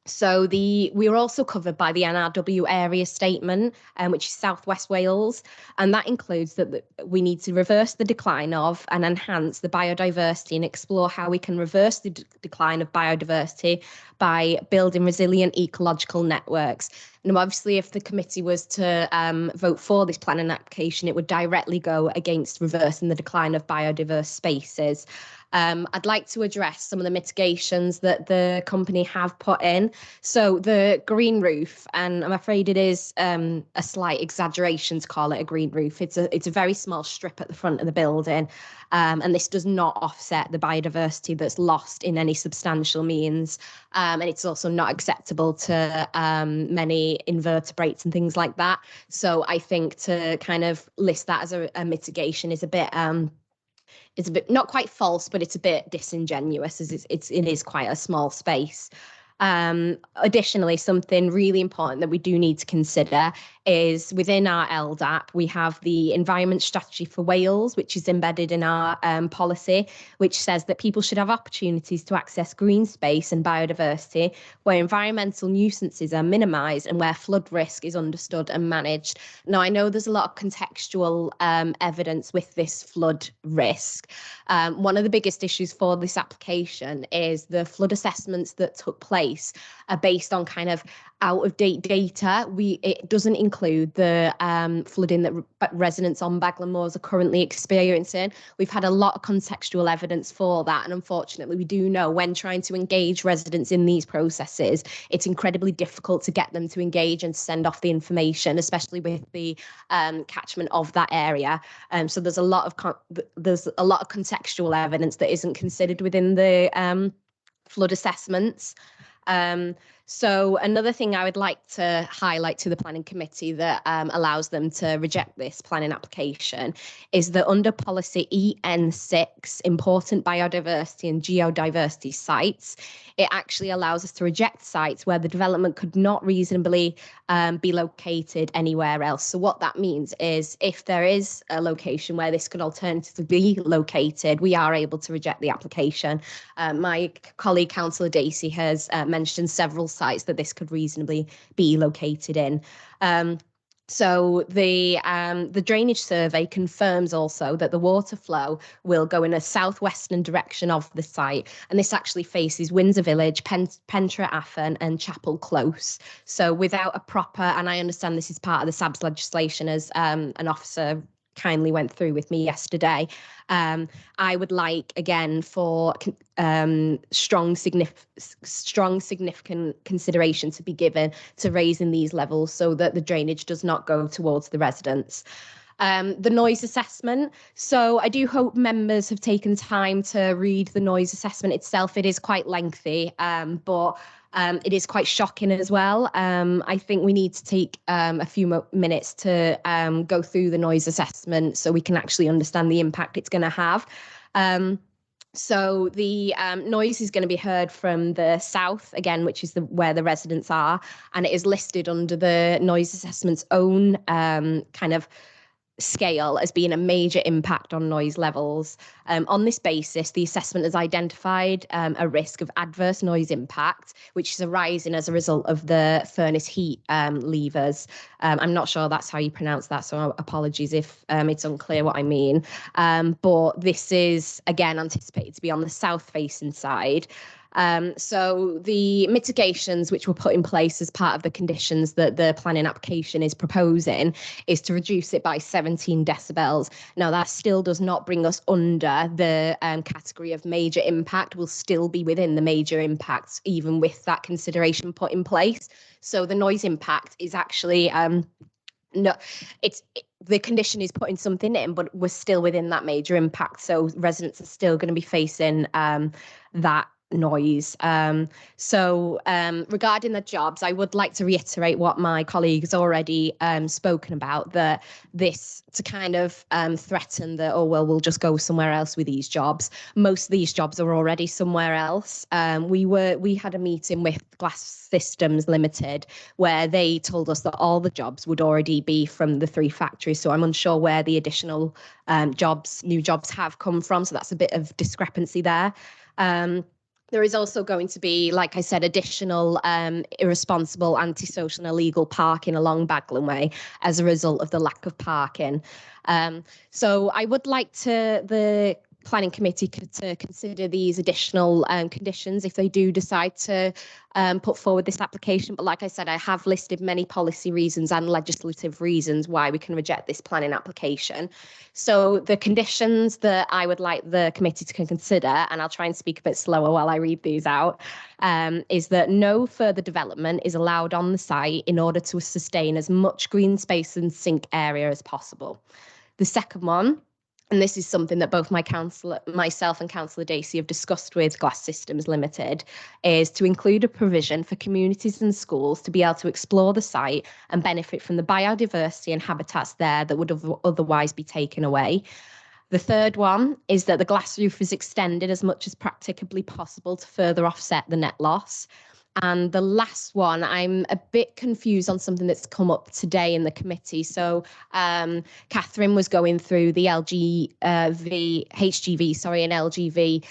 So we are also covered by the NRW area statement, which is South West Wales, and that includes that we need to reverse the decline of and enhance the biodiversity and explore how we can reverse the decline of biodiversity by building resilient ecological networks. And obviously, if the committee was to vote for this planning application, it would directly go against reversing the decline of biodiverse spaces. I'd like to address some of the mitigations that the company have put in. So the green roof, and I'm afraid it is a slight exaggeration to call it a green roof. It's a very small strip at the front of the building, and this does not offset the biodiversity that's lost in any substantial means. And it's also not acceptable to many invertebrates and things like that. So I think to kind of list that as a mitigation is a bit not quite false, but it's a bit disingenuous, as it is quite a small space. Additionally, something really important that we do need to consider is within our LDAP, we have the Environment Strategy for Wales, which is embedded in our policy, which says that people should have opportunities to access green space and biodiversity where environmental nuisances are minimised and where flood risk is understood and managed. Now, I know there's a lot of contextual evidence with this flood risk. One of the biggest issues for this application is the flood assessments that took place are based on kind of out-of-date data. It doesn't include the flooding that residents on Baglan Moors are currently experiencing. We've had a lot of contextual evidence for that, and unfortunately we do know when trying to engage residents in these processes, it's incredibly difficult to get them to engage and send off the information, especially with the catchment of that area. So there's a lot of contextual evidence that isn't considered within the flood assessments. So another thing I would like to highlight to the planning committee that allows them to reject this planning application is that under policy EN6, important biodiversity and geodiversity sites, it actually allows us to reject sites where the development could not reasonably be located anywhere else. So what that means is if there is a location where this could alternatively be located, we are able to reject the application. My colleague, Councillor Dacey, has mentioned several sites that this could reasonably be located in. So the drainage survey confirms also that the water flow will go in a southwestern direction of the site, and this actually faces Windsor Village, Pentre Afan and Chapel Close. So without a proper, and I understand this is part of the SABS legislation as an officer kindly went through with me yesterday. I would like, again, for strong significant consideration to be given to raising these levels so that the drainage does not go towards the residents. The noise assessment. So I do hope members have taken time to read the noise assessment itself. It is quite lengthy, but It is quite shocking as well. I think we need to take a few minutes to go through the noise assessment so we can actually understand the impact it's going to have. So the noise is going to be heard from the south, again, which is where the residents are, and it is listed under the noise assessment's own kind of scale as being a major impact on noise levels. On this basis, the assessment has identified a risk of adverse noise impact, which is arising as a result of the furnace heat levers. I'm not sure that's how you pronounce that, so apologies if it's unclear what I mean. But this is, again, anticipated to be on the south-facing side. So the mitigations which were put in place as part of the conditions that the planning application is proposing is to reduce it by 17 decibels. Now, that still does not bring us under the category of major impact. We'll still be within the major impacts, even with that consideration put in place. So the noise impact is actually no, the condition is putting something in, but we're still within that major impact. So residents are still going to be facing that noise. Regarding the jobs, I would like to reiterate what my colleagues already spoken about, that this to kind of threaten that, oh, well, we'll just go somewhere else with these jobs. Most of these jobs are already somewhere else. We had a meeting with Glass Systems Limited where they told us that all the jobs would already be from the 3 factories. So I'm unsure where the additional new jobs have come from. So that's a bit of discrepancy there. There is also going to be, like I said, additional irresponsible, antisocial and illegal parking along Baglan Way as a result of the lack of parking. So I would like the planning committee to consider these additional conditions if they do decide to put forward this application. But like I said, I have listed many policy reasons and legislative reasons why we can reject this planning application. So the conditions that I would like the committee to consider, and I'll try and speak a bit slower while I read these out, is that no further development is allowed on the site in order to sustain as much green space and sink area as possible. The second one, and this is something that both myself and Councillor Dacey have discussed with Glass Systems Limited, is to include a provision for communities and schools to be able to explore the site and benefit from the biodiversity and habitats there that would otherwise be taken away. The third one is that the glass roof is extended as much as practicably possible to further offset the net loss. And the last one, I'm a bit confused on something that's come up today in the committee. So Catherine was going through the HGV and LGV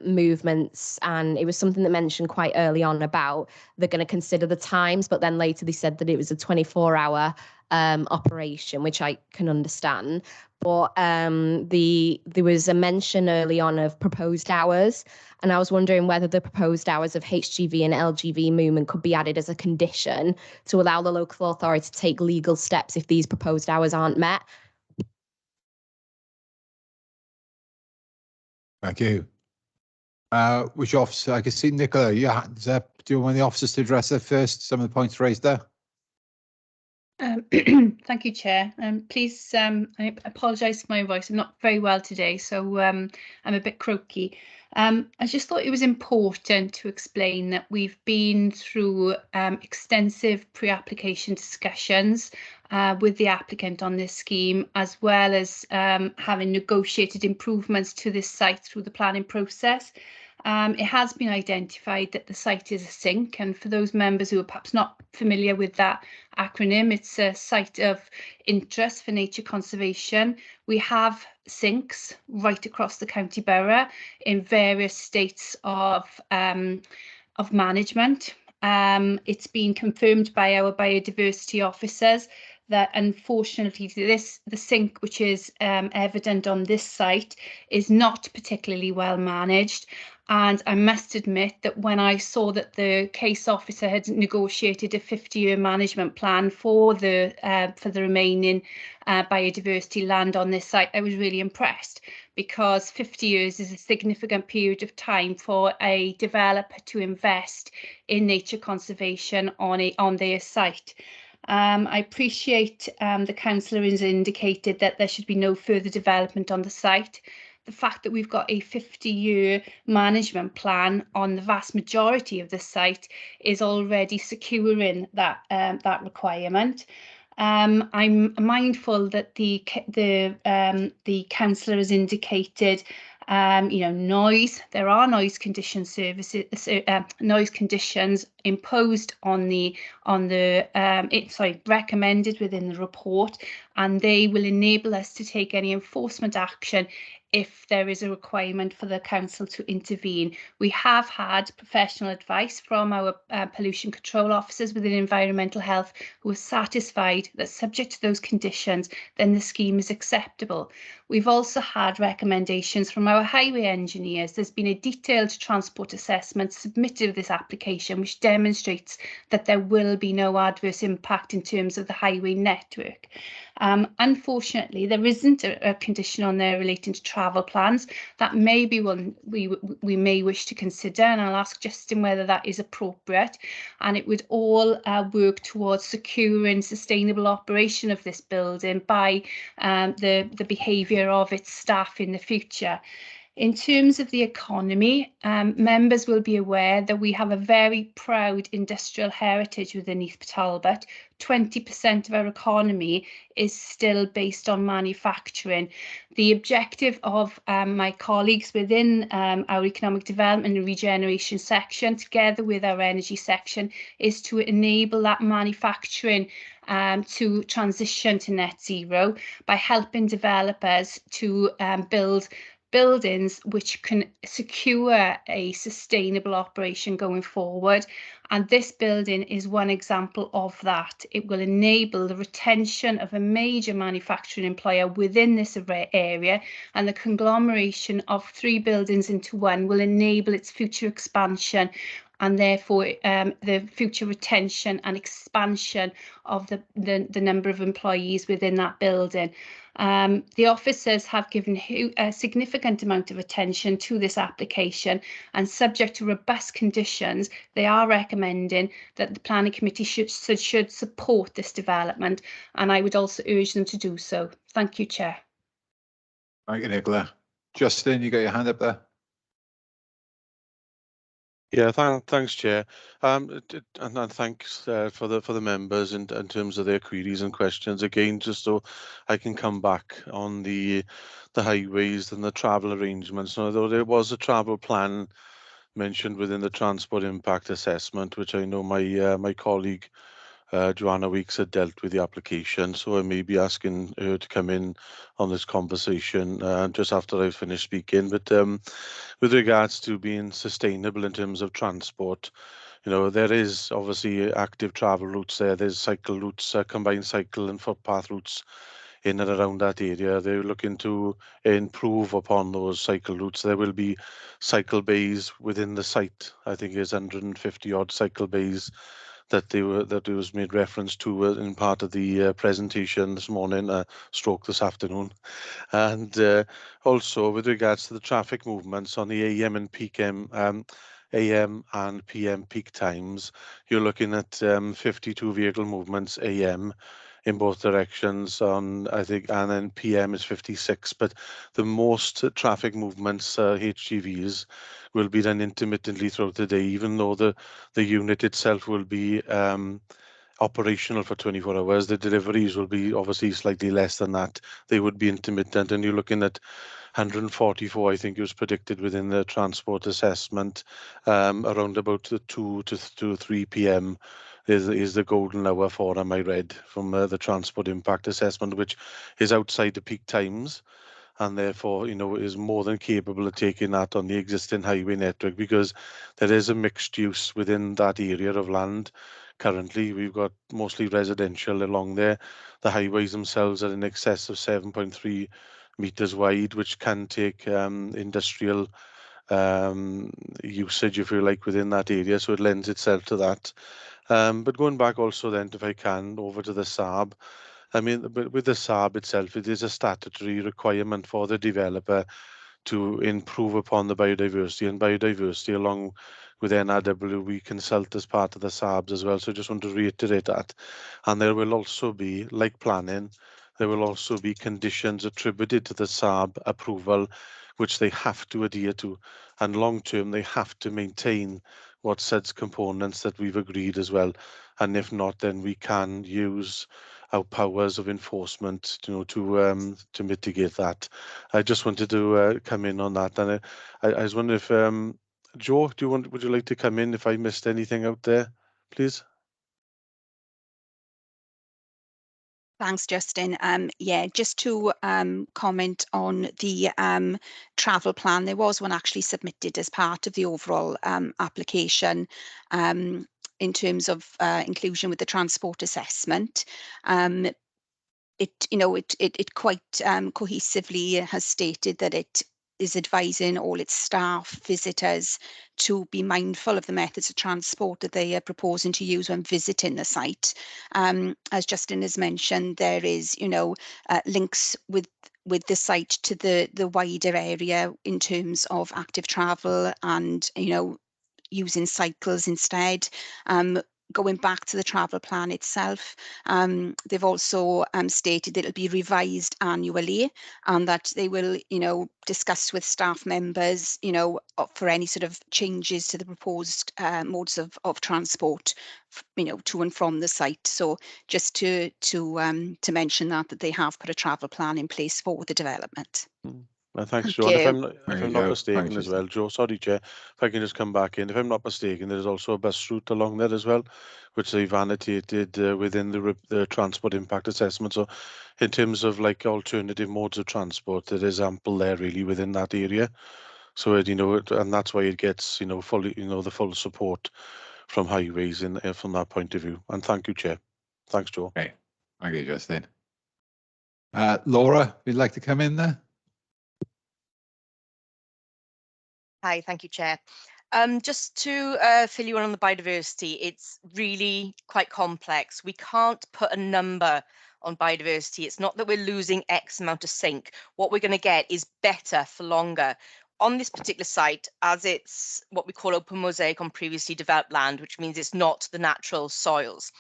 movements, and it was something that mentioned quite early on about they're going to consider the times, but then later they said that it was a 24-hour operation, which I can understand. But there was a mention early on of proposed hours, and I was wondering whether the proposed hours of HGV and LGV movement could be added as a condition to allow the local authority to take legal steps if these proposed hours aren't met. Thank you. Which officer? I can see Nicola. Yeah, do you want the officers to address that first? Some of the points raised there. Thank you, Chair. Please, I apologise for my voice. I'm not very well today, so I'm a bit croaky. I just thought it was important to explain that we've been through extensive pre-application discussions with the applicant on this scheme, as well as having negotiated improvements to this site through the planning process. It has been identified that the site is a sink, and for those members who are perhaps not familiar with that acronym, it's a site of interest for nature conservation. We have sinks right across the county borough in various states of management. It's been confirmed by our biodiversity officers that unfortunately the sink, which is evident on this site, is not particularly well managed. And I must admit that when I saw that the case officer had negotiated a 50-year management plan for the remaining biodiversity land on this site, I was really impressed, because 50 years is a significant period of time for a developer to invest in nature conservation on their site. I appreciate the councillor has indicated that there should be no further development on the site. the fact that we've got a 50-year management plan on the vast majority of the site is already securing that that requirement. I'm mindful that the councillor has indicated, you know, noise. There are noise condition services, noise conditions imposed on the recommended within the report, and they will enable us to take any enforcement action if there is a requirement for the council to intervene. We have had professional advice from our pollution control officers within environmental health who are satisfied that subject to those conditions, then the scheme is acceptable. We've also had recommendations from our highway engineers. There's been a detailed transport assessment submitted with this application which demonstrates that there will be no adverse impact in terms of the highway network. Unfortunately, there isn't a condition on there relating to travel plans. That may be one we may wish to consider, and I'll ask Justin whether that is appropriate. And it would all work towards securing sustainable operation of this building by the behaviour of its staff in the future. In terms of the economy, members will be aware that we have a very proud industrial heritage within Neath Talbot. 20% of our economy is still based on manufacturing. The objective of my colleagues within our economic development and regeneration section, together with our energy section, is to enable that manufacturing to transition to net zero by helping developers to build buildings which can secure a sustainable operation going forward. And this building is one example of that. It will enable the retention of a major manufacturing employer within this area, and the conglomeration of 3 buildings into one will enable its future expansion, and therefore the future retention and expansion of the number of employees within that building. The officers have given a significant amount of attention to this application, and subject to robust conditions, they are recommending that the planning committee should support this development, and I would also urge them to do so. Thank you, Chair. Thank you, Nicola. Justin, you got your hand up there. Yeah, thanks, Chair. And thanks for the members in terms of their queries and questions. Again, just so I can come back on the highways and the travel arrangements. Now, though there was a travel plan mentioned within the transport impact assessment, which I know my colleague Joanna Weeks had dealt with the application, so I may be asking her to come in on this conversation just after I finish speaking. But with regards to being sustainable in terms of transport, you know, there is obviously active travel routes there. There's cycle routes, combined cycle and footpath routes in and around that area. They're looking to improve upon those cycle routes. There will be cycle bays within the site. I think there's 150 odd cycle bays that it was made reference to in part of the presentation this morning, stroke this afternoon. And also with regards to the traffic movements on the AM and AM and PM peak times, you're looking at 52 vehicle movements AM in both directions on, I think, and then PM is 56. But the most traffic movements, HGVs, will be done intermittently throughout the day, even though the unit itself will be operational for 24 hours. The deliveries will be obviously slightly less than that. They would be intermittent, and you're looking at 144, I think it was predicted within the transport assessment, around about the 2 to 3 p.m. is the golden hour for them, I read from the transport impact assessment, which is outside the peak times, and therefore, you know, is more than capable of taking that on the existing highway network, because there is a mixed use within that area of land. Currently, we've got mostly residential along there. The highways themselves are in excess of 7.3 meters wide, which can take industrial usage, if you like, within that area. So it lends itself to that. But going back also then, if I can, over to the SAB. I mean, but with the SAB itself, it is a statutory requirement for the developer to improve upon the biodiversity, and biodiversity along with NRW, we consult as part of the SABs as well. So I just want to reiterate that. And there will also be, like planning, there will also be conditions attributed to the SAB approval, which they have to adhere to. And long term, they have to maintain what SEDS components that we've agreed as well. And if not, then we can use our powers of enforcement, to mitigate that. I just wanted to come in on that. And I was wondering if, Joe, would you like to come in if I missed anything out there, please? Thanks, Justin. Yeah, just to comment on the travel plan, there was one actually submitted as part of the overall application in terms of inclusion with the transport assessment. It quite cohesively has stated that it is advising all its staff, visitors, to be mindful of the methods of transport that they are proposing to use when visiting the site. As Justin has mentioned, there is, links with the site to the wider area in terms of active travel and, using cycles instead. Going back to the travel plan itself, they've also stated that it'll be revised annually and that they will, discuss with staff members, for any sort of changes to the proposed modes of transport, to and from the site. So just to mention that they have put a travel plan in place for the development. Well, thanks, Thank Joe. And if you. I'm not mistaken as well, Joe, sorry, Chair, if I can just come back in. If I'm not mistaken, there's also a bus route along there as well, which they've annotated within the transport impact assessment. So in terms of like alternative modes of transport, there is ample there really within that area. So, and that's why it gets, fully, the full support from highways from that point of view. And thank you, Chair. Thanks, Joe. Okay. Thank you, Justin. Laura, would you like to come in there? Hi, thank you, Chair. Just to fill you in on the biodiversity, it's really quite complex. We can't put a number on biodiversity. It's not that we're losing X amount of sink. What we're going to get is better for longer. On this particular site, as it's what we call open mosaic on previously developed land, which means it's not the natural soils.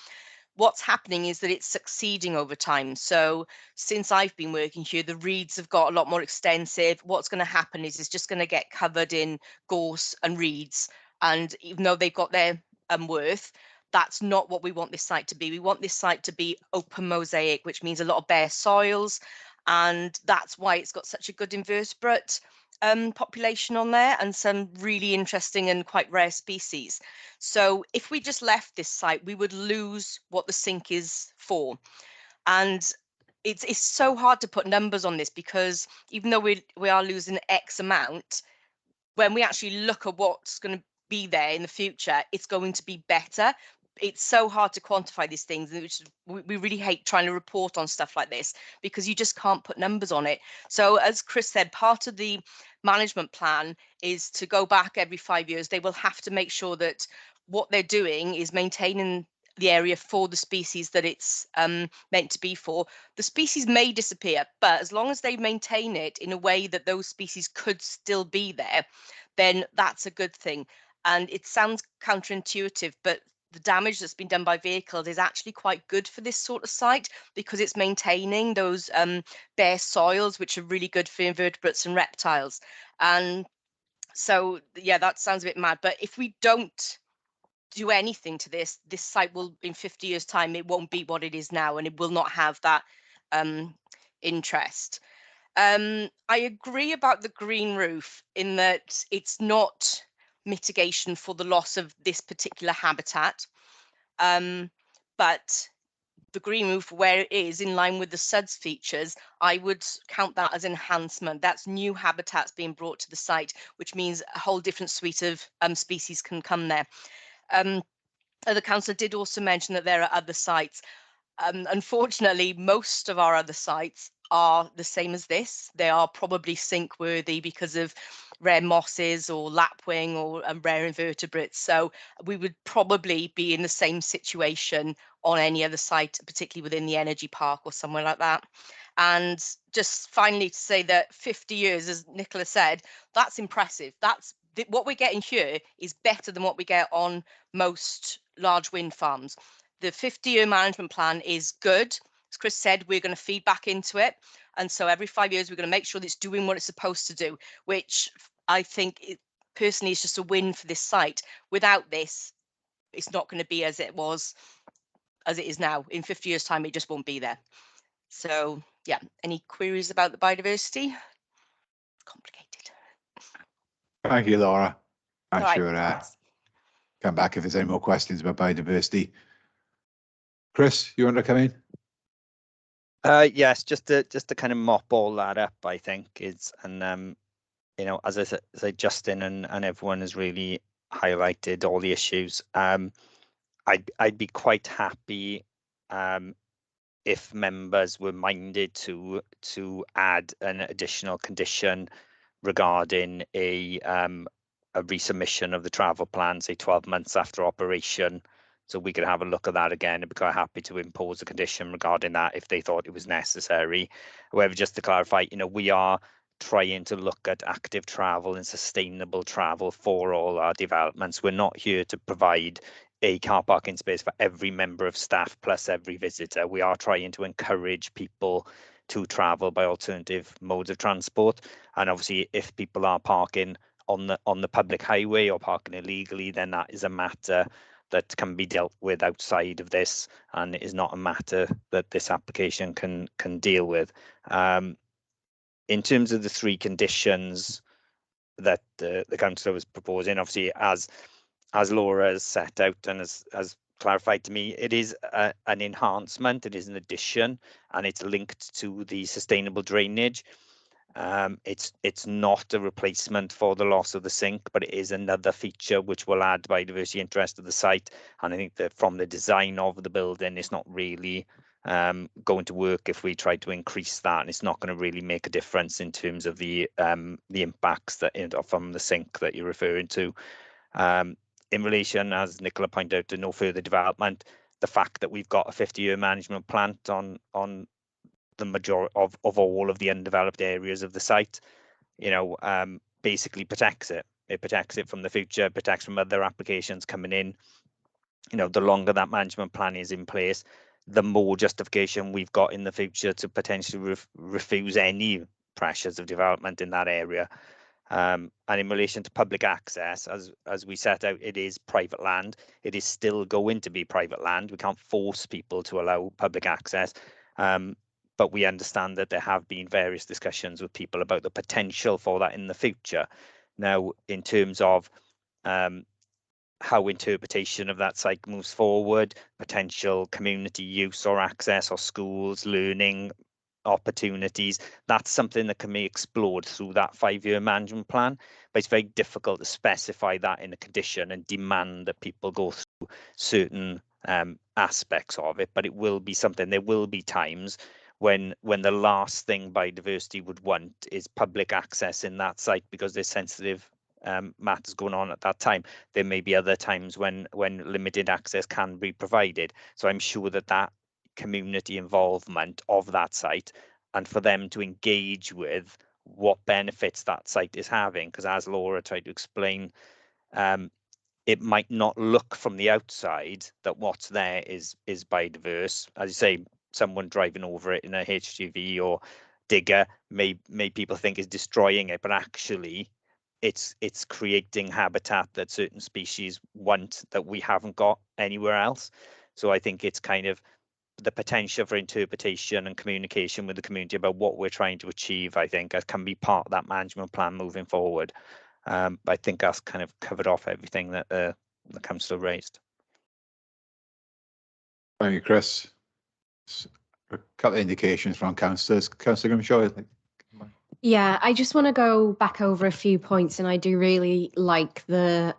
What's happening is that it's succeeding over time. So since I've been working here, the reeds have got a lot more extensive. What's going to happen is it's just going to get covered in gorse and reeds. And even though they've got their worth, that's not what we want this site to be. We want this site to be open mosaic, which means a lot of bare soils. And that's why it's got such a good invertebrate population on there and some really interesting and quite rare species. So if we just left this site, we would lose what the sink is for. And it's so hard to put numbers on this because even though we are losing X amount, when we actually look at what's going to be there in the future, it's going to be better. It's so hard to quantify these things, which we really hate trying to report on stuff like this because you just can't put numbers on it. So as Chris said, part of the management plan is to go back every 5 years. They will have to make sure that what they're doing is maintaining the area for the species that it's meant to be for. The species may disappear, but as long as they maintain it in a way that those species could still be there, then that's a good thing. And it sounds counterintuitive, but the damage that's been done by vehicles is actually quite good for this sort of site because it's maintaining those bare soils, which are really good for invertebrates and reptiles. And so, yeah, that sounds a bit mad. But if we don't do anything to this site will, in 50 years' time, it won't be what it is now, and it will not have that interest. I agree about the green roof in that it's not mitigation for the loss of this particular habitat, but the green roof, where it is in line with the SUDS features, I would count that as enhancement. That's new habitats being brought to the site, which means a whole different suite of species can come there. The councillor did also mention that there are other sites. Unfortunately, most of our other sites are the same as this. They are probably sink worthy because of rare mosses or lapwing or rare invertebrates. So we would probably be in the same situation on any other site, particularly within the energy park or somewhere like that. And just finally to say that 50 years, as Nicola said, that's impressive. That's what we're getting here is better than what we get on most large wind farms. The 50-year management plan is good as Chris said, we're going to feed back into it. And so every 5 years, we're going to make sure that it's doing what it's supposed to do, which I think personally is just a win for this site. Without this, it's not going to be as it is now. In 50 years' time, it just won't be there. So yeah, any queries about the biodiversity? Complicated. Thank you, Laura. I'm All right. sure come back if there's any more questions about biodiversity. Chris, you want to come in? Yes, just to kind of mop all that up, I think you know, as I said, Justin and everyone has really highlighted all the issues. I'd be quite happy if members were minded to add an additional condition regarding a resubmission of the travel plan, say 12 months after operation. So we could have a look at that again. I'd be quite happy to impose a condition regarding that if they thought it was necessary. However, just to clarify, you know, we are trying to look at active travel and sustainable travel for all our developments. We're not here to provide a car parking space for every member of staff plus every visitor. We are trying to encourage people to travel by alternative modes of transport. And obviously, if people are parking on the public highway or parking illegally, then that is a matter that can be dealt with outside of this, and it is not a matter that this application can deal with. In terms of the 3 conditions that the councillor was proposing, obviously, as Laura has set out and has clarified to me, it is an enhancement, it is an addition, and it's linked to the sustainable drainage. It's not a replacement for the loss of the sink, but it is another feature which will add biodiversity interest to the site. And I think that from the design of the building, it's not really going to work if we try to increase that, and it's not going to really make a difference in terms of the impacts that from the sink that you're referring to. In relation, as Nicola pointed out, to no further development, the fact that we've got a 50-year management plan on the majority of all of the undeveloped areas of the site, you know, basically protects it. It protects it from the future, protects from other applications coming in. You know, the longer that management plan is in place, the more justification we've got in the future to potentially refuse any pressures of development in that area. And in relation to public access, as we set out, it is private land. It is still going to be private land. We can't force people to allow public access. But we understand that there have been various discussions with people about the potential for that in the future. Now, in terms of how interpretation of that site moves forward, potential community use or access or schools, learning opportunities, that's something that can be explored through that 5-year management plan. But it's very difficult to specify that in a condition and demand that people go through certain aspects of it. But it will be something, there will be times when the last thing biodiversity would want is public access in that site because there's sensitive matters going on at that time. There may be other times when limited access can be provided. So I'm sure that community involvement of that site and for them to engage with what benefits that site is having, because as Laura tried to explain, it might not look from the outside that what's there is biodiverse. As you say, someone driving over it in a HGV or digger may people think is destroying it, but actually it's creating habitat that certain species want that we haven't got anywhere else. So I think it's kind of the potential for interpretation and communication with the community about what we're trying to achieve, I think, can be part of that management plan moving forward. I think that's kind of covered off everything that the councillor raised. Thank you, Chris. A couple of indications from councillors. Councillor Grimshaw. Yeah, I just want to go back over a few points, and I do really like the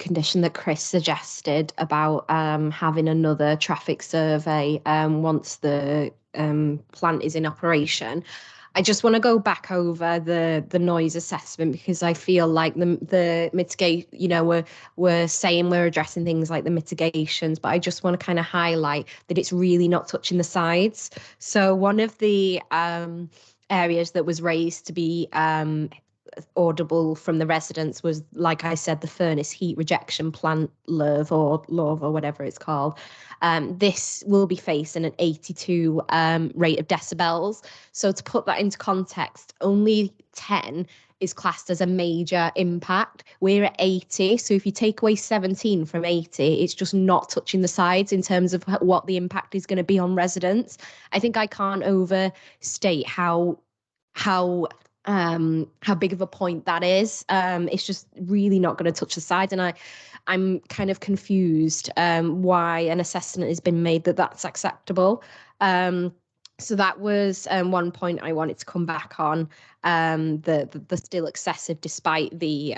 condition that Chris suggested about having another traffic survey once the plant is in operation. I just want to go back over the noise assessment because I feel like the mitigate, you know, we're saying we're addressing things like the mitigations, but I just want to kind of highlight that it's really not touching the sides. So one of the areas that was raised to be audible from the residents was, like I said, the furnace heat rejection plant LUV or whatever it's called. This will be facing an 82 rate of decibels. So to put that into context, only 10 is classed as a major impact. We're at 80. So if you take away 17 from 80, it's just not touching the sides in terms of what the impact is going to be on residents. I think I can't overstate how big of a point that is. It's just really not going to touch the sides. And I'm kind of confused why an assessment has been made that that's acceptable. So that was one point I wanted to come back on. The still excessive despite the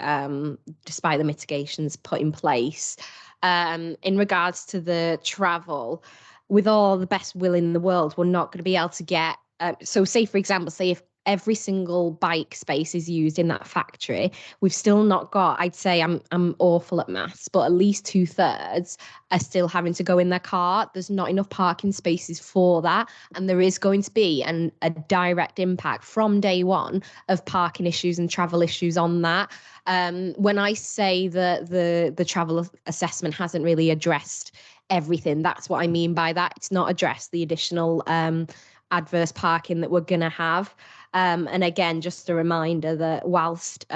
mitigations put in place. In regards to the travel, with all the best will in the world, we're not going to be able to get. So say, for example, if every single bike space is used in that factory, we've still not got, I'd say I'm awful at maths, but at least 2/3 are still having to go in their car. There's not enough parking spaces for that. And there is going to be a direct impact from day one of parking issues and travel issues on that. When I say that the travel assessment hasn't really addressed everything, that's what I mean by that. It's not addressed the additional adverse parking that we're going to have. And again, just a reminder that whilst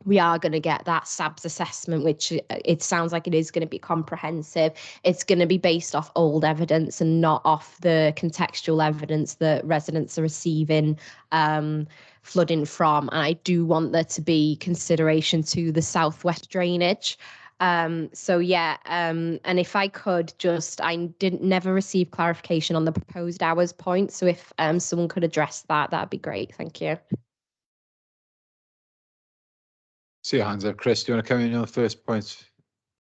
we are going to get that SABS assessment, which it sounds like it is going to be comprehensive, it's going to be based off old evidence and not off the contextual evidence that residents are receiving flooding from. And I do want there to be consideration to the southwest drainage. So yeah, and if I could just, I never received clarification on the proposed hours point. So if someone could address that, that'd be great. Thank you. See your hands up, Chris. Do you want to come in on the first point?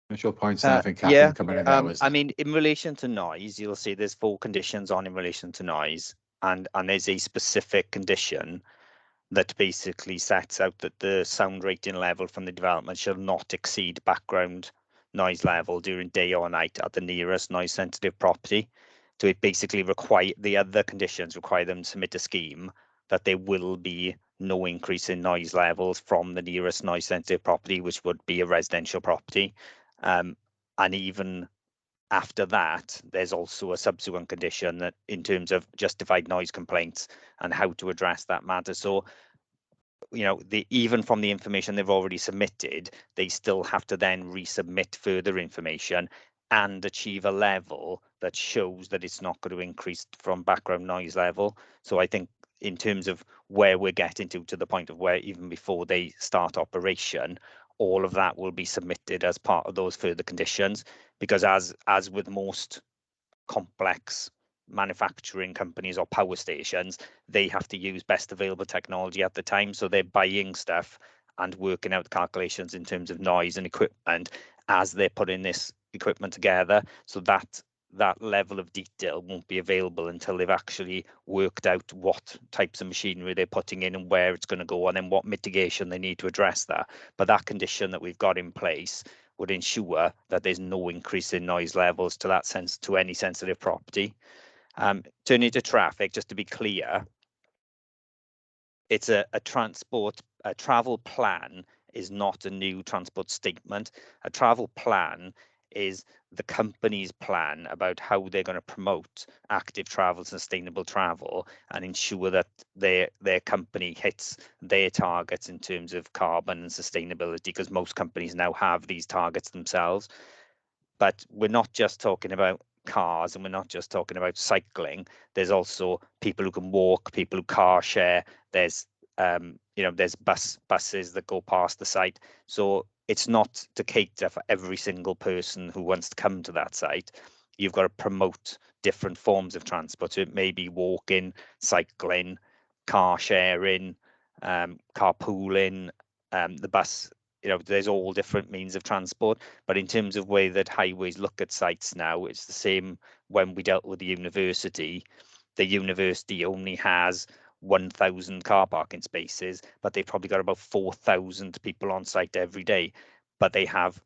Initial points, and I think Catherine Yeah, coming in hours. I mean, in relation to noise, you'll see there's 4 conditions on in relation to noise, and there's a specific condition that basically sets out that the sound rating level from the development shall not exceed background noise level during day or night at the nearest noise sensitive property. So it basically the other conditions require them to submit a scheme that there will be no increase in noise levels from the nearest noise sensitive property, which would be a residential property. And even after that, there's also a subsequent condition that in terms of justified noise complaints and how to address that matter. So, you know, even from the information they've already submitted, they still have to then resubmit further information and achieve a level that shows that it's not going to increase from background noise level. So I think in terms of where we're getting to the point of where even before they start operation, all of that will be submitted as part of those further conditions, because as with most complex manufacturing companies or power stations, they have to use best available technology at the time. So they're buying stuff and working out the calculations in terms of noise and equipment as they're putting this equipment together. So that level of detail won't be available until they've actually worked out what types of machinery they're putting in and where it's going to go, and then what mitigation they need to address that. But that condition that we've got in place would ensure that there's no increase in noise levels to any sensitive property. Turning to traffic, just to be clear, it's a travel plan is not a new transport statement. A travel plan is the company's plan about how they're going to promote active travel, sustainable travel, and ensure that their company hits their targets in terms of carbon and sustainability, because most companies now have these targets themselves. But we're not just talking about cars, and we're not just talking about cycling. There's also people who can walk, people who car share. There's there's buses that go past the site. So it's not to cater for every single person who wants to come to that site. You've got to promote different forms of transport. So it may be walking, cycling, car sharing, carpooling, the bus. There's all different means of transport. But in terms of way that highways look at sites now, it's the same when we dealt with the university. The university only has 1,000 car parking spaces, but they've probably got about 4,000 people on site every day. But they have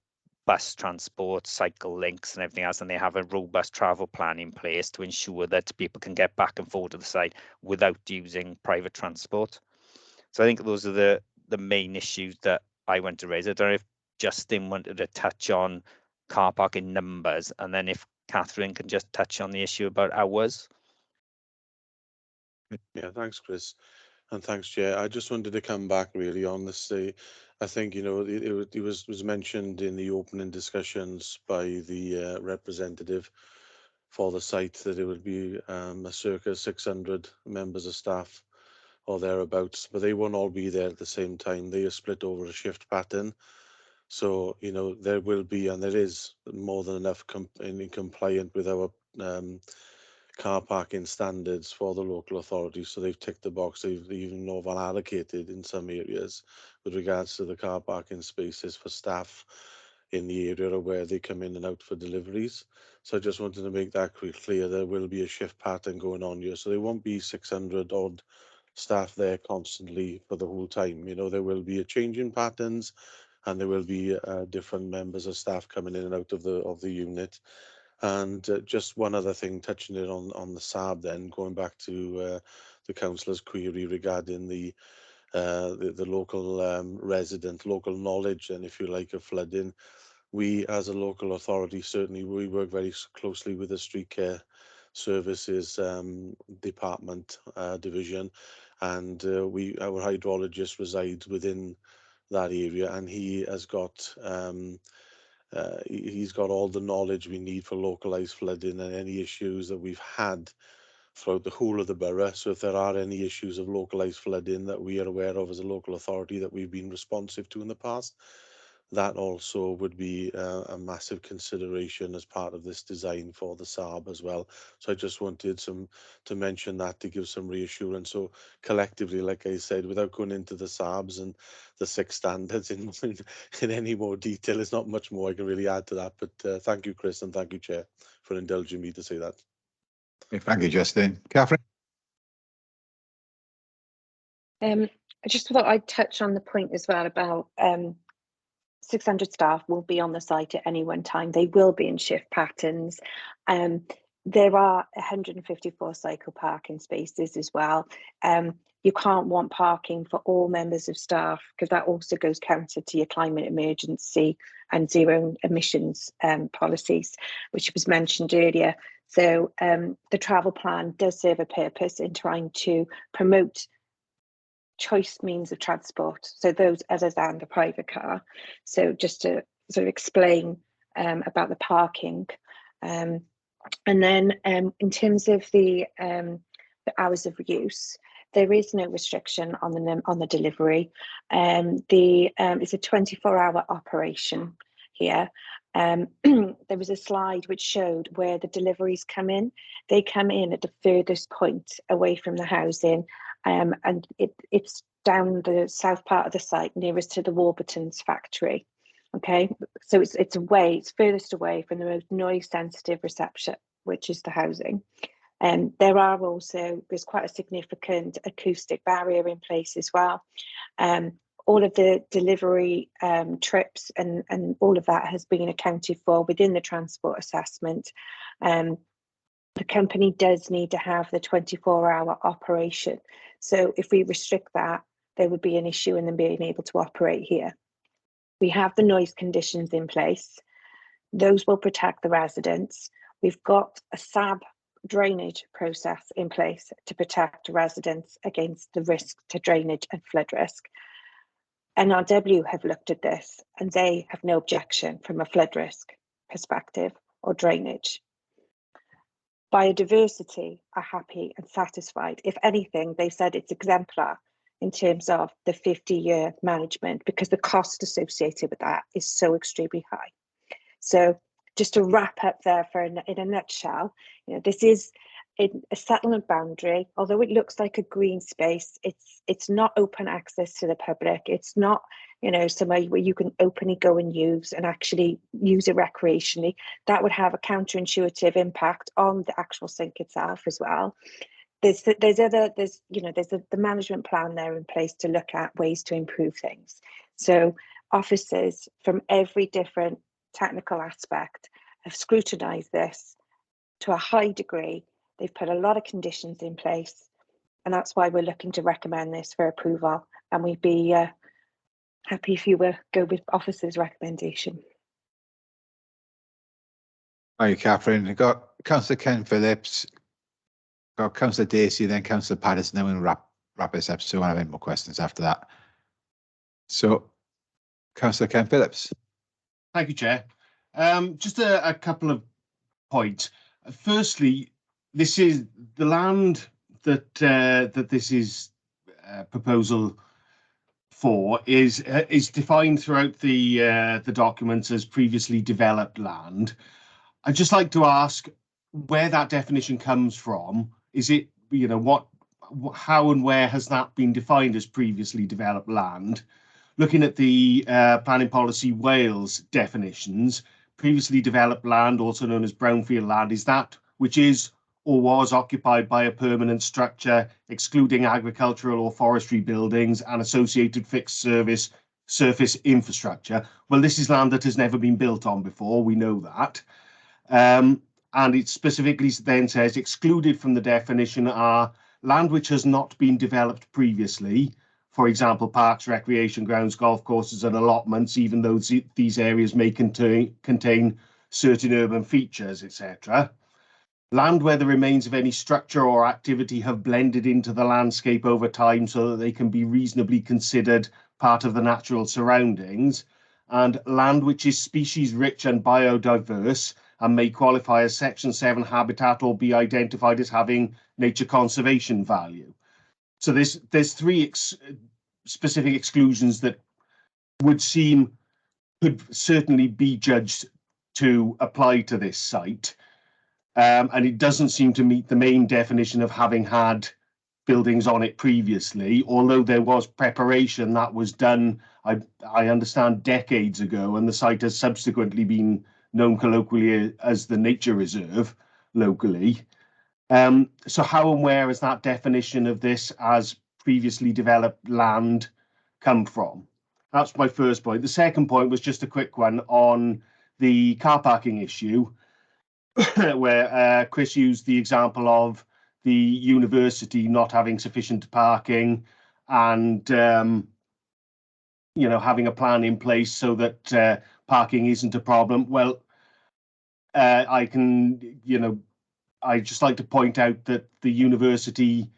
bus transport, cycle links and everything else, and they have a robust travel plan in place to ensure that people can get back and forth to the site without using private transport. So I think those are the main issues that I want to raise. I don't know if Justin wanted to touch on car parking numbers, and then if Catherine can just touch on the issue about hours. Yeah, thanks, Chris. And thanks, Chair. I just wanted to come back really on this. I think, you know, it was mentioned in the opening discussions by the representative for the site that it would be a circa 600 members of staff or thereabouts, but they won't all be there at the same time. They are split over a shift pattern. So, you know, there will be, and there is more than enough compliant with our car parking standards for the local authorities. So they've ticked the box. They've even over allocated in some areas with regards to the car parking spaces for staff in the area where they come in and out for deliveries. So I just wanted to make that clear. There will be a shift pattern going on here. So there won't be 600 odd staff there constantly for the whole time. You know, there will be a change in patterns, and there will be different members of staff coming in and out of the unit. And just one other thing, touching it on the SAB, then going back to the councillor's query regarding the local resident, local knowledge, and if you like, of flooding. We, as a local authority, certainly we work very closely with the street care services department division, and our hydrologist resides within that area, and he has got he's got all the knowledge we need for localised flooding and any issues that we've had throughout the whole of the borough. So if there are any issues of localised flooding that we are aware of as a local authority that we've been responsive to in the past, that also would be a massive consideration as part of this design for the SAB as well. So I just wanted to mention that to give some reassurance. So collectively, like I said, without going into the SABs and the 6 standards in any more detail, there's not much more I can really add to that. But thank you, Chris, and thank you, Chair, for indulging me to say that. Okay, thank you, Justin. Catherine? I just thought I'd touch on the point as well about 600 staff will be on the site at any one time. They will be in shift patterns. There are 154 cycle parking spaces as well. You can't want parking for all members of staff because that also goes counter to your climate emergency and zero emissions policies, which was mentioned earlier. So the travel plan does serve a purpose in trying to promote choice means of transport, so those other than the private car. So just to sort of explain about the parking, and then in terms of the hours of use, there is no restriction on the delivery. It's a 24-hour operation here. There was a slide which showed where the deliveries come in. They come in at the furthest point away from the housing, and it's down the south part of the site nearest to the Warburton's factory. Okay, so it's furthest away from the most noise sensitive reception, which is the housing. And there's quite a significant acoustic barrier in place as well. All of the delivery trips and all of that has been accounted for within the transport assessment. The company does need to have the 24-hour operation. So if we restrict that, there would be an issue in them being able to operate here. We have the noise conditions in place. Those will protect the residents. We've got a SAB drainage process in place to protect residents against the risk to drainage and flood risk. NRW have looked at this and they have no objection from a flood risk perspective or drainage. Biodiversity are happy and satisfied. If anything, they said it's exemplar in terms of the 50-year management because the cost associated with that is so extremely high. So just to wrap up there in a nutshell, this is a settlement boundary. Although it looks like a green space, it's not open access to the public. It's not somewhere where you can openly go and use and actually use it recreationally. That would have a counterintuitive impact on the actual sink itself as well. There's the management plan there in place to look at ways to improve things. So officers from every different technical aspect have scrutinised this to a high degree. They've put a lot of conditions in place, and that's why we're looking to recommend this for approval. And we'd be Happy if you will go with officer's recommendation. Thank you, Catherine. We've got Councillor Ken Phillips, got Councillor Dacey, then Councillor Patterson, then we'll wrap this up, so I won't have any more questions after that. So, Councillor Ken Phillips. Thank you, Chair. Just a couple of points. Firstly, this is the land that that this is proposal for is defined throughout the documents as previously developed land. I'd just like to ask where that definition comes from. Is it, you know, how and where has that been defined as previously developed land? Looking at the Planning Policy Wales definitions, previously developed land, also known as brownfield land, is that which is or was occupied by a permanent structure, excluding agricultural or forestry buildings and associated fixed surface infrastructure. Well, this is land that has never been built on before, we know that. And it specifically then says excluded from the definition are land which has not been developed previously, for example, parks, recreation grounds, golf courses and allotments, even though these areas may contain certain urban features, etc. Land where the remains of any structure or activity have blended into the landscape over time so that they can be reasonably considered part of the natural surroundings, and land which is species rich and biodiverse and may qualify as Section 7 habitat or be identified as having nature conservation value. So there's three specific exclusions that would seem could certainly be judged to apply to this site. And it doesn't seem to meet the main definition of having had buildings on it previously, although there was preparation that was done, I understand, decades ago, and the site has subsequently been known colloquially as the Nature Reserve locally. So how and where has that definition of this as previously developed land come from? That's my first point. The second point was just a quick one on the car parking issue, where Chris used the example of the university not having sufficient parking and you know, having a plan in place so that parking isn't a problem. Well, I can, you know, I'd just like to point out that the university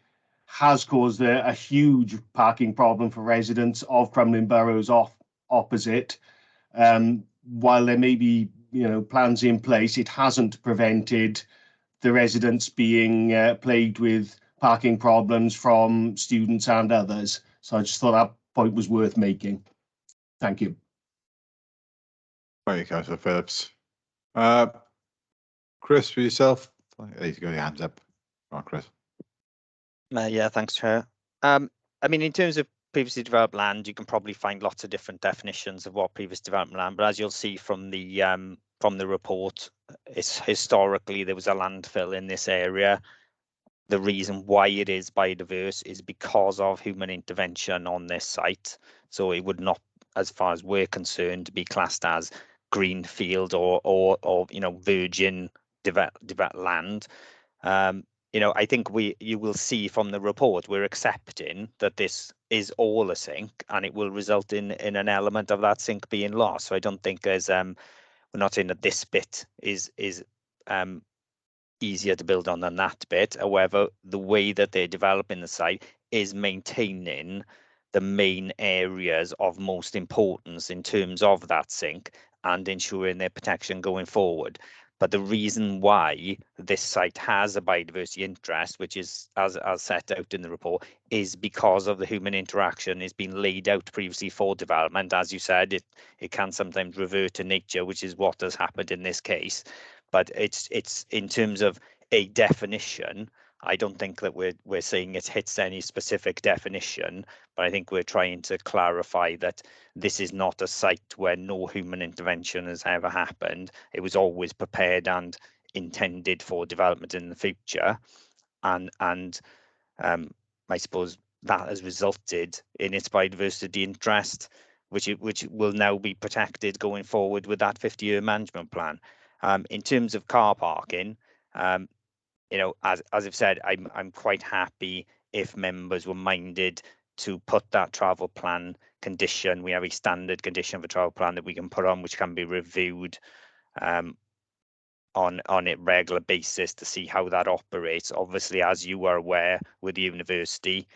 has caused a huge parking problem for residents of Crumlin Boroughs opposite. While there may be, you know, plans in place, it hasn't prevented the residents being plagued with parking problems from students and others. So I just thought that point was worth making. Thank you. Thank you, Councillor Phillips. Chris, for yourself, you got your hands up. Come on, Chris. Yeah, thanks, Chair. I mean, in terms of previously developed land, you can probably find lots of different definitions of what previous development land, but as you'll see from the report, it's historically there was a landfill in this area. The reason why it is biodiverse is because of human intervention on this site. So it would not, as far as we're concerned, be classed as greenfield or you know, virgin developed land. You know, I think you will see from the report, we're accepting that this is all a sink and it will result in an element of that sink being lost. So I don't think there's we're not saying that this bit is easier to build on than that bit. However, the way that they're developing the site is maintaining the main areas of most importance in terms of that sink and ensuring their protection going forward. But the reason why this site has a biodiversity interest, which is as set out in the report, is because of the human interaction. It's been laid out previously for development. As you said, it can sometimes revert to nature, which is what has happened in this case. But it's in terms of a definition, I don't think that we're saying it hits any specific definition, but I think we're trying to clarify that this is not a site where no human intervention has ever happened. It was always prepared and intended for development in the future, and I suppose that has resulted in its biodiversity interest, which will now be protected going forward with that 50-year management plan. In terms of car parking, you know, as I've said, I'm quite happy if members were minded to put that travel plan condition. We have a standard condition of a travel plan that we can put on, which can be reviewed on a regular basis to see how that operates. Obviously, as you are aware, with the university,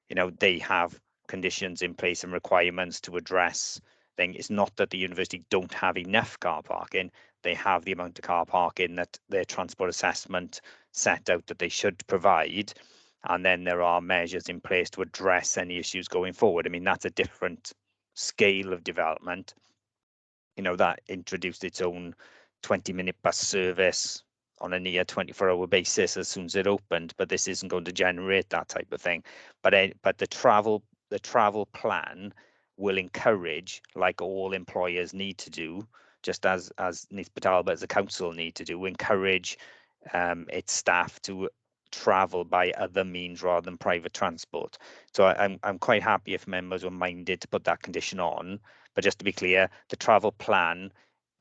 you know, they have conditions in place and requirements to address things. It's not that the university don't have enough car parking. They have the amount of car parking that their transport assessment set out that they should provide. And then there are measures in place to address any issues going forward. I mean, that's a different scale of development. You know, that introduced its own 20-minute bus service on a near 24-hour basis as soon as it opened, but this isn't going to generate that type of thing. But the travel plan will encourage, like all employers need to do, just as Neath Talbot as a council need to do, encourage its staff to travel by other means rather than private transport. So I'm quite happy if members were minded to put that condition on. But just to be clear, the travel plan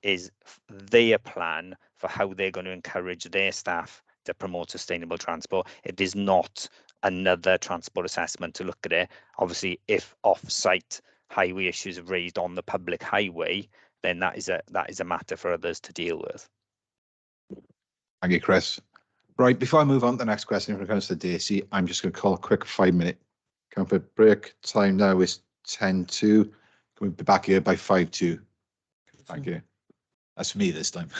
is their plan for how they're going to encourage their staff to promote sustainable transport. It is not another transport assessment to look at it. Obviously, if off-site highway issues are raised on the public highway, then that is a matter for others to deal with. Thank you, Chris. Right, before I move on to the next question from Councillor Dacey, I'm just going to call a quick 5-minute comfort break. Time now is 10:02. Can we be back here by 5:02? Thank you. That's for me this time.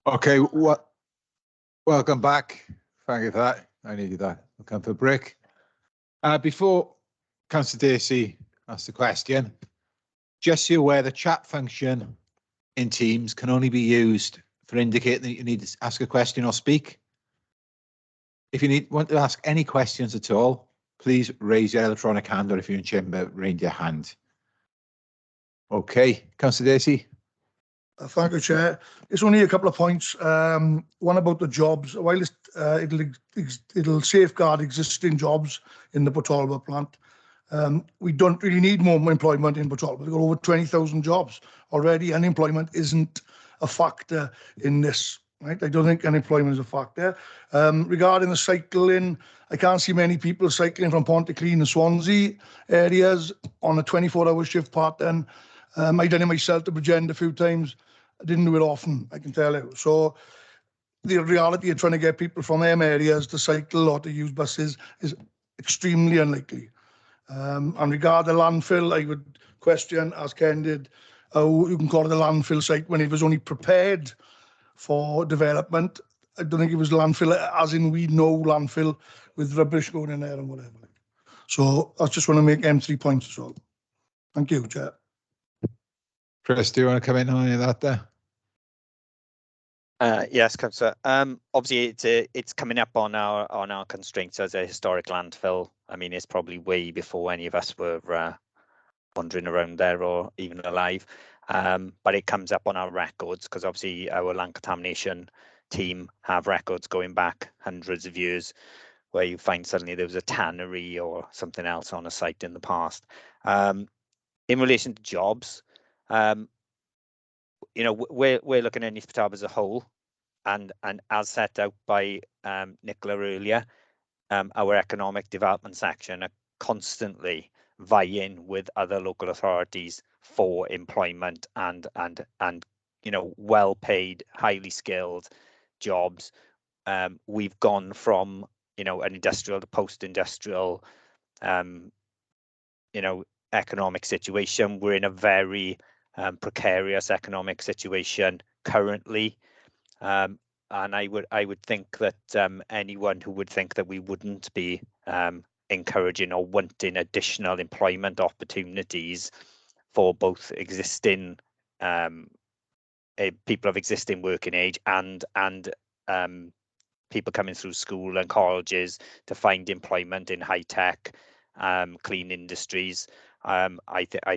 Okay, welcome back. Thank you for that. I needed that. We'll come for a break. Before Councillor Dacey asks the question, just so you're aware, the chat function in Teams can only be used for indicating that you need to ask a question or speak. If you want to ask any questions at all, please raise your electronic hand, or if you're in chamber, raise your hand. Okay, Councillor Dacey. Thank you, Chair. It's only a couple of points. One about the jobs. While it'll safeguard existing jobs in the Talbot plant, we don't really need more employment in Talbot. We've got over 20,000 jobs already. Unemployment isn't a factor in this, right? I don't think unemployment is a factor. Regarding the cycling, I can't see many people cycling from Pontyclean and Swansea areas on a 24-hour shift pattern. I've done it myself to Bridgend a few times. I didn't do it often, I can tell you. So the reality of trying to get people from them areas to cycle or to use buses is extremely unlikely. And regarding the landfill, I would question, as Ken did, how you can call it a landfill site when it was only prepared for development. I don't think it was landfill as in we know landfill with rubbish going in there and whatever. So I just want to make them 3 points as well. Thank you, Chair. Chris, do you want to come in on any of that there? Yes, Councillor. Obviously, it's coming up on our constraints as a historic landfill. I mean, it's probably way before any of us were wandering around there or even alive. But it comes up on our records because obviously our land contamination team have records going back hundreds of years, where you find suddenly there was a tannery or something else on a site in the past. In relation to jobs, you know, we're looking at Neath as a whole, and as set out by Nicola earlier, our economic development section are constantly vying with other local authorities for employment and you know, well-paid, highly skilled jobs. We've gone from, you know, an industrial to post-industrial, you know, economic situation. We're in a very precarious economic situation currently, and I would think that anyone who would think that we wouldn't be encouraging or wanting additional employment opportunities for both existing people of existing working age and people coming through school and colleges to find employment in high tech, clean industries, I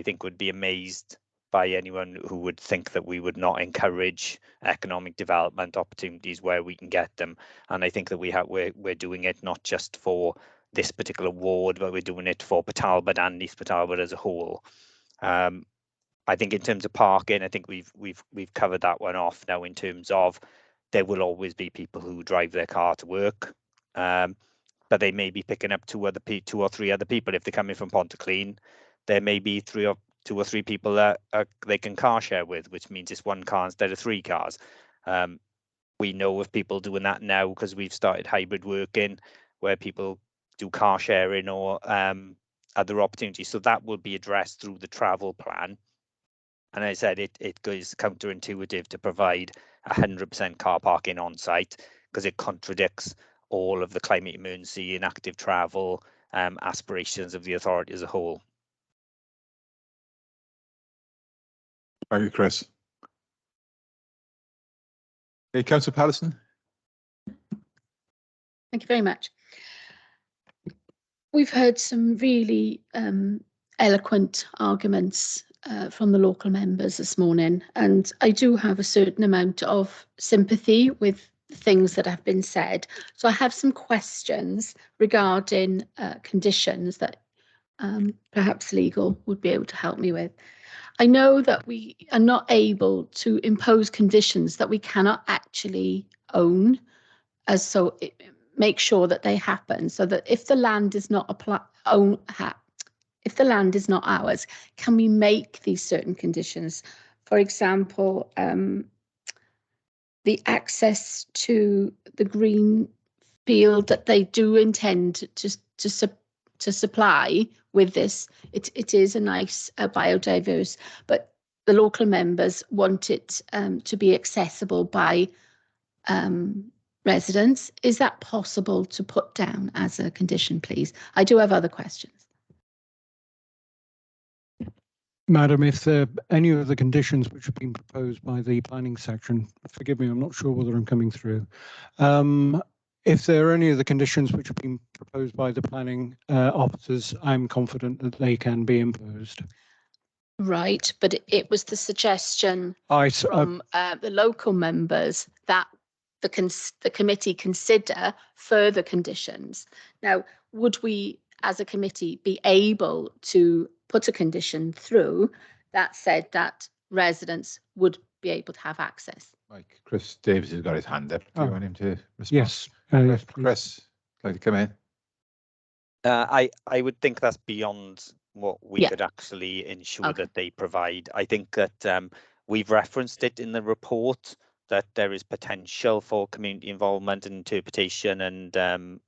think would be amazed by anyone who would think that we would not encourage economic development opportunities where we can get them. And I think that we're doing it not just for this particular ward, but we're doing it for Talbot and Neath Talbot as a whole. I think in terms of parking, I think we've covered that one off now in terms of there will always be people who drive their car to work, but they may be picking up two or three other people. If they're coming from Pontyclean, there may be two or three people that they can car share with, which means it's one car instead of three cars. We know of people doing that now because we've started hybrid working where people do car sharing or other opportunities. So that will be addressed through the travel plan. And as I said, it goes counterintuitive to provide 100% car parking on site because it contradicts all of the climate emergency and active travel aspirations of the authority as a whole. Thank you, Chris. Hey, Councillor Patterson. Thank you very much. We've heard some really eloquent arguments from the local members this morning, and I do have a certain amount of sympathy with the things that have been said. So I have some questions regarding conditions that perhaps legal would be able to help me with. I know that we are not able to impose conditions that we cannot actually own, make sure that they happen, so that if the land is not if the land is not ours, can we make these certain conditions? For example, the access to the green field that they do intend to supply with this. It is a nice biodiverse, but the local members want it to be accessible by residents. Is that possible to put down as a condition, please? I do have other questions. Madam, if there are any of the conditions which have been proposed by the planning section, forgive me, I'm not sure whether I'm coming through. If there are any of the conditions which have been proposed by the planning officers, I'm confident that they can be imposed. Right, but it was the suggestion from the local members that the committee consider further conditions. Now, would we as a committee be able to put a condition through that said that residents would be able to have access? Like Chris Davis has got his hand up. Do you want him to respond? Yes. Chris, like to come in? I would think that's beyond what we Yeah. could actually ensure that they provide. I think that we've referenced it in the report that there is potential for community involvement and interpretation, and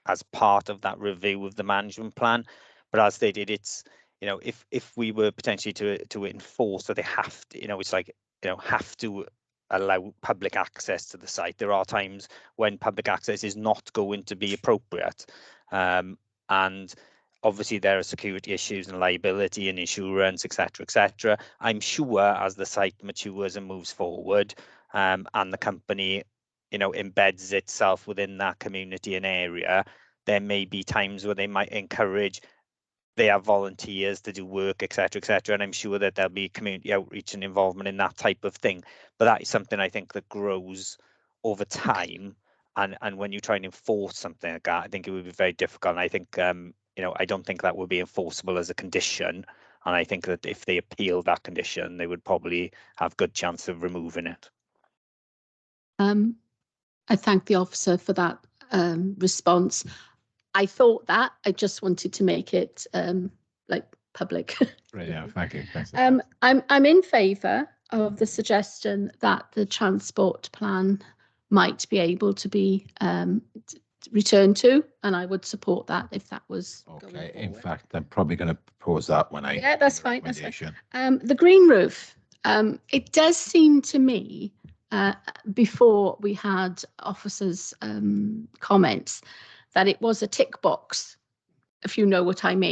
as part of that review of the management plan. But as stated, it's, you know, if we were potentially to enforce that they have to, you know, it's like, you know, have to allow public access to the site. There are times when public access is not going to be appropriate, and obviously there are security issues and liability and insurance, etc., etc. I'm sure as the site matures and moves forward, and the company, you know, embeds itself within that community and area, there may be times where they might encourage, they have volunteers to do work, etc., etc. And I'm sure that there'll be community outreach and involvement in that type of thing. But that is something I think that grows over time. And when you try and enforce something like that, I think it would be very difficult. And I think, you know, I don't think that would be enforceable as a condition. And I think that if they appeal that condition, they would probably have good chance of removing it. I thank the officer for that response. I thought that. I just wanted to make it like public. Right, yeah, thank you. I'm in favour of the suggestion that the transport plan might be able to be returned to, and I would support that if that was okay. In fact, I'm probably going to propose that when I that's fine. That's fine. The green roof. It does seem to me before we had officers' comments that it was a tick box, if you know what I mean.